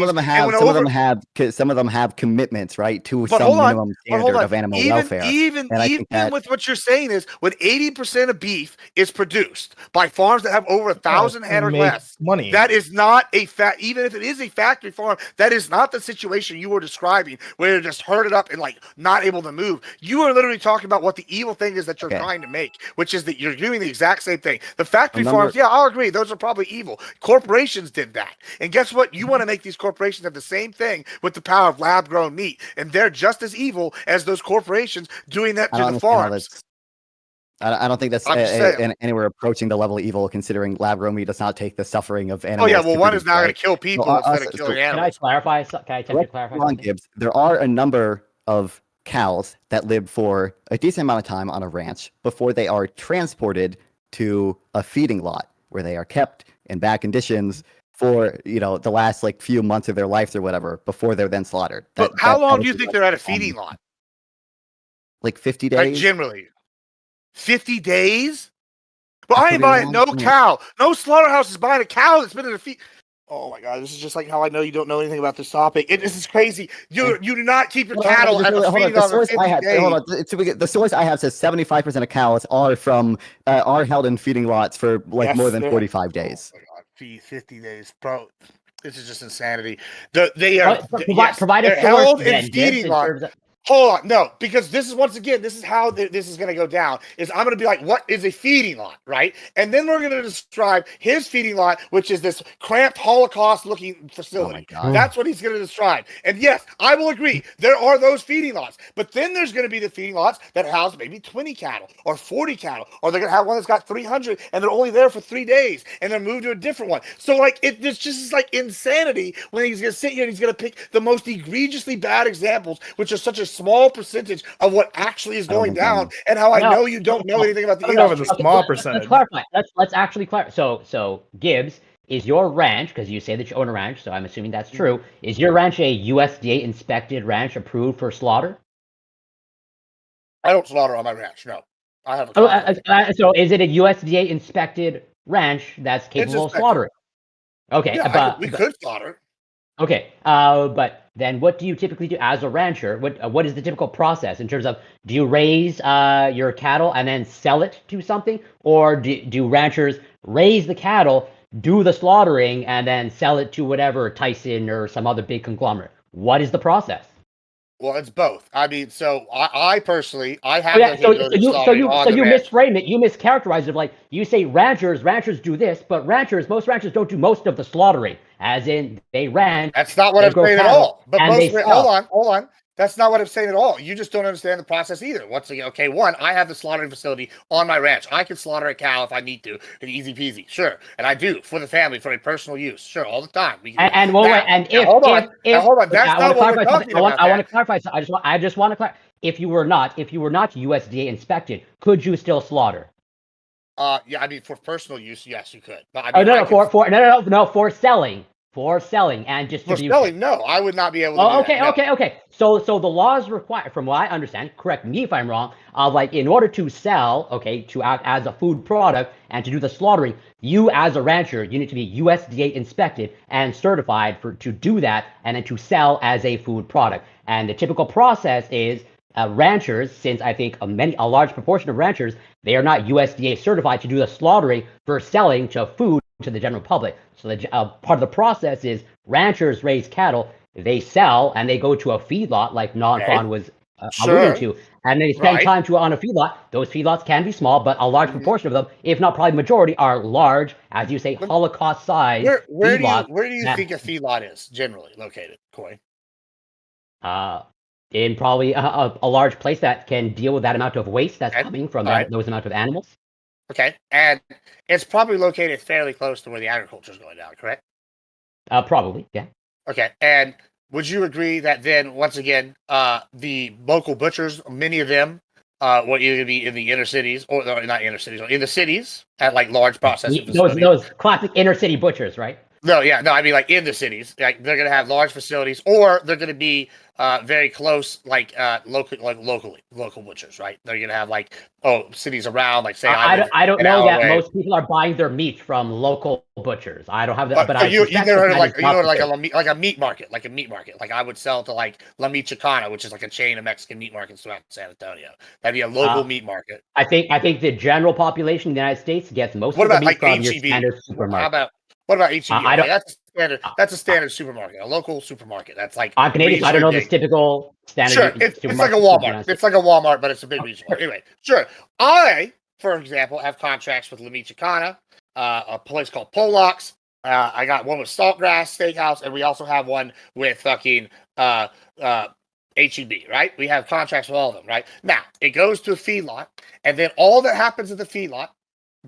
Some of them have commitments, right, to some minimum standard of animal welfare. welfare. Even And I think that with what you're saying is when 80% of beef is produced by farms that have over 1,000 head or make less, money. that is not a even if it is a factory farm, that is not the situation you were describing where you're just herded up and like not able to move. You are literally talking about what the evil thing is that you're trying to make, which is that you're doing the exact same thing. The factory farms, yeah, I'll agree, those are probably evil. Corporations did that. And guess what? You want to make these corporations have the same thing with the power of lab-grown meat, and they're just as evil as those corporations doing that to the farms. I don't think that's anywhere approaching the level of evil, considering lab-grown meat does not take the suffering of animals. Oh yeah, well, one is now going to kill people instead of killing animals. Can I clarify? Can I attempt to clarify something? Gibbs, there are a number of cows that live for a decent amount of time on a ranch before they are transported to a feeding lot where they are kept in bad conditions for the last like few months of their lives or whatever before they're then slaughtered. But how long do you think they're at a feeding lot? Like 50 days? Like generally. 50 days? Well, I ain't buying no cow. No slaughterhouse is buying a cow that's been in a feed. Oh my God, this is just like how I know you don't know anything about this topic. This is crazy. You do not keep your cattle at a feeding lot for 50 days. Hold on. The source I have says 75% of cows are held in feeding lots for more than 45 days. Oh my God, 50 days, bro. This is just insanity. They are provide a held in feeding lots. Hold on, no, because this is how this is going to go down. Is I'm going to be like, what is a feeding lot, right? And then we're going to describe his feeding lot, which is this cramped Holocaust-looking facility. Oh my God. That's what he's going to describe. And yes, I will agree, there are those feeding lots. But then there's going to be the feeding lots that house maybe 20 cattle or 40 cattle, or they're going to have one that's got 300, and they're only there for 3 days, and they're moved to a different one. So like, it's just like insanity when he's going to sit here and he's going to pick the most egregiously bad examples, which are such a small percentage of what actually is going down, and how I know you don't know anything about the industry. A small percentage. Let's clarify. Let's actually clarify. So Gibbs, is your ranch, because you say that you own a ranch, so I'm assuming that's true, is your ranch a USDA inspected ranch approved for slaughter? I don't slaughter on my ranch, no. I have so is it a USDA inspected ranch that's capable of slaughtering? Okay, yeah, we could slaughter. Okay, but then what do you typically do as a rancher? What is the typical process in terms of, do you raise your cattle and then sell it to something? Or do ranchers raise the cattle, do the slaughtering, and then sell it to whatever, Tyson or some other big conglomerate? What is the process? Well, it's both. I mean, so I personally, I have so you misframe it. You mischaracterize it. Like, you say ranchers do this, but most ranchers don't do most of the slaughtering. As in, they ranch. That's not what I'm saying at all. But hold on. That's not what I'm saying at all. You just don't understand the process either. Once again, okay, one, I have the slaughtering facility on my ranch. I can slaughter a cow if I need to, and easy peasy, sure. And I do for the family, for a personal use, sure, all the time. Hold on. That's not what we're talking about. I want to clarify. I just want to clarify. If you were not USDA inspected, could you still slaughter? Yeah, I mean, for personal use, yes, you could. But I mean, for selling. For selling and distribution. For selling, no, I would not be able to. Okay. So the laws require, from what I understand, correct me if I'm wrong, like in order to sell, to act as a food product and to do the slaughtering, you as a rancher, you need to be USDA inspected and certified to do that, and then to sell as a food product. And the typical process is ranchers, since I think a large proportion of ranchers, they are not USDA certified to do the slaughtering for selling to food to the general public. So the part of the process is ranchers raise cattle, they sell, and they go to a feedlot like Non-Fawn was alluding to, and they spend time on a feedlot. Those feedlots can be small, but a large proportion of them, if not probably majority, are large, as you say, Holocaust-sized feedlots. Where do you think a feedlot is generally located, Coy? In probably a large place that can deal with that amount of waste that's coming from those amount of animals. Okay, and it's probably located fairly close to where the agriculture is going down, correct? Probably, yeah. Okay, and would you agree that then, once again, the local butchers, many of them, will either be in the inner cities, or not inner cities, or in the cities at like large processing facilities? Those classic inner city butchers, right? No, yeah, no. I mean, like in the cities, like they're gonna have large facilities, or they're gonna be very close, like local butchers, right? They're gonna have like cities around, like say I don't an know hour that away. most people are buying their meat from local butchers. I don't have that, but So I you suspect never heard of that is not the like case. like a meat market, like I would sell to like La Michoacana, which is like a chain of Mexican meat markets throughout San Antonio. That'd be a local meat market. I think the general population in the United States gets most What of the about meat like from your HEB? standard How supermarket. about what about HEB? I don't. That's a standard. That's a standard supermarket, a local supermarket. That's like I'm Canadian, so I don't know this typical standard Sure, it's like a supermarket for the Walmart. United States. It's like a Walmart, but it's a big regional. Anyway, sure. I, for example, have contracts with La Michoacana, a place called Pollock's. I got one with Saltgrass Steakhouse, and we also have one with fucking HEB, right? We have contracts with all of them, right? Now, it goes to a feedlot, and then all that happens at the feedlot,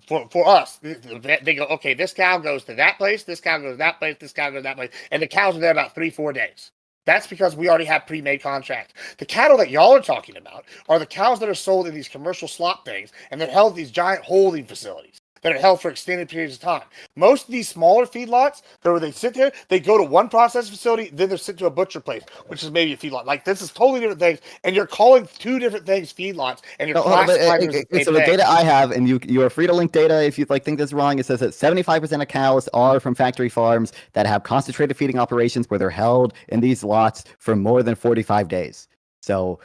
for us, they go, okay, this cow goes to that place, this cow goes to that place, this cow goes to that place, and the cows are there about 3-4 days. That's because we already have pre-made contracts. The cattle that y'all are talking about are the cows that are sold in these commercial slop things, and they're held in these giant holding facilities that are held for extended periods of time. Most of these smaller feedlots, where they sit there, they go to one processing facility, then they're sent to a butcher place, which is maybe a feedlot. Like, this is totally different things, and you're calling two different things feedlots, and you're classifying them as the same So the thing. data I have, and you are free to link data if you think that's wrong. It says that 75% of cows are from factory farms that have concentrated feeding operations where they're held in these lots for more than 45 days. So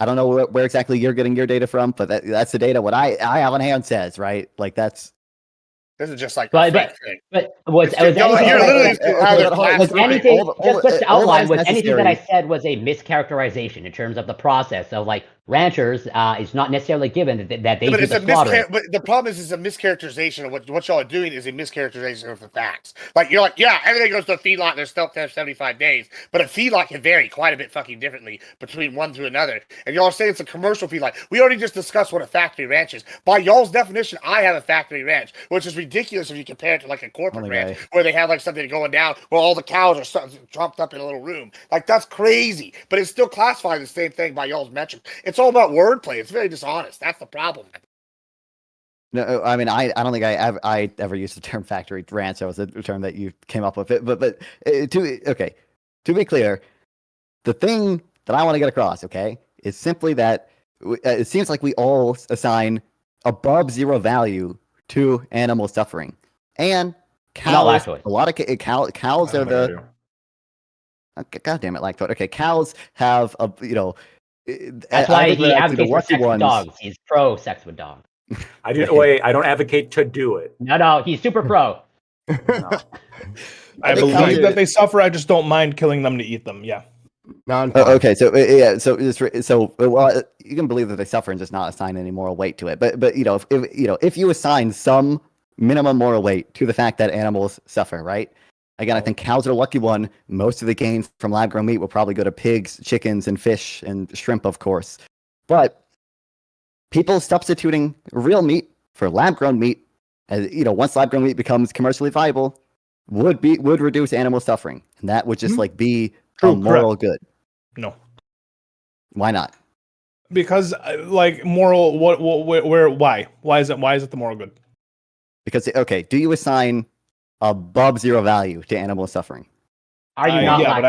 I don't know where exactly you're getting your data from, but that's the data. What I have on hand says, right? Like that's. This is just like but was anything just to outline, was anything that I said was a mischaracterization in terms of the process of like ranchers is not necessarily given that they do the slaughtering. But the problem is, it's a mischaracterization of what y'all are doing is a mischaracterization of the facts. Like, you're like, yeah, everything goes to a feedlot, they're still 75 days, but a feedlot can vary quite a bit fucking differently between one to another. And y'all are saying it's a commercial feedlot. We already just discussed what a factory ranch is. By y'all's definition, I have a factory ranch, which is ridiculous if you compare it to like a corporate ranch where they have like something going down where all the cows are trumped up in a little room. Like, that's crazy, but it's still classified the same thing by y'all's metric. It's all about wordplay. It's very dishonest. That's the problem. No, I mean, I don't think I ever used the term factory ranch. That was a term that you came up with. But to be clear, the thing that I want to get across, okay, is simply that it seems like we all assign above zero value to animal suffering, and cows. A lot of cows are the. God damn it, Lactoid. Okay, cows have a That's why he advocates for sex with dogs. He's pro sex with dogs. I don't advocate to do it. No, he's super pro. No. I believe that they suffer. I just don't mind killing them to eat them. Yeah. Okay, so yeah, so well, you can believe that they suffer and just not assign any moral weight to it. But if you assign some minimum moral weight to the fact that animals suffer, right? Again, I think cows are the lucky one. Most of the gains from lab-grown meat will probably go to pigs, chickens, and fish, and shrimp, of course. But people substituting real meat for lab-grown meat, once lab-grown meat becomes commercially viable, would reduce animal suffering, and that would just be a moral good. No. Why not? Because moral. Why? Why is it the moral good? Because do you assign above zero value to animal suffering? Are you not? Yeah,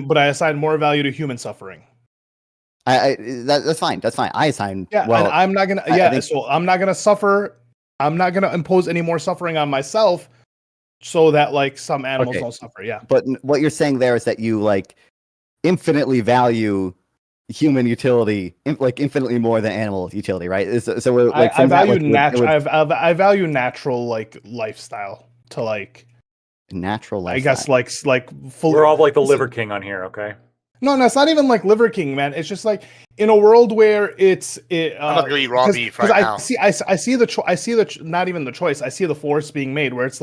but I assign more value to human suffering. That's fine. That's fine. I assign. Yeah, well, and I'm not gonna. So I'm not gonna suffer. I'm not gonna impose any more suffering on myself, so that some animals don't suffer. Yeah. But what you're saying there is that you infinitely value human utility, infinitely more than animal utility, right? I value natural lifestyle to natural lifestyle. I guess full. We're all the Liver King on here, okay? No, it's not even Liver King, man. It's just in a world where I'm not gonna eat raw beef right now. I see the not even the choice. I see the force being made where it's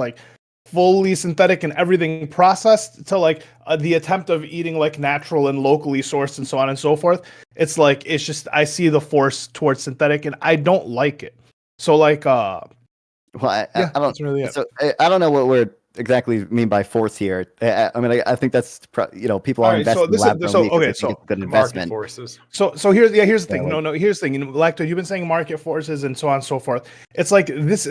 fully synthetic and everything processed to the attempt of eating natural and locally sourced and so on and so forth. It's it's just I see the force towards synthetic and I don't like it. So well, I don't. Really so I don't know what we're exactly mean by force here. I mean, I think that's people are investing in lab-grown meat because they think it's a good investment. Market forces. So here's the thing. Here's the thing. Lacto, you've been saying market forces and so on and so forth. It's like this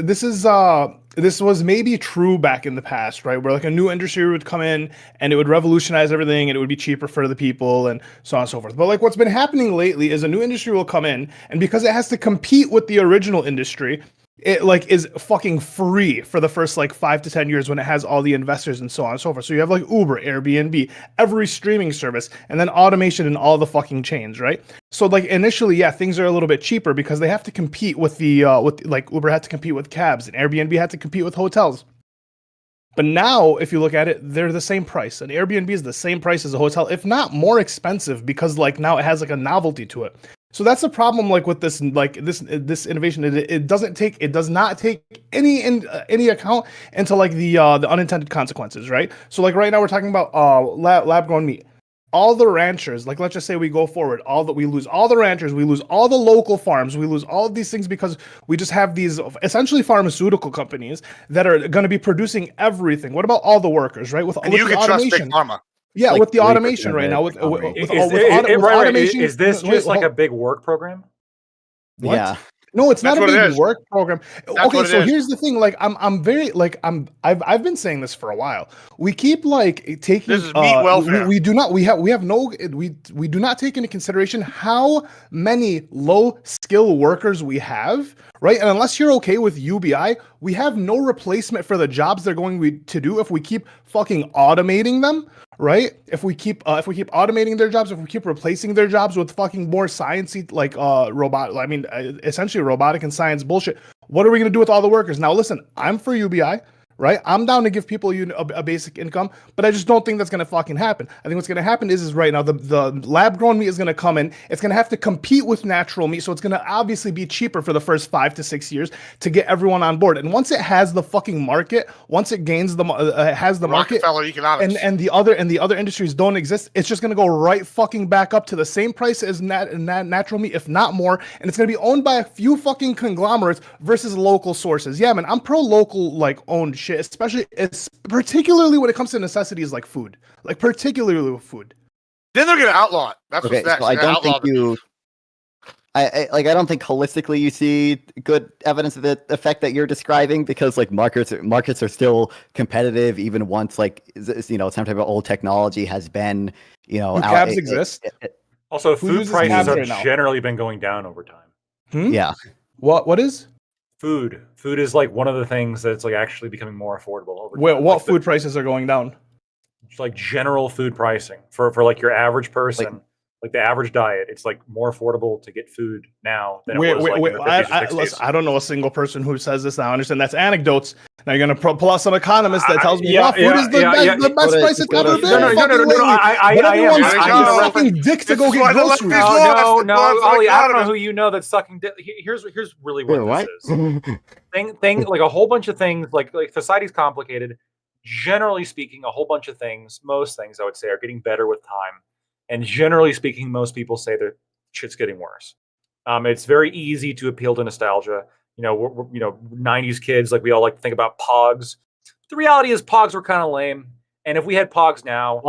was maybe true back in the past, right? Where like a new industry would come in and it would revolutionize everything and it would be cheaper for the people and so on and so forth. But like what's been happening lately is a new industry will come in, and because it has to compete with the original industry, it like is fucking free for the first like 5 to 10 years when it has all the investors and so on and so forth. So you have like Uber, Airbnb, every streaming service, and then automation in all the fucking chains, right? So like initially, yeah, things are a little bit cheaper because they have to compete with the with like Uber had to compete with cabs and Airbnb had to compete with hotels. But now, if you look at it, they're the same price. An Airbnb is the same price as a hotel, if not more expensive, because like now it has like a novelty to it. So that's the problem, like with this innovation. It does not take any account into like the unintended consequences, right? So like right now we're talking about lab grown meat. All the ranchers, like let's just say we go forward, we lose all the ranchers, we lose all the local farms, we lose all of these things because we just have these essentially pharmaceutical companies that are going to be producing everything. What about all the workers, right? With you can trust Big automation. Pharma. Yeah, like with the 3% automation right now, with automation, is this just like a big work program? What? Yeah. No, it's That's not a what it big is. work program. That's Okay, what it so is. here's the thing. Like, I've been saying this for a while. We keep like taking. This is meat welfare. We do not. We do not take into consideration how many low skill workers we have, right? And unless you're okay with UBI, we have no replacement for the jobs they're going to do if we keep fucking automating them. Right? If we keep automating their jobs, if we keep replacing their jobs with fucking more sciencey like essentially robotic and science bullshit, what are we gonna do with all the workers? Now listen, I'm for UBI, right? I'm down to give people a basic income, but I just don't think that's gonna fucking happen. I think what's gonna happen is right now the lab grown meat is gonna come in. It's gonna have to compete with natural meat, so it's gonna obviously be cheaper for the first 5 to 6 years to get everyone on board. And once it has the fucking market, once it gains the market, Rockefeller economics, and the other industries don't exist, it's just gonna go right fucking back up to the same price as natural meat, if not more, and it's gonna be owned by a few fucking conglomerates versus local sources. Yeah, man, I'm pro local like owned shit, especially particularly when it comes to necessities like food, like particularly with food. Then they're gonna outlaw it. That's what's next. So I don't think I don't think holistically you see good evidence of the effect that you're describing, because like markets are still competitive even once like some type of old technology has been cabs exist. Also, food prices have generally been going down over time. Yeah. What is? Food is like one of the things that's like actually becoming more affordable over time. What food prices are going down? It's like general food pricing for like your average person, like the average diet. It's like more affordable to get food now than it was like in the 50s or 60s. I don't know a single person who says this. Now I understand that's anecdotes. Now you're gonna pull out some economist that tells me, food is the best price it's ever been. No. I'm sucking dick to go get groceries. No, Ollie, I don't know who you know that's sucking dick. Here's really what this is. Thing like a whole bunch of things. Like society's complicated. Generally speaking, a whole bunch of things, most things I would say, are getting better with time. And generally speaking, most people say that shit's getting worse. It's very easy to appeal to nostalgia. We're 90s kids, like we all like to think about Pogs. The reality is Pogs were kind of lame. And if we had Pogs now,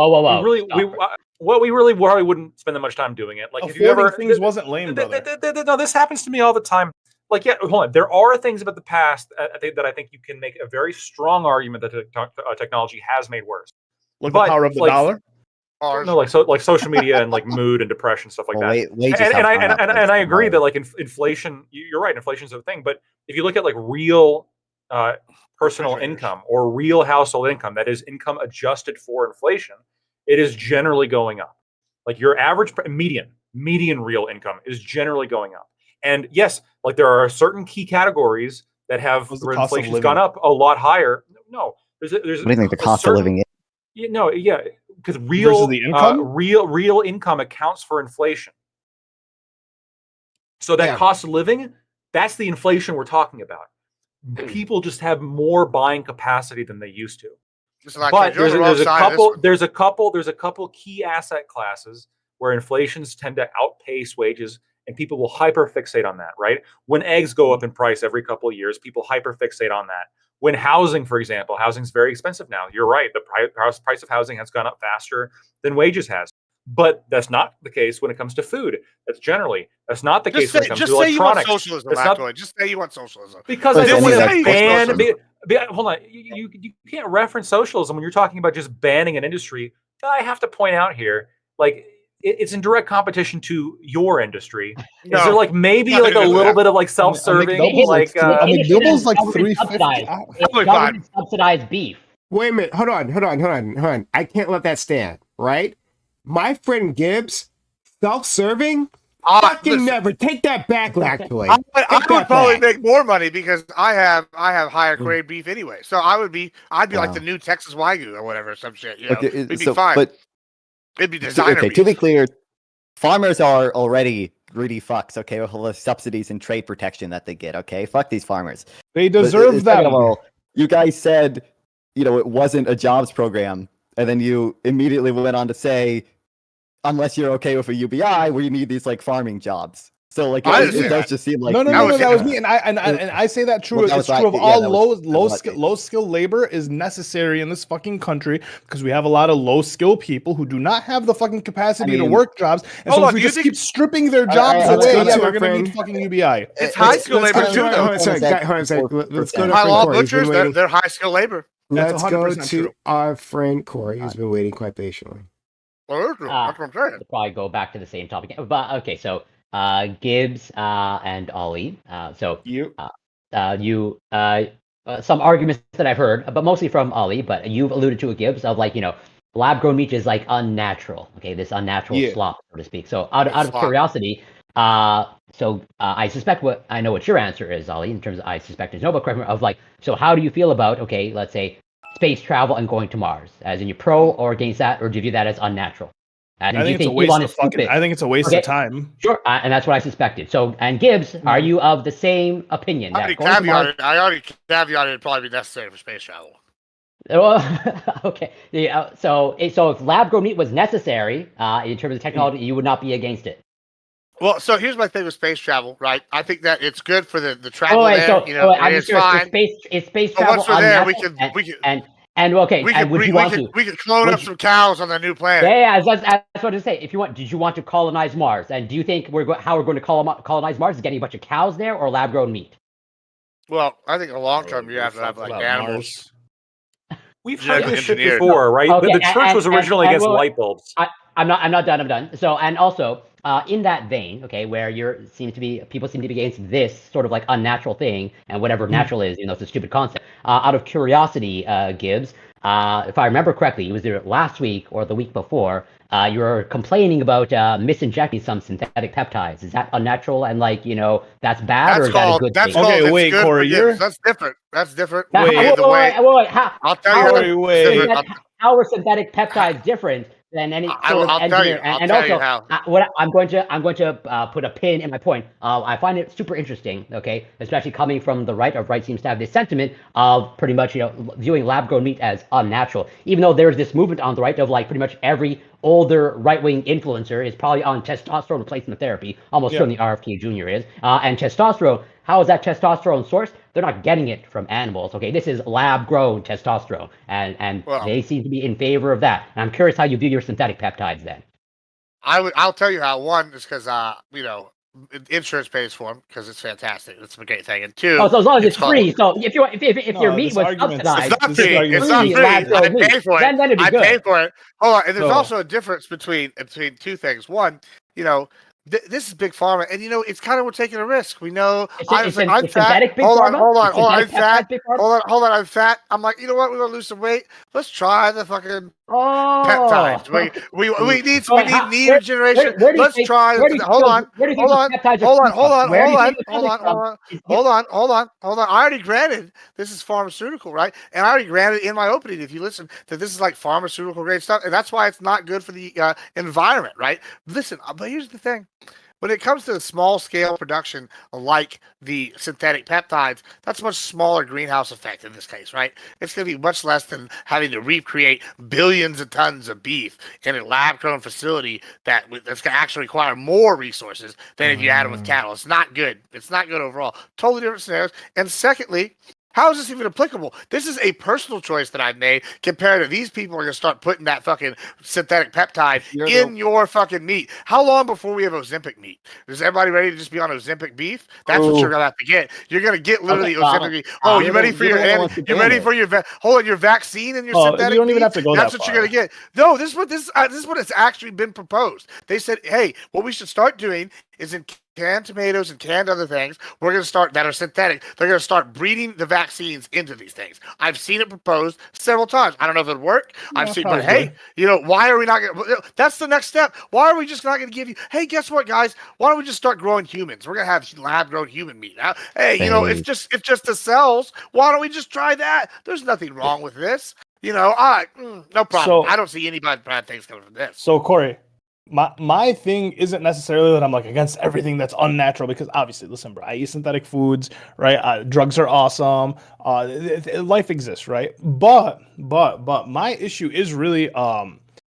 we really probably wouldn't spend that much time doing it. Like if you ever things wasn't lame, brother. No, this happens to me all the time. Like, yeah, hold on. There are things about the past that I think you can make a very strong argument that technology has made worse. Like the power of the dollar? No, like social media and like mood and depression, stuff like that. And I agree that like inflation, you're right, inflation's a thing. But if you look at like real personal income or real household income, that is income adjusted for inflation, it is generally going up. Like your average median real income is generally going up. And yes, like there are certain key categories that have where inflation's gone up a lot higher. No, there's. What do you think the cost of living is? Because real income accounts for inflation. So that cost of living, that's the inflation we're talking about. People just have more buying capacity than they used to. But there's a couple key asset classes where inflations tend to outpace wages. And people will hyperfixate on that, right? When eggs go up in price every couple of years, people hyperfixate on that. when housing, for example, housing's very expensive now. You're right. The price of housing has gone up faster than wages has. But that's not the case when it comes to food. That's not the case when it comes to electronics. Just say you want socialism. Because I don't want to ban. Hold on, you can't reference socialism when you're talking about just banning an industry. I have to point out here, like it's in direct competition to your industry. No, is there like maybe like a little bit of like self-serving, like McDoubles like $3.50. Subsidized beef. Wait a minute. Hold on. I can't let that stand. Right? My friend Gibbs, self-serving. Fucking never. Take that back, Lactoid. I would probably make more money because I have higher grade beef anyway. So I'd be like the new Texas Wagyu or whatever, some shit. You know, it'd be fine. But it'd be designer. Okay, beef. to be clear, farmers are already greedy fucks. Okay, with all the subsidies and trade protection that they get. Okay, fuck these farmers. They deserve that. You guys said, it wasn't a jobs program, and then you immediately went on to say, unless you're okay with a UBI, where you need these like farming jobs. So like it does just seem like no, that was me, and I say that true. It's true of all low skill labor is necessary in this fucking country because we have a lot of low skill people who do not have the fucking capacity to work jobs, and so if we just keep stripping their jobs away, they're gonna need fucking UBI. It's high skill labor too, though. Let's go to high law butchers. They're high skill labor. Let's go to our friend Corey, who's been waiting quite patiently. That's what I'm saying. We'll probably go back to the same topic, but okay, so. Gibbs and Ollie. So some arguments that I've heard, but mostly from Ollie. But you've alluded to a Gibbs of like lab grown meat is like unnatural. Okay, this unnatural slop, so to speak. So out of curiosity, I suspect I know what your answer is, Ollie. In terms of I suspect is no, but correct me of like. So how do you feel about let's say space travel and going to Mars? As in you pro or against that, or do you view that as unnatural? I think it's a waste of time. Sure, and that's what I suspected. So, and Gibbs, are you of the same opinion? I already caveated it'd probably be necessary for space travel. Okay. Yeah, so if lab grown meat was necessary in terms of technology, you would not be against it. Well, so here's my thing with space travel, right? I think that it's good for the travel there. It's fine. It's space travel. Once we're there, we can we could clone up some cows on the new planet. Yeah, that's what I say. If you want, did you want to colonize Mars? And do you think how we're going to colonize Mars is getting a bunch of cows there or lab grown meat? Well, I think in the long term you have to have like animals. We've heard this shit before, right? Okay, the church was originally against light bulbs. I'm not done. So, and also, in that vein, okay, where people seem to be against this sort of like unnatural thing, and whatever natural is, it's a stupid concept. Out of curiosity, Gibbs, if I remember correctly, it was either last week or the week before, you were complaining about misinjecting some synthetic peptides. Is that unnatural and that's bad, or is that a good thing? Okay, wait, Corey, that's different. Wait. I'll tell you how are synthetic peptides different than any sort of engineer? And also, what I'm going to put a pin in my point. I find it super interesting, okay, especially coming from the right. Right seems to have this sentiment of pretty much viewing lab grown meat as unnatural, even though there's this movement on the right of like pretty much every older right-wing influencer is probably on testosterone replacement therapy. Almost certainly RFK Jr. is. And testosterone, how is that testosterone sourced? They're not getting it from animals. Okay, this is lab-grown testosterone, and they seem to be in favor of that. And I'm curious how you view your synthetic peptides then. I'll tell you how. One is because insurance pays for them because it's fantastic. It's a great thing. And two, so as long as it's free. So if your meat was subsidized, it's not free. I pay for it. Then it'd be good. I pay for it. Hold on. And there's also a difference between two things. One, this is big pharma, and it's kind of we're taking a risk. We know I'm fat. Hold on, I'm fat. I'm like, you know what? We're gonna lose some weight. Let's try the fucking peptides. We need a generation. Let's try. Hold on. I already granted this is pharmaceutical, right? And I already granted in my opening, if you listen, that this is like pharmaceutical grade stuff, and that's why it's not good for the environment, right? Listen, but here's the thing. When it comes to the small scale production like the synthetic peptides, that's a much smaller greenhouse effect in this case, right? It's going to be much less than having to recreate billions of tons of beef in a lab grown facility that's going to actually require more resources than if you had them with cattle. It's not good. It's not good overall. Totally different scenarios. And secondly, How is this even applicable? This is a personal choice that I've made compared to these people are going to start putting that fucking synthetic peptide in your fucking meat. How long before we have Ozempic meat? Is everybody ready to just be on Ozempic beef? That's what you're going to have to get. You're going to get literally Ozempic beef. Oh, you ready for your hold on, your vaccine and your synthetic you don't even beef? have to go That's that what far. you're going to get. No, this is what has actually been proposed. They said, hey, what we should start doing is in canned tomatoes and canned other things, we're going to start that are synthetic. They're going to start breeding the vaccines into these things. I've seen it proposed several times. I don't know if it'd work. I've seen, but hey, why are we not going to? That's the next step. Why are we just not going to give you? Hey, guess what, guys? Why don't we just start growing humans? We're going to have lab-grown human meat. Hey, it's just the cells. Why don't we just try that? There's nothing wrong with this. No problem. So, I don't see any bad things coming from this. So, Corey, my thing isn't necessarily that I'm like against everything that's unnatural, because obviously, listen, bro, I eat synthetic foods, right? Drugs are awesome. Life exists, right? But my issue is really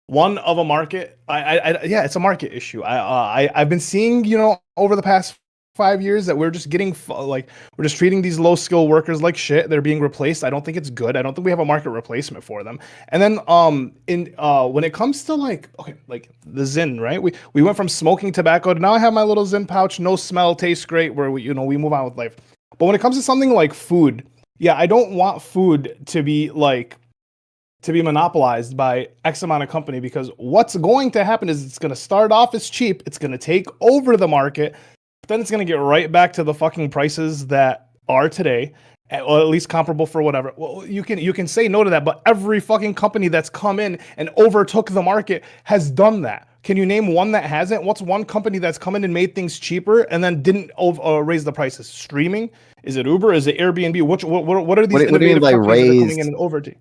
one of a market. Yeah, it's a market issue. I've been seeing, over the past 5 years that we're just getting we're just treating these low skill workers like shit. They're being replaced. I don't think it's good. I don't think we have a market replacement for them. And then when it comes to like the Zyn, right? We went from smoking tobacco to now I have my little Zyn pouch, no smell, tastes great, where we move on with life. But when it comes to something like food, yeah, I don't want food to be monopolized by X amount of company, because what's going to happen is it's going to start off as cheap. It's going to take over the market. Then it's going to get right back to the fucking prices that are today, or at least comparable for whatever. Well, you can say no to that, but every fucking company that's come in and overtook the market has done that. Can you name one that hasn't? What's one company that's come in and made things cheaper and then didn't raise the prices? Streaming? Is it Uber? Is it Airbnb? What are these innovative companies that are coming in and overtaking?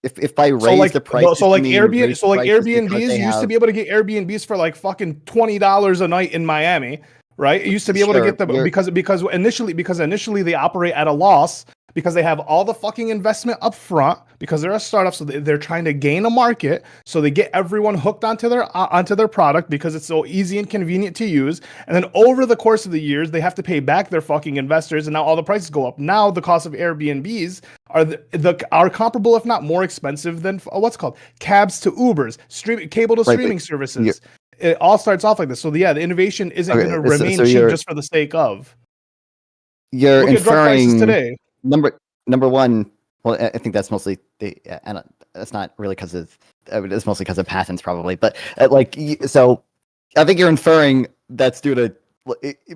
If I raise the price, Airbnbs used to be able to get Airbnbs for like fucking $20 a night in Miami. Right, it used to be able to get them because initially they operate at a loss because they have all the fucking investment up front because they're a startup, so they're trying to gain a market, so they get everyone hooked onto their product because it's so easy and convenient to use, and then over the course of the years they have to pay back their fucking investors, and now all the prices go up. Now the cost of Airbnbs are comparable, if not more expensive than what's called cabs to Ubers, cable to streaming services. It all starts off like this. So the innovation isn't going to remain cheap just for the sake of. You're Look at drug prices today. Number one. Well, I think that's mostly and that's not really because of. It's mostly because of patents, probably. But so, I think you're inferring that's due to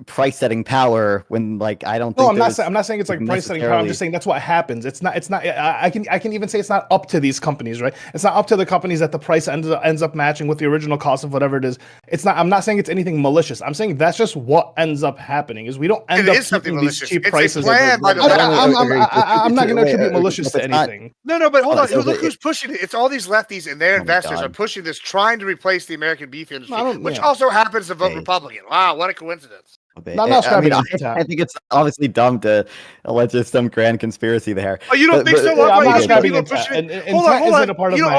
price setting power when I don't think. No, I'm not saying it's like price setting power. I'm just saying that's what happens. It's not I can even say it's not up to these companies, right? It's not up to the companies that the price ends up matching with the original cost of whatever it is. It's not. I'm not saying it's anything malicious. I'm saying that's just what ends up happening is we don't end up keeping these cheap prices. I'm not going to attribute malicious to anything. No, but hold on. Look who's pushing it. It's all these lefties and their investors are pushing this, trying to replace the American beef industry, which also happens to vote Republican. Wow, what a coincidence. I think it's obviously dumb to allege some grand conspiracy there. Oh, you don't think so? I'm not scrapping intent. Hold on. Isn't a part of my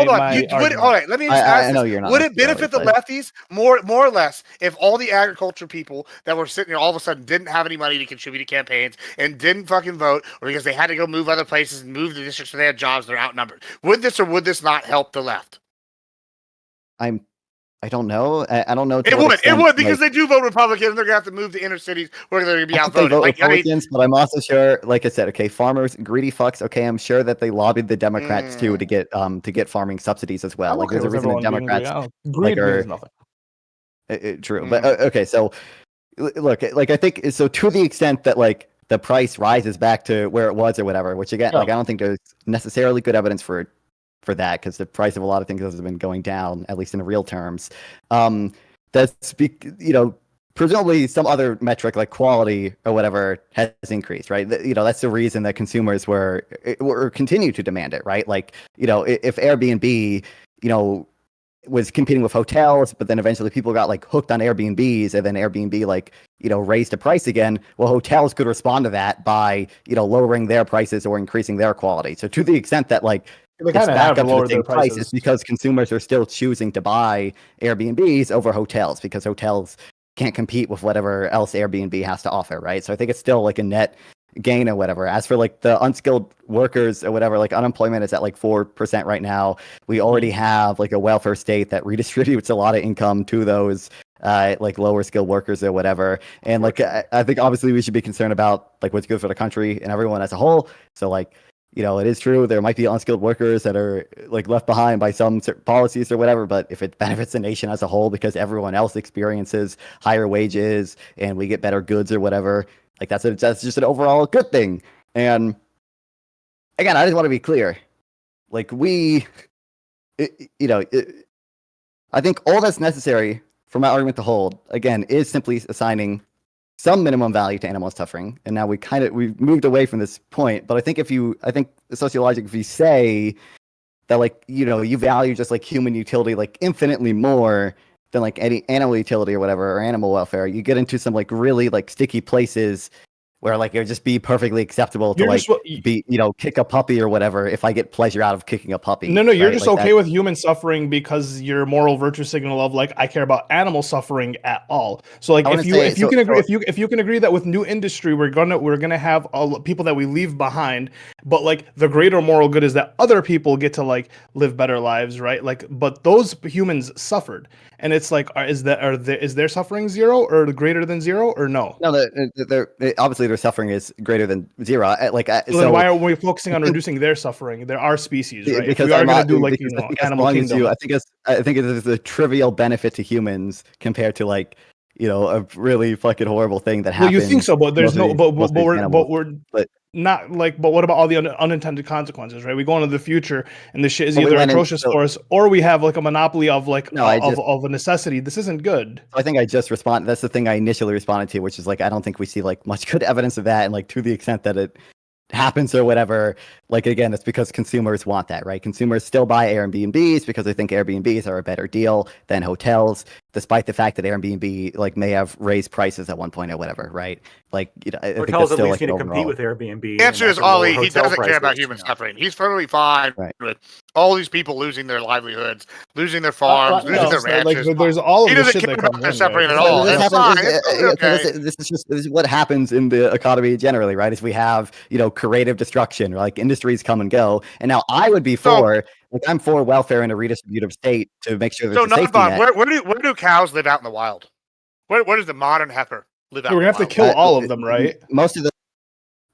all right, let me just ask this. Would it benefit the lefties more or less if all the agriculture people that were sitting there all of a sudden didn't have any money to contribute to campaigns and didn't fucking vote, or because they had to go move other places and move the districts where they had jobs, they're outnumbered? Would this or would this not help the left? I don't know. I don't know. It would because they do vote Republican, and they're gonna have to move to inner cities where they're gonna be outvoted. They vote Republicans, but I'm also sure, like I said, okay, farmers, greedy fucks. Okay, I'm sure that they lobbied the Democrats too to get farming subsidies as well. There's a reason the Democrats means nothing. True, but okay, so look, I think so to the extent that the price rises back to where it was or whatever. Which again, I don't think there's necessarily good evidence for that because the price of a lot of things has been going down, at least in real terms. That's presumably some other metric like quality or whatever has increased, right? That's the reason that consumers were continue to demand it, right? If Airbnb, was competing with hotels, but then eventually people got hooked on Airbnbs, and then Airbnb raised the price again. Well, hotels could respond to that by lowering their prices or increasing their quality. So to the extent that they kind of have lowered their prices. It's because consumers are still choosing to buy Airbnbs over hotels because hotels can't compete with whatever else Airbnb has to offer, right? So I think it's still a net gain or whatever. As for like the unskilled workers or whatever, like unemployment is at like 4% right now. We already have like a welfare state that redistributes a lot of income to those like lower skilled workers or whatever. And like I think obviously we should be concerned about like what's good for the country and everyone as a whole. So like, you know, it is true there might be unskilled workers that are like left behind by some policies or whatever, but if it benefits the nation as a whole because everyone else experiences higher wages and we get better goods or whatever, like that's just an overall good thing. And again, I just want to be clear, like I think all that's necessary for my argument to hold, again, is simply assigning some minimum value to animal suffering. And now we've moved away from this point. But I think sociologically, if you say that, like, you know, you value just like human utility, like infinitely more than like any animal utility or whatever, or animal welfare, you get into some like really like sticky places where like it would just be perfectly acceptable to kick a puppy or whatever if I get pleasure out of kicking a puppy. No, you're just like okay with human suffering because your moral virtue signal of like I care about animal suffering at all. So like if you can agree that with new industry we're gonna have people that we leave behind, but like the greater moral good is that other people get to like live better lives, right? Like, but those humans suffered, and it's like is their suffering zero or greater than zero or no? No, obviously their suffering is greater than zero. So why are we focusing on reducing their suffering? There are species, right? Because if we are going to do like Animal Kingdom, I think it is a trivial benefit to humans compared to like a really fucking horrible thing that happens. Well, you think so, but there's but what about all the unintended consequences, right? We go into the future and the shit is either atrocious for us, or we have like a monopoly of like of a necessity. This isn't good. I think I just responded. That's the thing I initially responded to, which is like I don't think we see like much good evidence of that, and like to the extent that it happens or whatever, like again, it's because consumers want that, right? Consumers still buy Airbnbs because they think Airbnbs are a better deal than hotels, despite the fact that Airbnb like may have raised prices at one point or whatever, right? Like, hotels at least need to compete with Airbnb. The answer is Ollie. He doesn't care about human suffering. He's totally fine with all these people losing their livelihoods, losing their farms, losing their ranches. Like, there's all of he the doesn't shit care that about their comes suffering in, at all. This is what happens in the economy generally, right? Is we have creative destruction, like industries come and go, and now I would be I'm for welfare in a redistributive state to make sure there's a safety net. Where do cows live out in the wild? Where does the modern heifer live out? We're gonna have to kill all of them, right? Most of the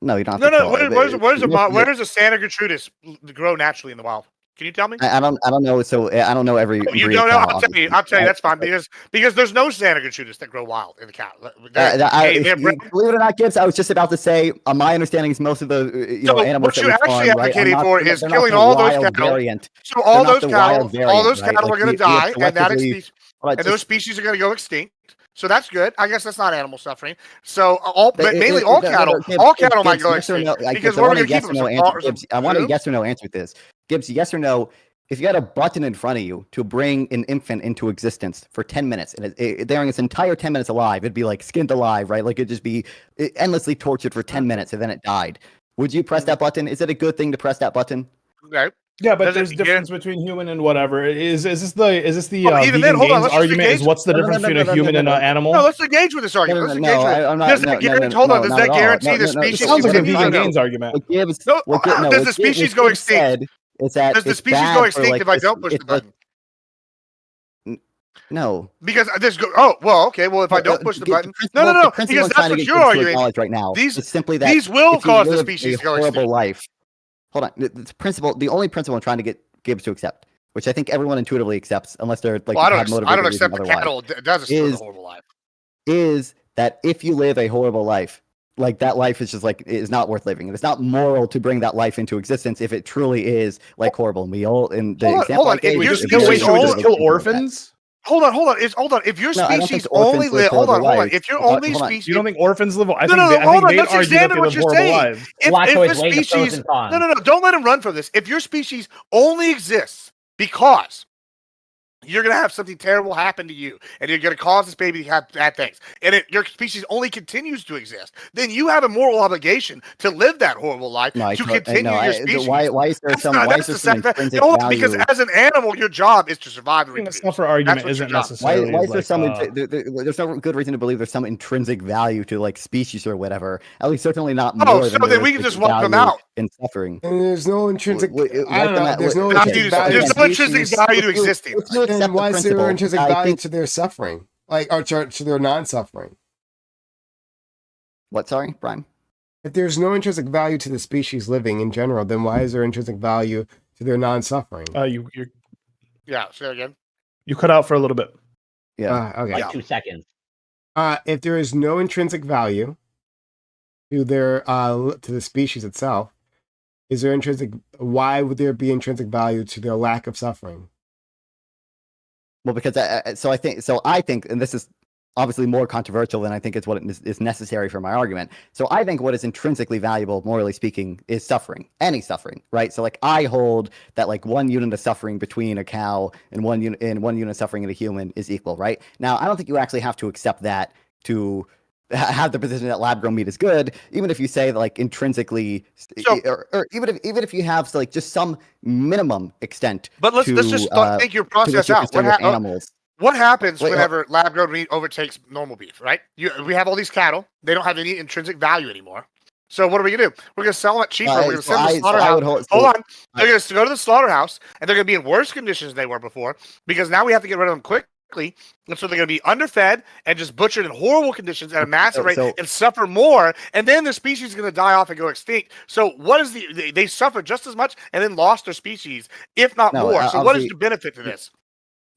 you don't. Where does a Santa Gertrudis grow naturally in the wild? Can you tell me? I don't know. So I don't know every. You don't know. I'll tell you. That's fine because there's no Santa Gertrudis that grow wild in the cow. Believe it or not, Gibbs, I was just about to say. My understanding is most of the animals what you're actually advocating for is killing all those cattle. So all those cattle are going to die, and those species are going to go extinct. So that's good. I guess that's not animal suffering. So mainly all cattle might go extinct because we're going to keep them. I want a yes or no answer to this. Gibbs, yes or no? If you had a button in front of you to bring an infant into existence for 10 minutes, and during its entire 10 minutes alive, it'd be like skinned alive, right? Like it'd just be endlessly tortured for 10 minutes, and then it died. Would you press that button? Is it a good thing to press that button? Okay. Yeah, but there's difference between human and whatever. Is this the vegan gains argument? Is what's the difference between a human and an animal? No, let's engage with this argument. Does that guarantee the species? It sounds like a vegan gains argument. Does the species go extinct? Does the species go extinct if I don't push the button? No, because this go. Oh, well, okay. Well, if I don't push the button, no, because that's what you're arguing right now. These simply that these will cause the species to go extinct. Life. Hold on. The only principle I'm trying to get Gibbs to accept, which I think everyone intuitively accepts, unless they're like I don't accept the cattle does a horrible life. Is that if you live a horrible life, like that life is just like is not worth living, and it's not moral to bring that life into existence if it truly is like horrible. And we all in the example I gave, we just kill orphans. Hold on. If your species only live, hold on. If your only species, you don't think orphans live? I hold on. Let's examine what you're saying. If the species, no, don't let him run from this. If your species only exists because you're going to have something terrible happen to you, and you're going to cause this baby to have bad things, and your species only continues to exist, then you have a moral obligation to live that horrible life to continue your species. Why is there some intrinsic value? Because as an animal, your job is to survive and reproduce. That's not for argument. Isn't necessarily. Why is there there's no good reason to believe there's some intrinsic value to like species or whatever. At least certainly not more. Oh, so then we can just wipe them out in suffering. And there's no intrinsic. I don't know. There's no intrinsic value. There's no intrinsic value to existing. And why is there intrinsic value to their suffering, or to their non-suffering? What? Sorry, Brian. If there's no intrinsic value to the species living in general, then why is there intrinsic value to their non-suffering? Yeah. Say again. You cut out for a little bit. Yeah. Okay. Like 2 seconds. If there is no intrinsic value to the species itself, is there intrinsic? Why would there be intrinsic value to their lack of suffering? Well, because I think, and this is obviously more controversial than I think it's what is necessary for my argument. So I think what is intrinsically valuable, morally speaking, is suffering, any suffering, right? So like I hold that like 1 unit of suffering between a cow and 1 unit of suffering in a human is equal, right? Now I don't think you actually have to accept that to have the position that lab grown meat is good, even if you say that, like intrinsically, or even if you have like just some minimum extent. But let's just think your process out. What happens whenever lab grown meat overtakes normal beef? Right? We have all these cattle; they don't have any intrinsic value anymore. So what are we gonna do? We're gonna sell them cheaper. We're gonna send them to the slaughterhouse. Hold on, they're gonna go to the slaughterhouse, and they're gonna be in worse conditions than they were before because now we have to get rid of them quickly. And so they're going to be underfed and just butchered in horrible conditions at a massive rate and suffer more. And then the species is going to die off and go extinct. So what is they suffer just as much and then lost their species, if not more. So what is the benefit to this?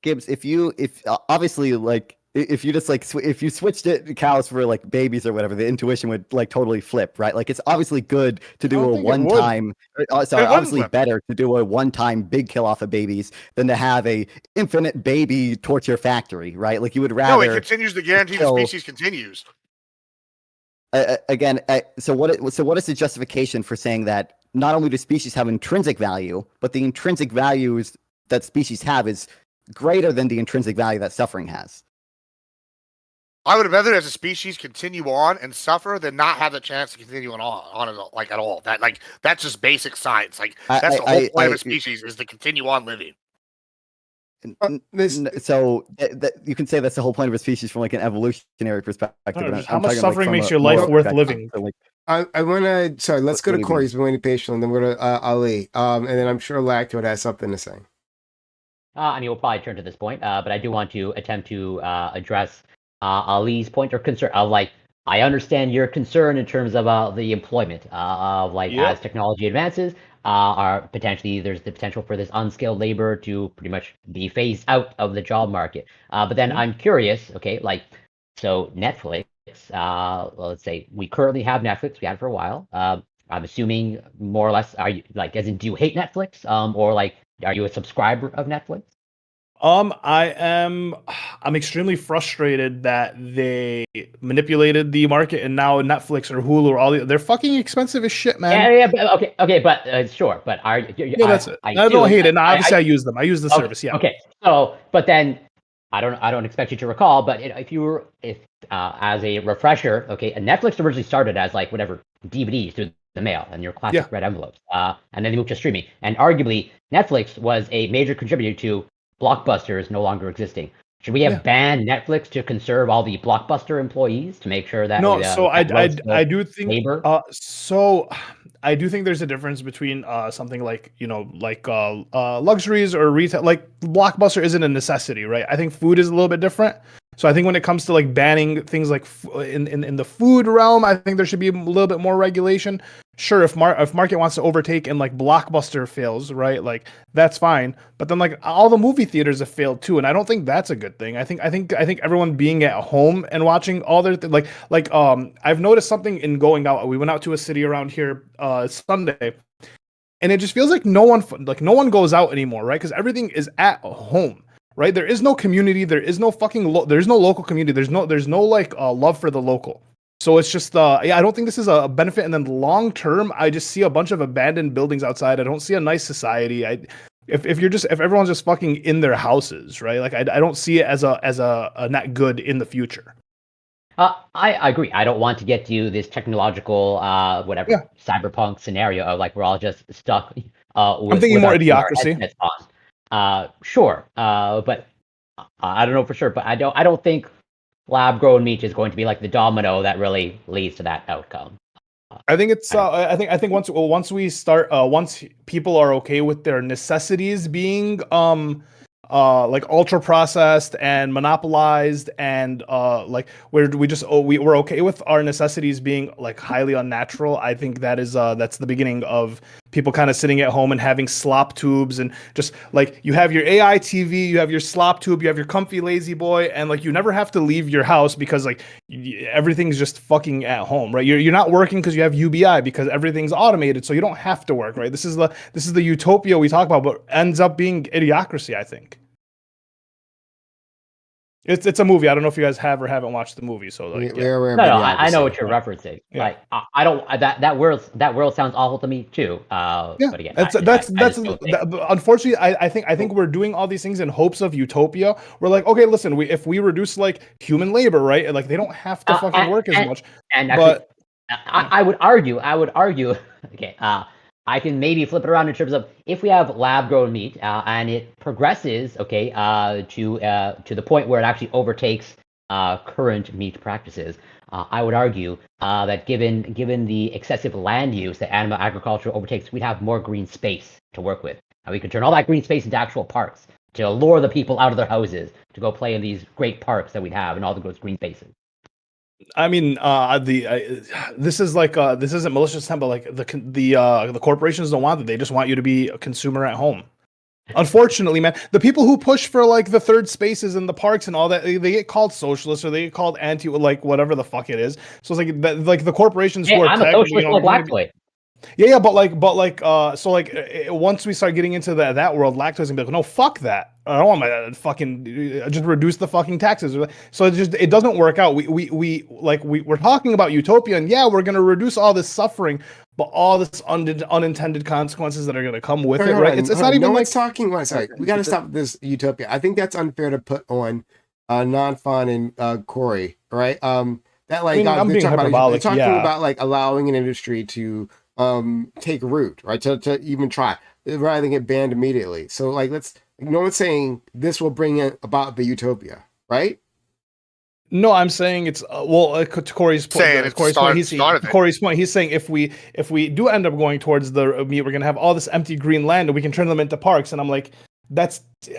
Gibbs, if obviously like if you just like if you switched it to cows for like babies or whatever, the intuition would like totally flip, right? Like it's obviously good to do a one-time. Obviously better to do a one-time big kill off of babies than to have a infinite baby torture factory, right? Like you would rather. No, it continues to guarantee the species continues. So what is the justification for saying that not only do species have intrinsic value, but the intrinsic values that species have is greater than the intrinsic value that suffering has? I would rather, as a species, continue on and suffer than not have the chance to continue on at all. That's just basic science. Like that's the whole point of a species is to continue on living. So you can say that's the whole point of a species from like an evolutionary perspective. How much suffering makes your life worth living? So, like, I want to. Sorry, let's go to Corey. He's been waiting patiently, and then we're going to Ali. And then I'm sure Lactoid has something to say. I mean, we'll probably turn to this point, but I do want to attempt to address Ali's point or concern. I understand your concern in terms of the employment as technology advances, there's the potential for this unskilled labor to pretty much be phased out of the job market. But then I'm curious, so Netflix, let's say we currently have Netflix, we had it for a while. I'm assuming more or less, are you do you hate Netflix? Or are you a subscriber of Netflix? I'm extremely frustrated that they manipulated the market and now Netflix or Hulu or they're fucking expensive as shit, man. Yeah, but sure, but are you? Yeah, that's it. I don't hate it. No, obviously I use them. I use the service. Yeah. Okay. So, but then I don't expect you to recall, but if as a refresher, Netflix originally started as whatever DVDs through the mail and your classic red envelopes, and then they moved to streaming, and arguably Netflix was a major contributor to Blockbuster no longer existing. Should we have banned Netflix to conserve all the Blockbuster employees to make sure that I do think labor? I do think there's a difference between something luxuries or retail. Like Blockbuster isn't a necessity, right? I think food is a little bit different. So I think when it comes to banning things in the food realm, I think there should be a little bit more regulation. Sure, if market wants to overtake and Blockbuster fails, right? That's fine. But then all the movie theaters have failed too, and I don't think that's a good thing. I think everyone being at home and watching all their I've noticed something in going out. We went out to a city around here Sunday, and it just feels like no one goes out anymore, right? Because everything is at home. Right, there is no community. There is no there's no local community. There's no love for the local. So it's just I don't think this is a benefit. And then long term, I just see a bunch of abandoned buildings outside. I don't see a nice society. If everyone's just fucking in their houses, right? Like I don't see it as a not good in the future. I agree. I don't want to get to this technological, whatever, cyberpunk scenario of like we're all just stuck. I'm thinking more idiocracy. On. Sure, but I don't know for sure. But I don't think lab-grown meat is going to be like the domino that really leads to that outcome. I think it's. I think once we start, once people are okay with their necessities being like ultra processed and monopolized, and like we're okay with our necessities being like highly unnatural. I think that is that's the beginning of people kind of sitting at home and having slop tubes, and just like you have your AI TV, you have your slop tube, you have your comfy lazy boy, and like you never have to leave your house because like everything's just fucking at home, right? You're not working because you have UBI because everything's automated, so you don't have to work, right? This is the utopia we talk about, but ends up being idiocracy, I think. It's a movie. I don't know if you guys have or haven't watched the movie. So like, no, I know what you're referencing. Yeah. Like I don't that world sounds awful to me too. But again, that's unfortunately I think we're doing all these things in hopes of utopia. We're like, okay, listen, if we reduce like human labor, right? Like they don't have to fucking work as much. And actually, I would argue. Okay. I can maybe flip it around in terms of if we have lab-grown meat and it progresses, okay, to the point where it actually overtakes current meat practices. I would argue that given the excessive land use that animal agriculture overtakes, we'd have more green space to work with, and we could turn all that green space into actual parks to lure the people out of their houses to go play in these great parks that we'd have and all the green spaces. I mean, this is like this isn't malicious intent, but like the corporations don't want that. They just want you to be a consumer at home. Unfortunately, man, the people who push for like the third spaces in the parks and all that, they get called socialists or they get called anti, like whatever the fuck it is. So it's like the corporations who are I'm a socialist like Lactoid. Yeah, but so like once we start getting into that world, Lactoid's gonna be like, no, fuck that. I don't want my fucking just reduce the fucking taxes. So it doesn't work out. We're talking about utopia, and yeah, we're gonna reduce all this suffering, but all this unintended consequences that are gonna come with it, right? It's not even no like one's talking. Sorry, we got to stop this utopia. I think that's unfair to put on Non-Fun and Corey, right? That like I'm being hyperbolic. They're talking about like allowing an industry to take root, right? To even try, rather than get banned immediately. So like, no one's saying this will bring about the utopia, right? No, I'm saying it's to Corey's point. Corey's point. He's saying if we do end up going towards the meat, we're gonna have all this empty green land, and we can turn them into parks. And I'm like,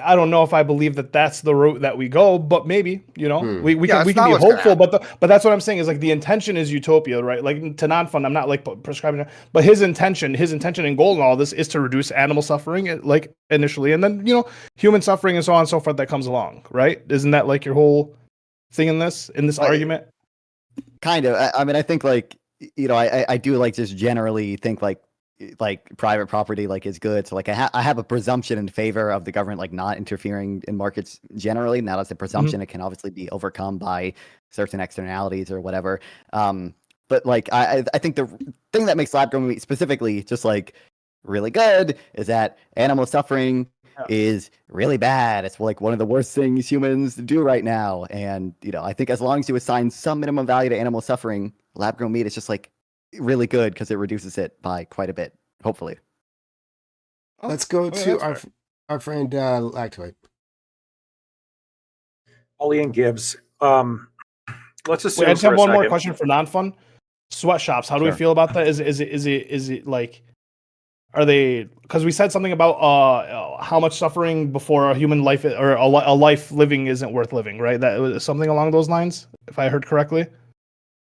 I don't know if I believe that that's the route that we go, but maybe, we can be hopeful. But that's what I'm saying is like the intention is utopia, right? Like to Non-Fun, I'm not like prescribing it, but his intention and goal in all this is to reduce animal suffering, like initially, and then human suffering and so on and so forth that comes along, right? Isn't that like your whole thing in this argument? Kind of. I mean, I think like I do like just generally think like private property like is good. So like I have a presumption in favor of the government like not interfering in markets generally. Now that's a presumption. It can obviously be overcome by certain externalities or whatever. But like I think the thing that makes lab-grown meat specifically just like really good is that animal suffering is really bad. It's like one of the worst things humans do right now. And I think as long as you assign some minimum value to animal suffering, lab-grown meat is just like really good because it reduces it by quite a bit, hopefully. Let's go to our friend Lactoid. Ollie and Gibbs. Let's assume. Wait, I just have one more question for Non-Fun. Sweatshops. How do we feel about that? Is it like, are they? Because we said something about how much suffering before a human life or a life living isn't worth living, right? That was something along those lines, if I heard correctly.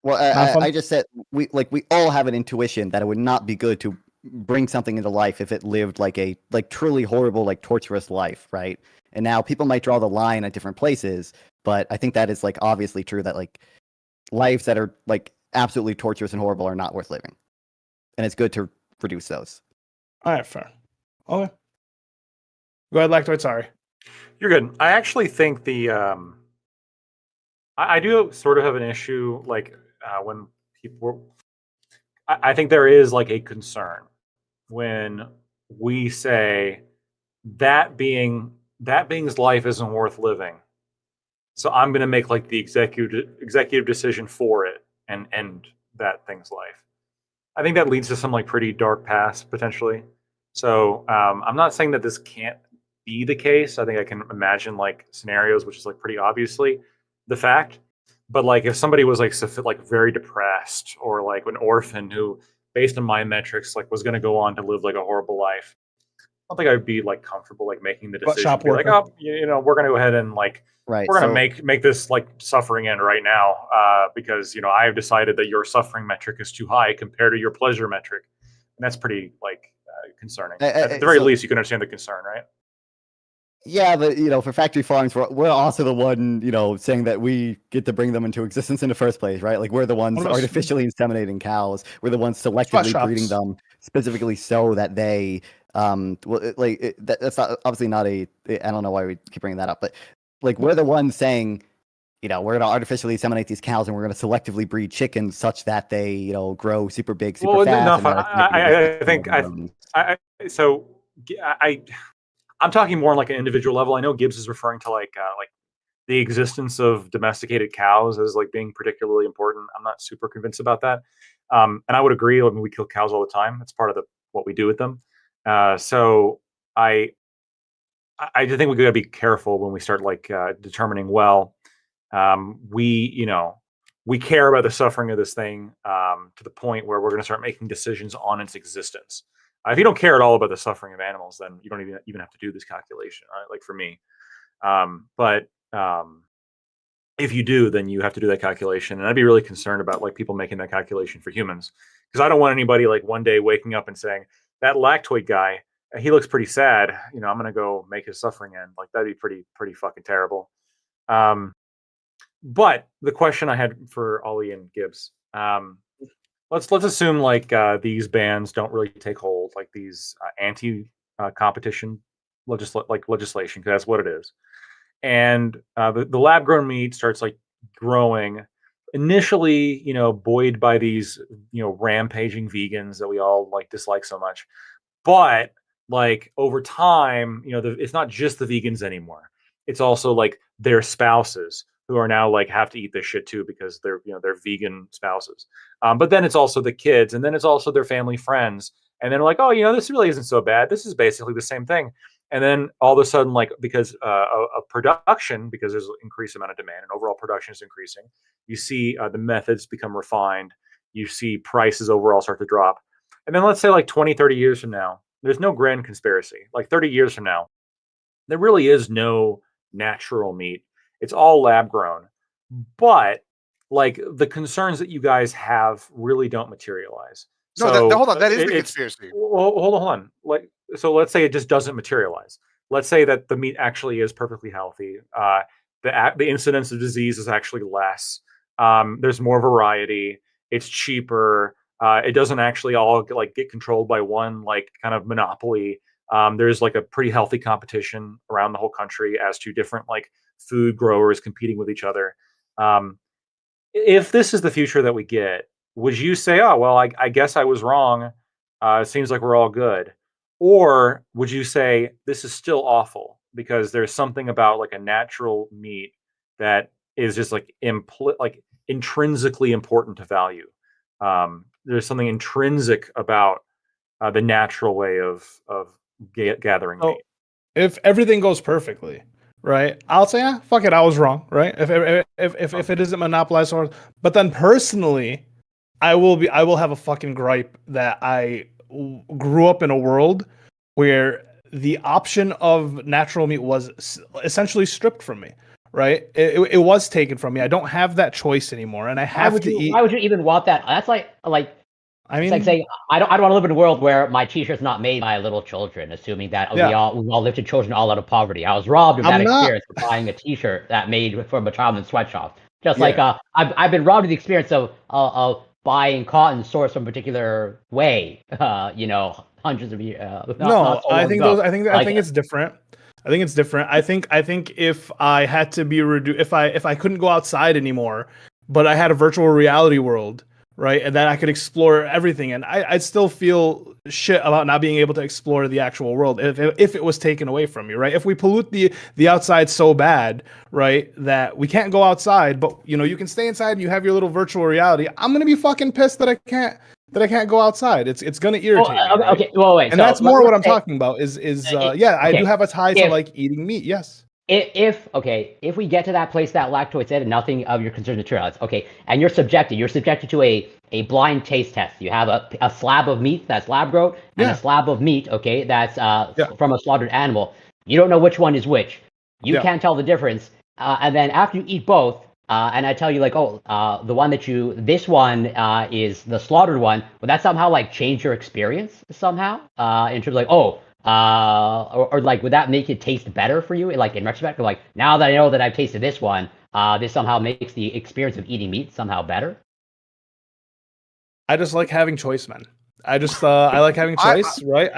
Well, I just said we all have an intuition that it would not be good to bring something into life if it lived like a truly horrible, like torturous life, right? And now people might draw the line at different places, but I think that is like obviously true that like lives that are like absolutely torturous and horrible are not worth living, and it's good to reduce those. All right, fair. Okay, go ahead, Lactoid. Sorry, you're good. I actually think I do sort of have an issue like. When people, I think there is like a concern when we say that being's life isn't worth living. So I'm going to make like the executive decision for it and end that thing's life. I think that leads to some like pretty dark paths potentially. So I'm not saying that this can't be the case. I think I can imagine like scenarios which is like pretty obviously the fact. But like if somebody was like very depressed or like an orphan who, based on my metrics, like was going to go on to live like a horrible life, I don't think I'd be like comfortable like making the decision. Be like, oh, we're going to go ahead and like we're going to make this like suffering end right now because I have decided that your suffering metric is too high compared to your pleasure metric, and that's pretty like concerning. At the very least, you can understand the concern, right? Yeah, but for factory farms, we're also the one saying that we get to bring them into existence in the first place, right? Like we're the ones artificially inseminating cows. We're the ones selectively breeding them specifically so that they that's not, obviously not I don't know why we keep bringing that up, but like we're the ones saying we're going to artificially inseminate these cows and we're going to selectively breed chickens such that they grow super big, super fast. I'm talking more on like an individual level. I know Gibbs is referring to like the existence of domesticated cows as like being particularly important. I'm not super convinced about that, and I would agree. I mean, we kill cows all the time. It's part of what we do with them. So I do think we got to be careful when we start like determining. We care about the suffering of this thing to the point where we're going to start making decisions on its existence. If you don't care at all about the suffering of animals, then you don't even have to do this calculation, right? Like for me, but if you do, then you have to do that calculation, and I'd be really concerned about like people making that calculation for humans, because I don't want anybody like one day waking up and saying that lactoid guy, he looks pretty sad. I'm going to go make his suffering end. Like that'd be pretty fucking terrible. But the question I had for Ollie and Gibbs. Let's assume like these bans don't really take hold, like these anti-competition legislation, because that's what it is. And the lab-grown meat starts like growing, initially, buoyed by these, rampaging vegans that we all like dislike so much. But like over time, it's not just the vegans anymore. It's also like their spouses who are now like have to eat this shit too because they're vegan spouses. But then it's also the kids, and then it's also their family friends, and then like, oh, this really isn't so bad. This is basically the same thing. And then all of a sudden, like because of production, because there's an increased amount of demand and overall production is increasing, you see the methods become refined. You see prices overall start to drop. And then let's say like 20, 30 years from now, there's no grand conspiracy. Like 30 years from now, there really is no natural meat. It's all lab grown, but like the concerns that you guys have really don't materialize. No, so hold on. That is the conspiracy. Well, hold on. Like, so let's say it just doesn't materialize. Let's say that the meat actually is perfectly healthy. The incidence of disease is actually less. There's more variety. It's cheaper. It doesn't actually all like get controlled by one like kind of monopoly. There's like a pretty healthy competition around the whole country as to different like food growers competing with each other. If this is the future that we get, would you say, oh, well, I guess I was wrong. It seems like we're all good. Or would you say this is still awful because there's something about like a natural meat that is just like intrinsically important to value? There's something intrinsic about the natural way of gathering meat. If everything goes perfectly, right, I'll say, fuck it, I was wrong, right? If it isn't monopolized, but then personally, I will have a fucking gripe that I grew up in a world where the option of natural meat was essentially stripped from me, right? It was taken from me. I don't have that choice anymore, and I have to eat. Why would you even want that? That's like. I mean, it's like saying I don't want to live in a world where my T-shirt's not made by little children, assuming that we all lifted children all out of poverty. I was robbed of that experience of buying a T-shirt that made from a child in a sweatshop. Just like I've been robbed of the experience of buying cotton sourced from a particular way. Hundreds of years. I think it's different. I think it's different. I think if I had to be if I couldn't go outside anymore, but I had a virtual reality world right? And then I could explore everything, and I'd still feel shit about not being able to explore the actual world if it was taken away from you, right? If we pollute the outside so bad, right, that we can't go outside, but you can stay inside and you have your little virtual reality. I'm gonna be fucking pissed that I can't go outside. It's gonna irritate me, right? Okay, well, wait. And So that's more what I'm say, talking about. Yeah, I do have a tie to like eating meat. Yes. If we get to that place that lactose said nothing of your concerns materialize, okay, and you're subjected to a blind taste test. You have a slab of meat that's lab grown and a slab of meat, okay, that's from a slaughtered animal. You don't know which one is which. You can't tell the difference. And then after you eat both, and I tell you like, the one this one is the slaughtered one, would that somehow like change your experience somehow? In terms of like, or like, would that make it taste better for you? Like in retrospect, or like now that I know that I've tasted this one, this somehow makes the experience of eating meat somehow better. I just like having choice, man. I like having choice, right?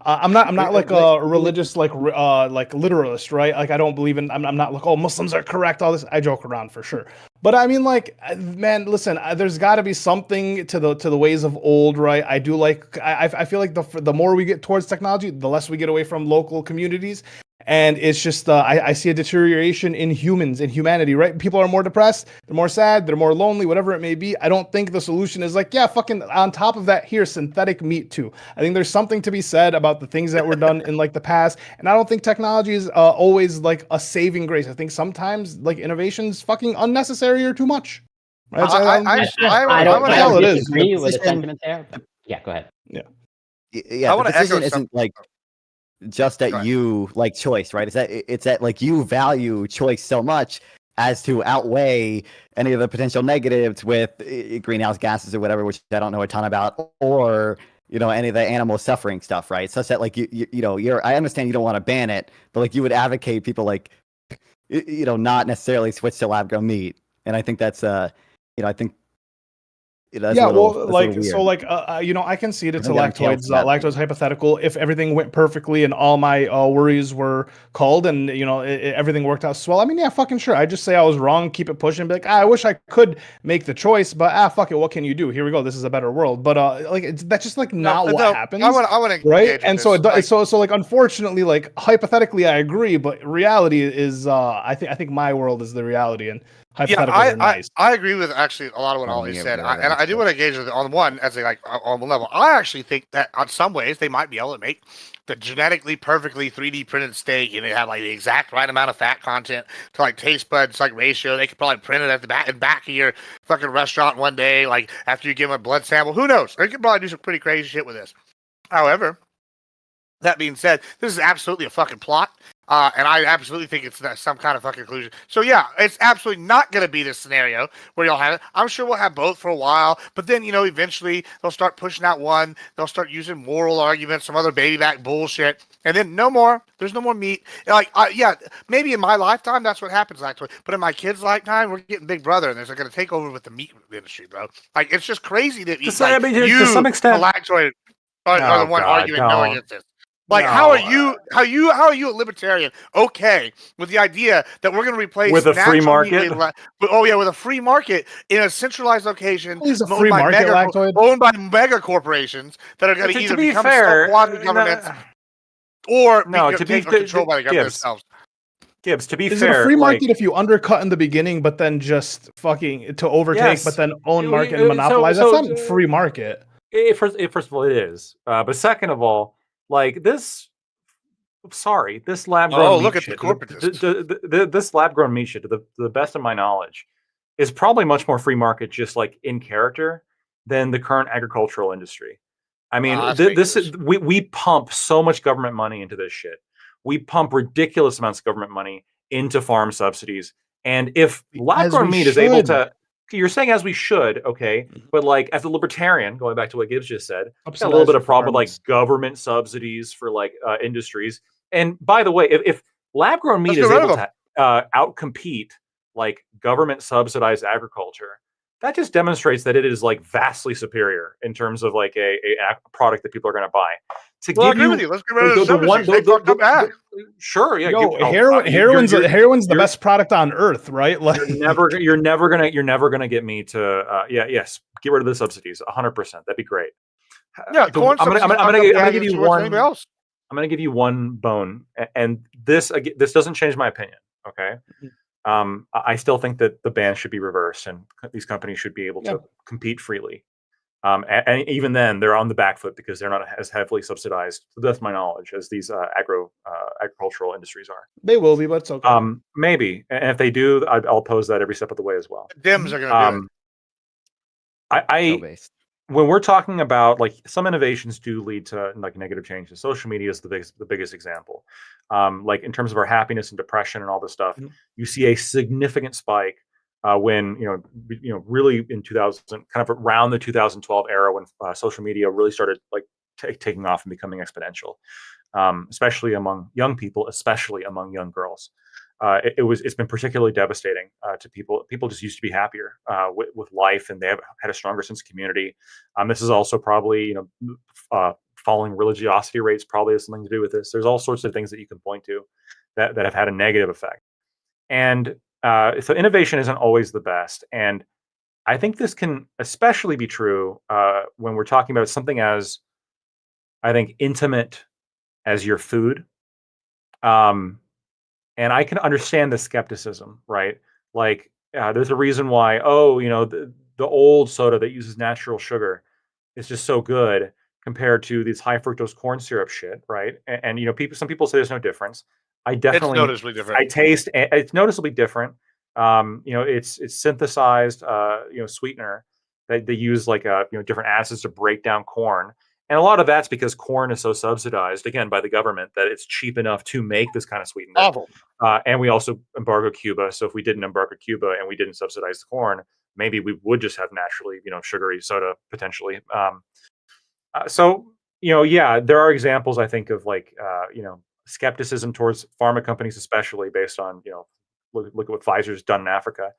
I'm not like a religious like literalist, right? Like I don't believe in. I'm not like, oh, Muslims are correct. All this, I joke around for sure. But I mean, like, man, listen, there's got to be something to the ways of old, right? I do like. I feel like the more we get towards technology, the less we get away from local communities. And it's just, I see a deterioration in humanity, right? People are more depressed, they're more sad, they're more lonely, whatever it may be. I don't think the solution is like, yeah, fucking on top of that, here's synthetic meat too. I think there's something to be said about the things that were done in like the past. And I don't think technology is always like a saving grace. I think sometimes like innovation's fucking unnecessary or too much. Right? I don't disagree with the sentiment there. Yeah, go ahead. Yeah, the decision isn't like just that you like choice, right? It's that like you value choice so much as to outweigh any of the potential negatives with greenhouse gases or whatever, which I don't know a ton about, or any of the animal suffering stuff, right? Such that like I understand you don't want to ban it, but like you would advocate people like not necessarily switch to lab grown meat, and I think that's I think. That's I concede it's a lactose hypothetical. If everything went perfectly and all my worries were culled and everything worked out so well, I mean, yeah, fucking sure. I just say I was wrong, keep it pushing, be like, I wish I could make the choice, but fuck it, what can you do? Here we go. This is a better world. But that's just like not what happens. I want to right, and so like unfortunately, like hypothetically, I agree, but reality is I think my world is the reality and. I agree with actually a lot of what Ollie said, and I do want to engage with it on one as a like on the level. I actually think that on some ways they might be able to make the genetically perfectly 3D printed steak, and it have like the exact right amount of fat content to like taste buds like ratio. They could probably print it at the back of your fucking restaurant one day, like after you give them a blood sample. Who knows? They could probably do some pretty crazy shit with this. However, that being said, this is absolutely a fucking plot. And I absolutely think it's some kind of fucking conclusion. So yeah, it's absolutely not going to be this scenario where y'all have it. I'm sure we'll have both for a while, but then eventually they'll start pushing out one. They'll start using moral arguments, some other baby back bullshit, and then no more. There's no more meat. Like maybe in my lifetime that's what happens actually, but in my kids' lifetime we're getting Big Brother, and they're going to take over with the meat industry, bro. Like it's just crazy that to some extent, Lactoid are the one arguing no against this. Like how are you a libertarian okay with the idea that we're going to replace with a free market? With a free market in a centralized location owned by mega corporations that are going to either become quasi governments or be controlled by the government themselves. Gibbs, to be fair, is it a free market if you undercut in the beginning, but then just fucking to overtake, but then own market and monopolize? That's not free market. First of all, it is. But second of all, like this, this lab grown meat shit. This lab grown meat shit, to the best of my knowledge, is probably much more free market, just like in character, than the current agricultural industry. I mean, we pump so much government money into this shit. We pump ridiculous amounts of government money into farm subsidies, and if lab grown meat is able to. You're saying as we should, okay, but like as a libertarian, going back to what Gibbs just said, got a little bit of problem with like government subsidies for like industries. And by the way, if lab grown meat is able to outcompete like government subsidized agriculture, that just demonstrates that it is like vastly superior in terms of like a product that people are going to buy. to Well, I give agree you with you. Let's get rid of the the one. substitutes. They fucked up bad. Sure, yeah. Yo, heroin's the best product on earth, right? Like, you're never gonna get me to. Yes, get rid of the subsidies. 100%. That'd be great. Yeah, corn I'm gonna give you one. Anybody else. I'm going to give you one bone, and this doesn't change my opinion. Okay, I still think that the ban should be reversed, and these companies should be able to compete freely. And even then, they're on the back foot because they're not as heavily subsidized, to the best of my knowledge, as these agricultural industries are. They will be, but it's okay. Maybe, and if they do, I'll oppose that every step of the way as well. The Dems are going to do it. When we're talking about like some innovations do lead to like negative changes. Social media is the biggest example. Like in terms of our happiness and depression and all this stuff, you see a significant spike when really in 2000, kind of around the 2012 era when social media really started like taking off and becoming exponential, especially among young people, especially among young girls. It's been particularly devastating to people. People just used to be happier with life, and they have had a stronger sense of community. This is also probably falling religiosity rates probably has something to do with this. There's all sorts of things that you can point to that have had a negative effect. And so innovation isn't always the best. And I think this can especially be true when we're talking about something as, I think, intimate as your food. And I can understand the skepticism, right? Like, there's a reason why, the old soda that uses natural sugar is just so good compared to these high fructose corn syrup shit, right? And some people say there's no difference. It's noticeably different. I taste it's noticeably different. It's synthesized, sweetener that they use like different acids to break down corn. And a lot of that's because corn is so subsidized, again, by the government that it's cheap enough to make this kind of sweetener. Awful. And we also embargo Cuba. So if we didn't embargo Cuba and we didn't subsidize the corn, maybe we would just have naturally, sugary soda potentially. There are examples, I think, of like, skepticism towards pharma companies, especially based on, look at what Pfizer's done in Africa,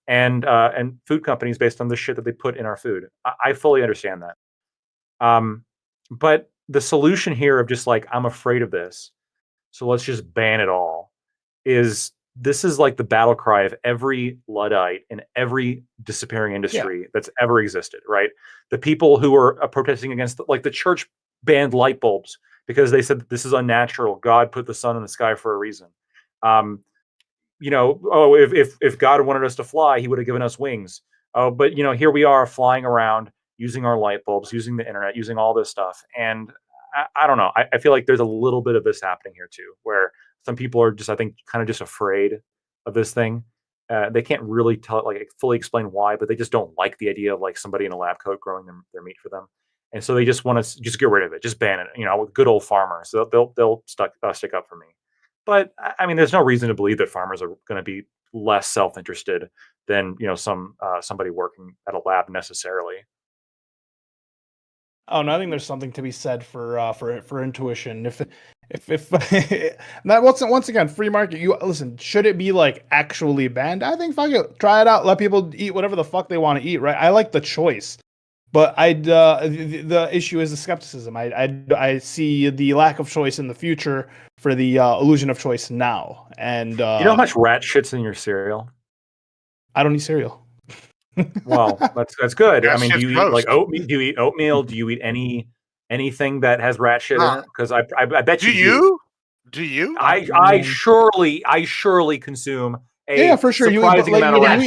and food companies based on the shit that they put in our food. I fully understand that. But the solution here of just like, I'm afraid of this, so let's just ban it all, is like the battle cry of every Luddite in every disappearing industry that's ever existed, right? The people who are protesting against, like the church banned light bulbs because they said that this is unnatural. God put the sun in the sky for a reason. If God wanted us to fly, he would have given us wings. But here we are flying around, using our light bulbs, using the internet, using all this stuff. And I don't know. I feel like there's a little bit of this happening here too, where some people are just, I think, kind of just afraid of this thing. They can't really fully explain why, but they just don't like the idea of like somebody in a lab coat growing their meat for them. And so they just want to just get rid of it, just ban it, with good old farmers. They'll stick up for me. But I mean, there's no reason to believe that farmers are going to be less self-interested than, somebody working at a lab necessarily. Oh no, I think there's something to be said for intuition. If that once again, free market. You listen. Should it be like actually banned? I think fuck it, try it out. Let people eat whatever the fuck they want to eat. Right? I like the choice, but the issue is the skepticism. I see the lack of choice in the future for the illusion of choice now. And you know how much rat shit's in your cereal? I don't eat cereal. Well, that's good. That I mean, do you shit's eat like oatmeal? Do you eat oatmeal? Do you eat anything that has rat shit in it? Because I bet you do. You? I surely consume a for sure. surprising amount of rat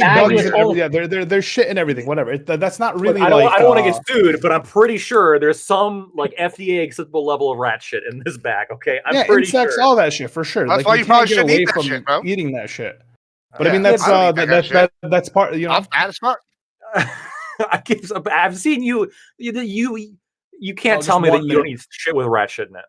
shit. There's shit in everything. Whatever. That's not really. Look, I don't want to get sued, but I'm pretty sure there's some like FDA acceptable level of rat shit in this bag. Okay, I'm pretty insects, sure. all that shit for sure. That's why you probably shouldn't eat that shit, bro. Eating that shit. But I mean, that's part. I'm fat as fuck. I've seen you. You can't tell me that you don't eat shit with rat shit in it.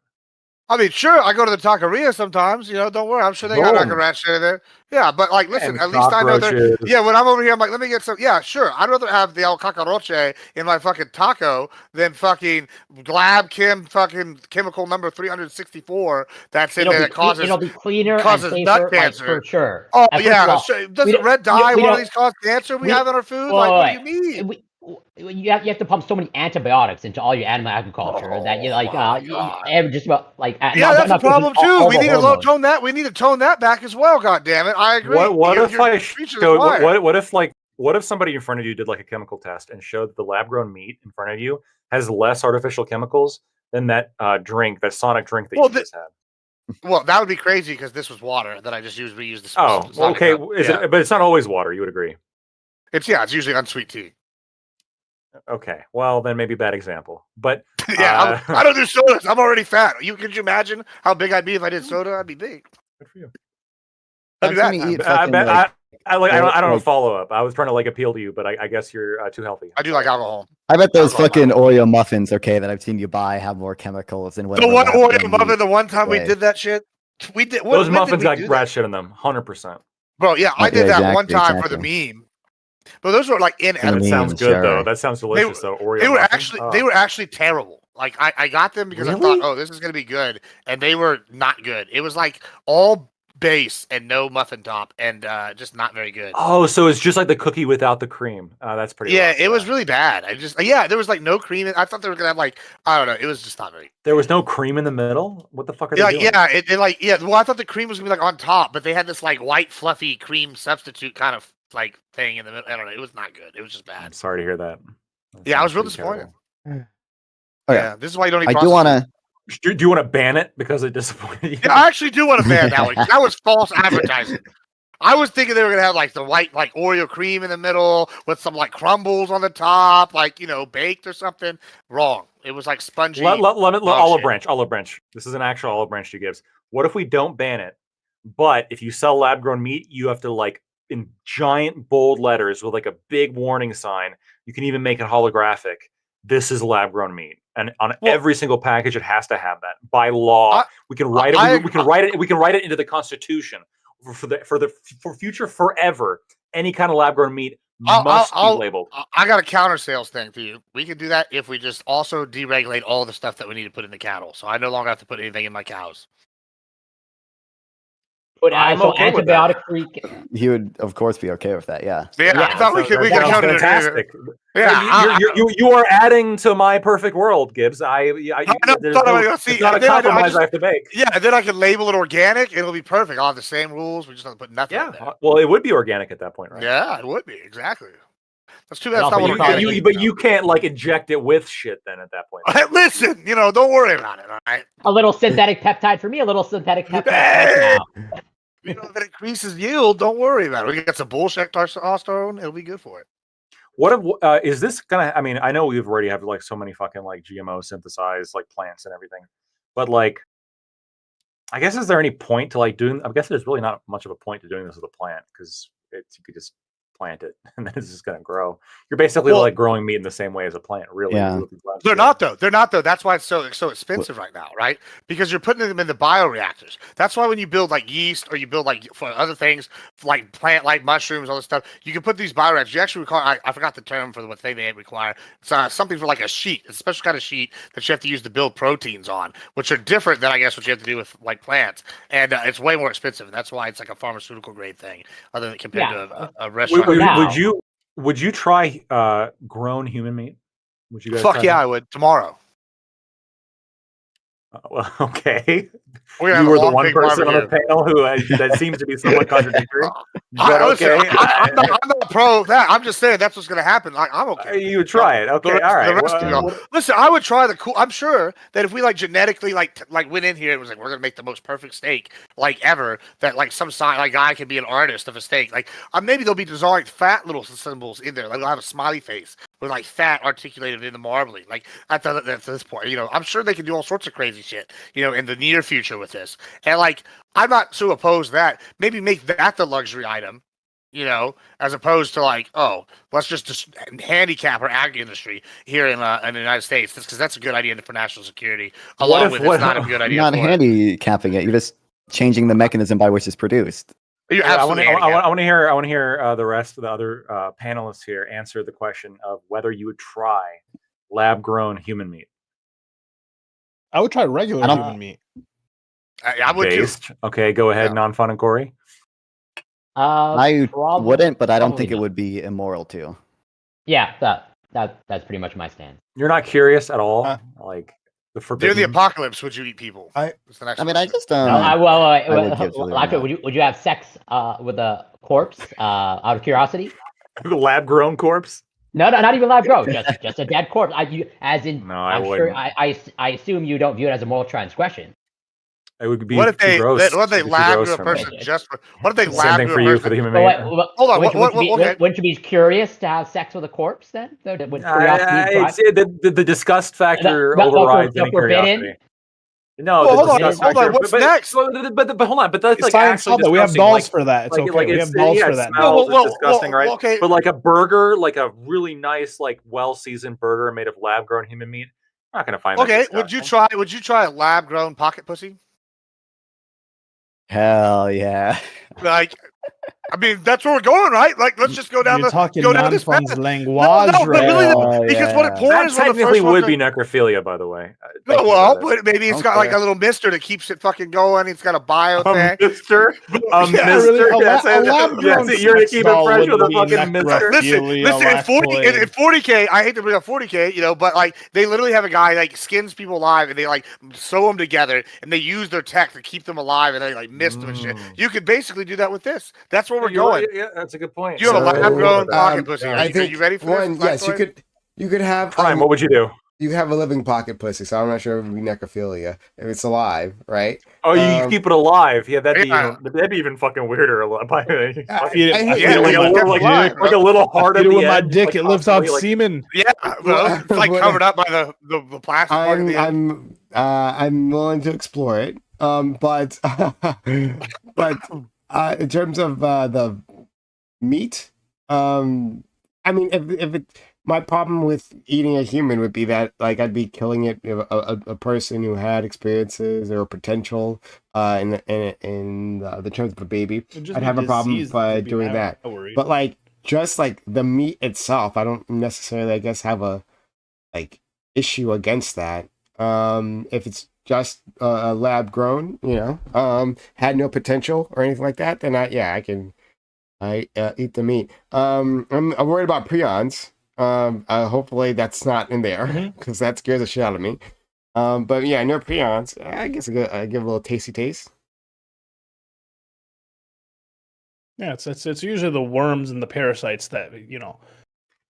I mean, sure, I go to the taqueria sometimes. Don't worry. I'm sure they got like a rat shit in there. Yeah, but like, listen, at least I know that. Yeah, when I'm over here, I'm like, let me get some. Yeah, sure. I'd rather have the El Cacaroche in my fucking taco than fucking Glab Kim fucking chemical number 364 that's in there that causes. It'll be cleaner causes and nut safer, cancer for sure. Oh yeah, doesn't red dye one of these cause cancer we have in our food? Like, what do you mean? you have to pump so many antibiotics into all your animal agriculture that you like just about like Yeah, that's a problem too. We need to tone that. We need to tone that back as well. God damn it, I agree. What if somebody in front of you did like a chemical test and showed that the lab grown meat in front of you has less artificial chemicals than that drink, that Sonic drink that you just had? Well, that would be crazy because this was water that I just reused. This. Oh, okay. But it's not always water. You would agree? It's usually unsweet tea. Okay, well then maybe bad example, but yeah, I don't do sodas. I'm already fat. Could you imagine how big I'd be if I did soda? I'd be big. Good for you. I don't follow up. I was trying to like appeal to you, but I guess you're too healthy. I do like alcohol. I bet those fucking Oreo muffins, that I've seen you buy, have more chemicals than the one Oreo muffin. The one time we did that shit, we did. Those muffins got rat shit in them, 100%. Bro, yeah, I did that one time for the meme. But those were like inedible. That sounds good though. That sounds delicious though. Oreo. They were actually terrible. Like I got them because I thought, oh, this is gonna be good, and they were not good. It was like all base and no muffin top, and just not very good. Oh, so it's just like the cookie without the cream. That's pretty. Yeah, it was really bad. There was like no cream. I thought they were gonna have like, I don't know. It was just not very. There was no cream in the middle. What the fuck are they doing? Well, I thought the cream was gonna be like on top, but they had this like white fluffy cream substitute kind of like thing in the middle. I don't know. It was not good. It was just bad. I'm sorry to hear that. I was real disappointed. Yeah, this is why you don't eat. I do want to. Do you want to ban it because it disappointed you? Yeah, I actually do want to ban that one. That was false advertising. I was thinking they were gonna have like the white like Oreo cream in the middle with some like crumbles on the top, like baked or something. Wrong. It was like spongy. Olive branch. This is an actual olive branch she gives. What if we don't ban it, but if you sell lab grown meat, you have to like in giant bold letters with like a big warning sign. You can even make it holographic. This is lab grown meat, and on every single package, it has to have that by law. We can write it. We can write it. We can write it into the Constitution for future forever. Any kind of lab grown meat must be labeled. I got a counter sales thing for you. We can do that if we just also deregulate all the stuff that we need to put in the cattle. So I no longer have to put anything in my cows. But I'm okay with that. He would, of course, be okay with that. Yeah. I thought we could. We could counter fantastic. Yeah, you are adding to my perfect world, Gibbs. It's not a compromise I have to make. Yeah, and then I can label it organic. It'll be perfect. I'll have the same rules. We just have to put nothing. Yeah. Well, it would be organic at that point, right? Yeah, it would be exactly. That's too bad. But you can't like inject it with shit then at that point. Listen, don't worry about it. All right. A little synthetic peptide for me. A little synthetic peptide. If it increases yield, don't worry about it. We get some bullshit testosterone. It'll be good for it. What if is this gonna? I mean, I know we've already have like so many fucking like GMO synthesized like plants and everything, but like, I guess is there any point to like doing? I guess there's really not much of a point to doing this with a plant because you could just plant it and then it's just gonna grow. You're basically like growing meat in the same way as a plant, really. Yeah. They're not though. That's why it's so expensive right now, right? Because you're putting them in the bioreactors. That's why when you build like yeast or you build like for other things like plant like mushrooms, all this stuff, you can put these bioreactors. You actually require I forgot the term for what they require. It's something for like a sheet, a special kind of sheet that you have to use to build proteins on, which are different than I guess what you have to do with like plants, and it's way more expensive. And that's why it's like a pharmaceutical grade thing, other than compared to a restaurant. Would you try grown human meat? Would you guys? Fuck yeah, I would tomorrow. Well, okay. You were the one person on the panel who that seems to be somewhat contradictory. I'm not pro that. I'm just saying that's what's going to happen. I'm okay. You would try it. Okay, all right. Listen, I would try the cool. I'm sure that if we like genetically like went in here and was like, we're going to make the most perfect steak like ever. That like some guy can be an artist of a steak. Like maybe there'll be designed fat little symbols in there. Like they'll have a smiley face with like fat articulated in the marbling. Like at this point, I'm sure they can do all sorts of crazy shit. In the near future with this, and like I'm not so opposed to that. Maybe make that the luxury item, as opposed to like, oh, let's just handicap our ag industry here in the United States, because that's a good idea for national security. Along with it's not a good idea. You're not handicapping it. You're just changing the mechanism by which it's produced. I want to hear the rest of the other panelists here answer the question of whether you would try lab-grown human meat. I would try regular human meat. I would too. Okay, go ahead, Non-Fun and Corey. I wouldn't, but I don't think it would be immoral to. Yeah, That's pretty much my stance. You're not curious at all, like the During forbidden. the apocalypse, would you eat people? I mean, I just No, would you have sex with a corpse out of curiosity? The lab grown corpse? No, not even lab grown. Just a dead corpse. I sure. I assume you don't view it as a moral transgression. It would be What if too they gross. what if they It'd be too lab gross to a for me. person just for what if they Same lab thing to for a you person? for the human But being. Hold on, wouldn't you be curious to have sex with a corpse then? Would curiosity drive? The disgust factor overrides any curiosity. No, well, the hold disgust on. factor. What's next? But hold on. But that's like Science actually solved it. We have disgusting. dolls Like, for that. It's like, okay. like We it's, have dolls yeah, for it that. smells, it's disgusting, right? Okay. But like a burger, like a really nice, like well-seasoned burger made of lab-grown human meat, I'm not gonna find that Okay, disgusting. would you try a lab grown pocket pussy? Hell yeah. Like, I mean, that's where we're going, right? Like, let's just go down You're talking go down this path. non-funds language, No, but really, right? because what porn That is one of the technically first ones would that- be necrophilia, by the way. No, well, but maybe it's got like Okay. a little mister that keeps it fucking going. It's got a bio thing. Mister, Yeah, Mister, really, yes, a lab-grown you're gonna sex keep it doll fresh with a wouldn't be fucking Mister. Listen, Lactoid. in 40K, I hate to bring up 40K, you know, but like they literally have a guy like skins people alive and they like sew them together and they use their tech to keep them alive and they like mist them and shit. You could basically do that with this. That's where we're going. Yeah, that's a good point. You have a lab-grown pocket pussy. I Are think you ready for one, this? yes, Lactoid? you could have Prime, what would you do? You have a living pocket pussy, so I'm not sure if it would be necrophilia if it's alive, right? Oh, you keep it alive? Yeah, that'd Yeah. be even fucking weirder. Like Like a little heart Feed at it the with my end, dick. like, It lifts out constantly, semen. Yeah, well, it's like covered up by the plastic part of the end. I'm willing to explore it. But in terms of the meat, I mean, if it, my problem with eating a human would be that like I'd be killing it a person who had experiences or potential in the terms of a baby. I'd have a problem by doing that. But like just like the meat itself, I don't necessarily, I guess, have a like issue against that. If it's just lab grown, you know, had no potential or anything like that, then I eat the meat. I'm worried about prions. Hopefully that's not in there because that scares the shit out of me. But yeah, no prions. I guess I give a little tasty taste. Yeah, it's usually the worms and the parasites that, you know.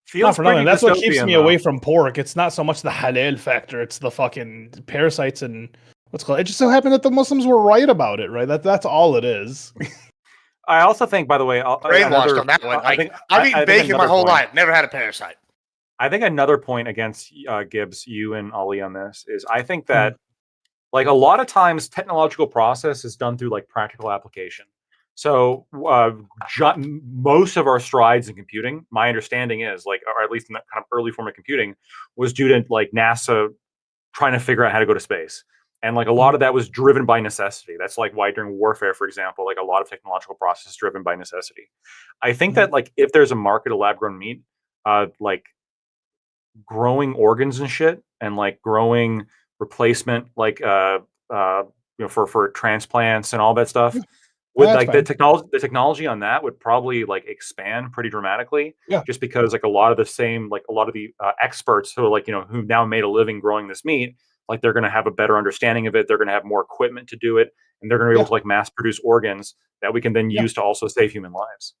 Feels not for nothing. That's what keeps me though. away from pork. It's not so much the halal factor; it's the fucking parasites and what's called. It just so happened that the Muslims were right about it, right? That's all it is. I also think, by the way, brainwashed on that one. I've eaten bacon my whole life, never had a parasite. I think another point against Gibbs, you and Ali on this is I think that like a lot of times technological process is done through like practical application. So most of our strides in computing, my understanding is like, or at least in that kind of early form of computing, was due to like NASA trying to figure out how to go to space. And like a lot of that was driven by necessity. That's like why during warfare, for example, like a lot of technological process is driven by necessity. I think that like if there's a market of lab-grown meat, like growing organs and shit, and like growing replacement, like you know, for transplants and all that stuff, with like the technology on that would probably like expand pretty dramatically. Yeah. Just because like a lot of the experts who are like, you know, who now made a living growing this meat, like they're going to have a better understanding of it. They're going to have more equipment to do it, and they're going to be able to like mass produce organs that we can then use to also save human lives.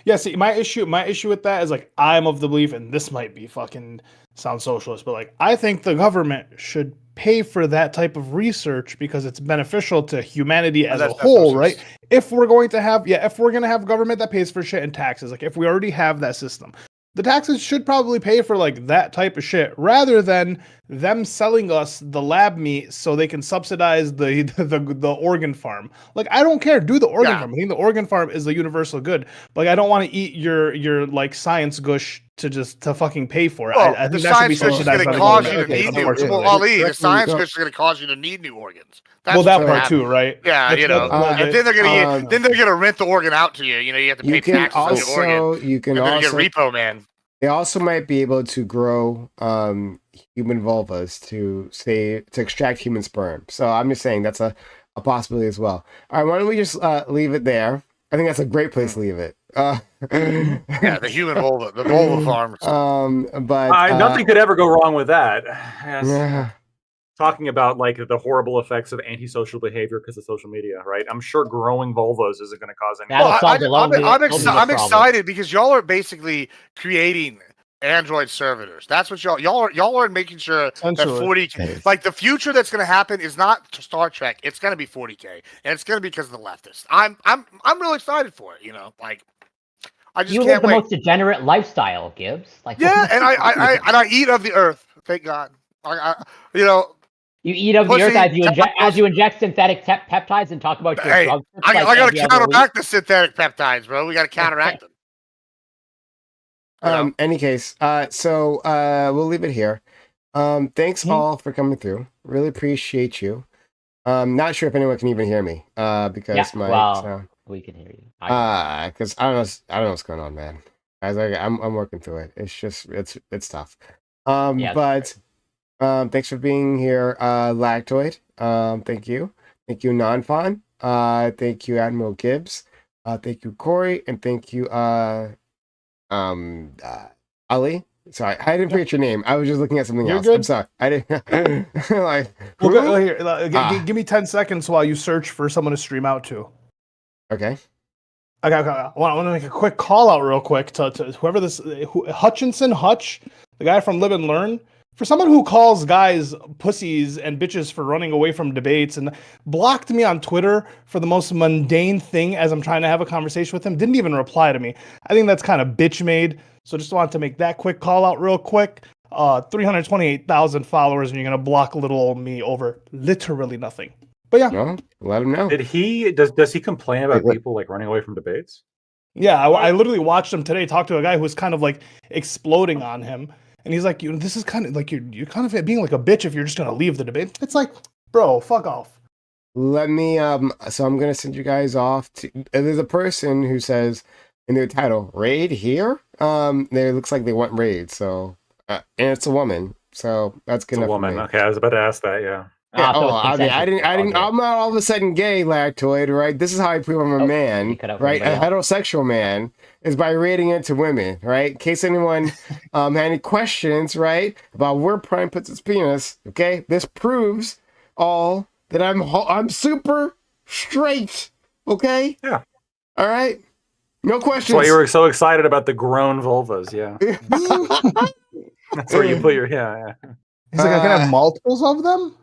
Yeah, see, my issue with that is like I'm of the belief, and this might be fucking sound socialist, but like I think the government should pay for that type of research because it's beneficial to humanity as a whole, right? If we're going to have government that pays for shit and taxes, like if we already have that system, the taxes should probably pay for like that type of shit rather than them selling us the lab meat so they can subsidize the organ farm. Like I don't care, do the organ farm. I think the organ farm is a universal good. But like, I don't want to eat your like science gush to fucking pay for it. Well, I the think that should be science gush is subsidized going by to the cause you to government. need Okay, new. Well, Ali, the science gush is going to cause you to need new organs. That's well, that part too, right? Yeah, you know, and then they're gonna rent the organ out to you. You know, you have to pay taxes on your organ. You can and also get repo man. They also might be able to grow human vulvas to extract human sperm. So I'm just saying that's a possibility as well. All right, why don't we just leave it there? I think that's a great place to leave it. Yeah, the human vulva, the vulva farms. But nothing could ever go wrong with that. Yes. yeah. Talking about like the horrible effects of antisocial behavior because of social media, right? I'm sure growing vulvas isn't going to cause any. That'll solve the I'm problem. excited because y'all are basically creating Android servitors. That's what y'all are making sure that 40K, like the future that's going to happen is not Star Trek. It's going to be 40K, and it's going to be because of the leftists. I'm really excited for it. You know, like I just you can't live the wait. most degenerate lifestyle, Gibbs. Like Yeah, and I eat of the earth. Thank God. You know. You eat of the earth as you inject synthetic peptides and talk about your drugs. I got to counteract the synthetic peptides, bro. We got to counteract them. Any case, so we'll leave it here. Thanks all for coming through. Really appreciate you. Not sure if anyone can even hear me. Because we can hear you. Because I don't know what's going on, man. Guys, I'm working through it. It's just it's tough. Thanks for being here, Lactoid. Thank you. Thank you, Nonfon. Thank you, Admiral Gibbs. Thank you, Corey, and thank you, Ali. Sorry, I didn't forget your name. I was just looking at something else. Good. I'm sorry. I didn't like. Well, here, give me 10 seconds while you search for someone to stream out to. Okay. Okay. I want to make a quick call out real quick to whoever Hutchinson Hutch, the guy from Live and Learn. For someone who calls guys pussies and bitches for running away from debates and blocked me on Twitter for the most mundane thing as I'm trying to have a conversation with him, didn't even reply to me. I think that's kind of bitch made. So just wanted to make that quick call out real quick. 328,000 followers and you're going to block little old me over literally nothing. But yeah. No, let him know. Does he complain about people like running away from debates? Yeah, I literally watched him today talk to a guy who was kind of like exploding on him. And he's like, this is kind of like you're kind of being like a bitch if you're just gonna leave the debate. It's like, bro, fuck off. Let me so I'm gonna send you guys off to there's a person who says in their title, raid here. There looks like they want raid, so and it's a woman, so that's good enough. A woman. Okay, I was about to ask that, yeah. I didn't. I'm not all of a sudden gay, Lactoid, right? This is how I prove I'm a man, right? A heterosexual man is by rating into women, right? In case anyone had any questions, right, about where Prime puts its penis, okay? This proves all that I'm super straight, okay? Yeah. All right. No questions. That's why you were so excited about the grown vulvas, yeah. That's where you put your He's like, I can have multiples of them?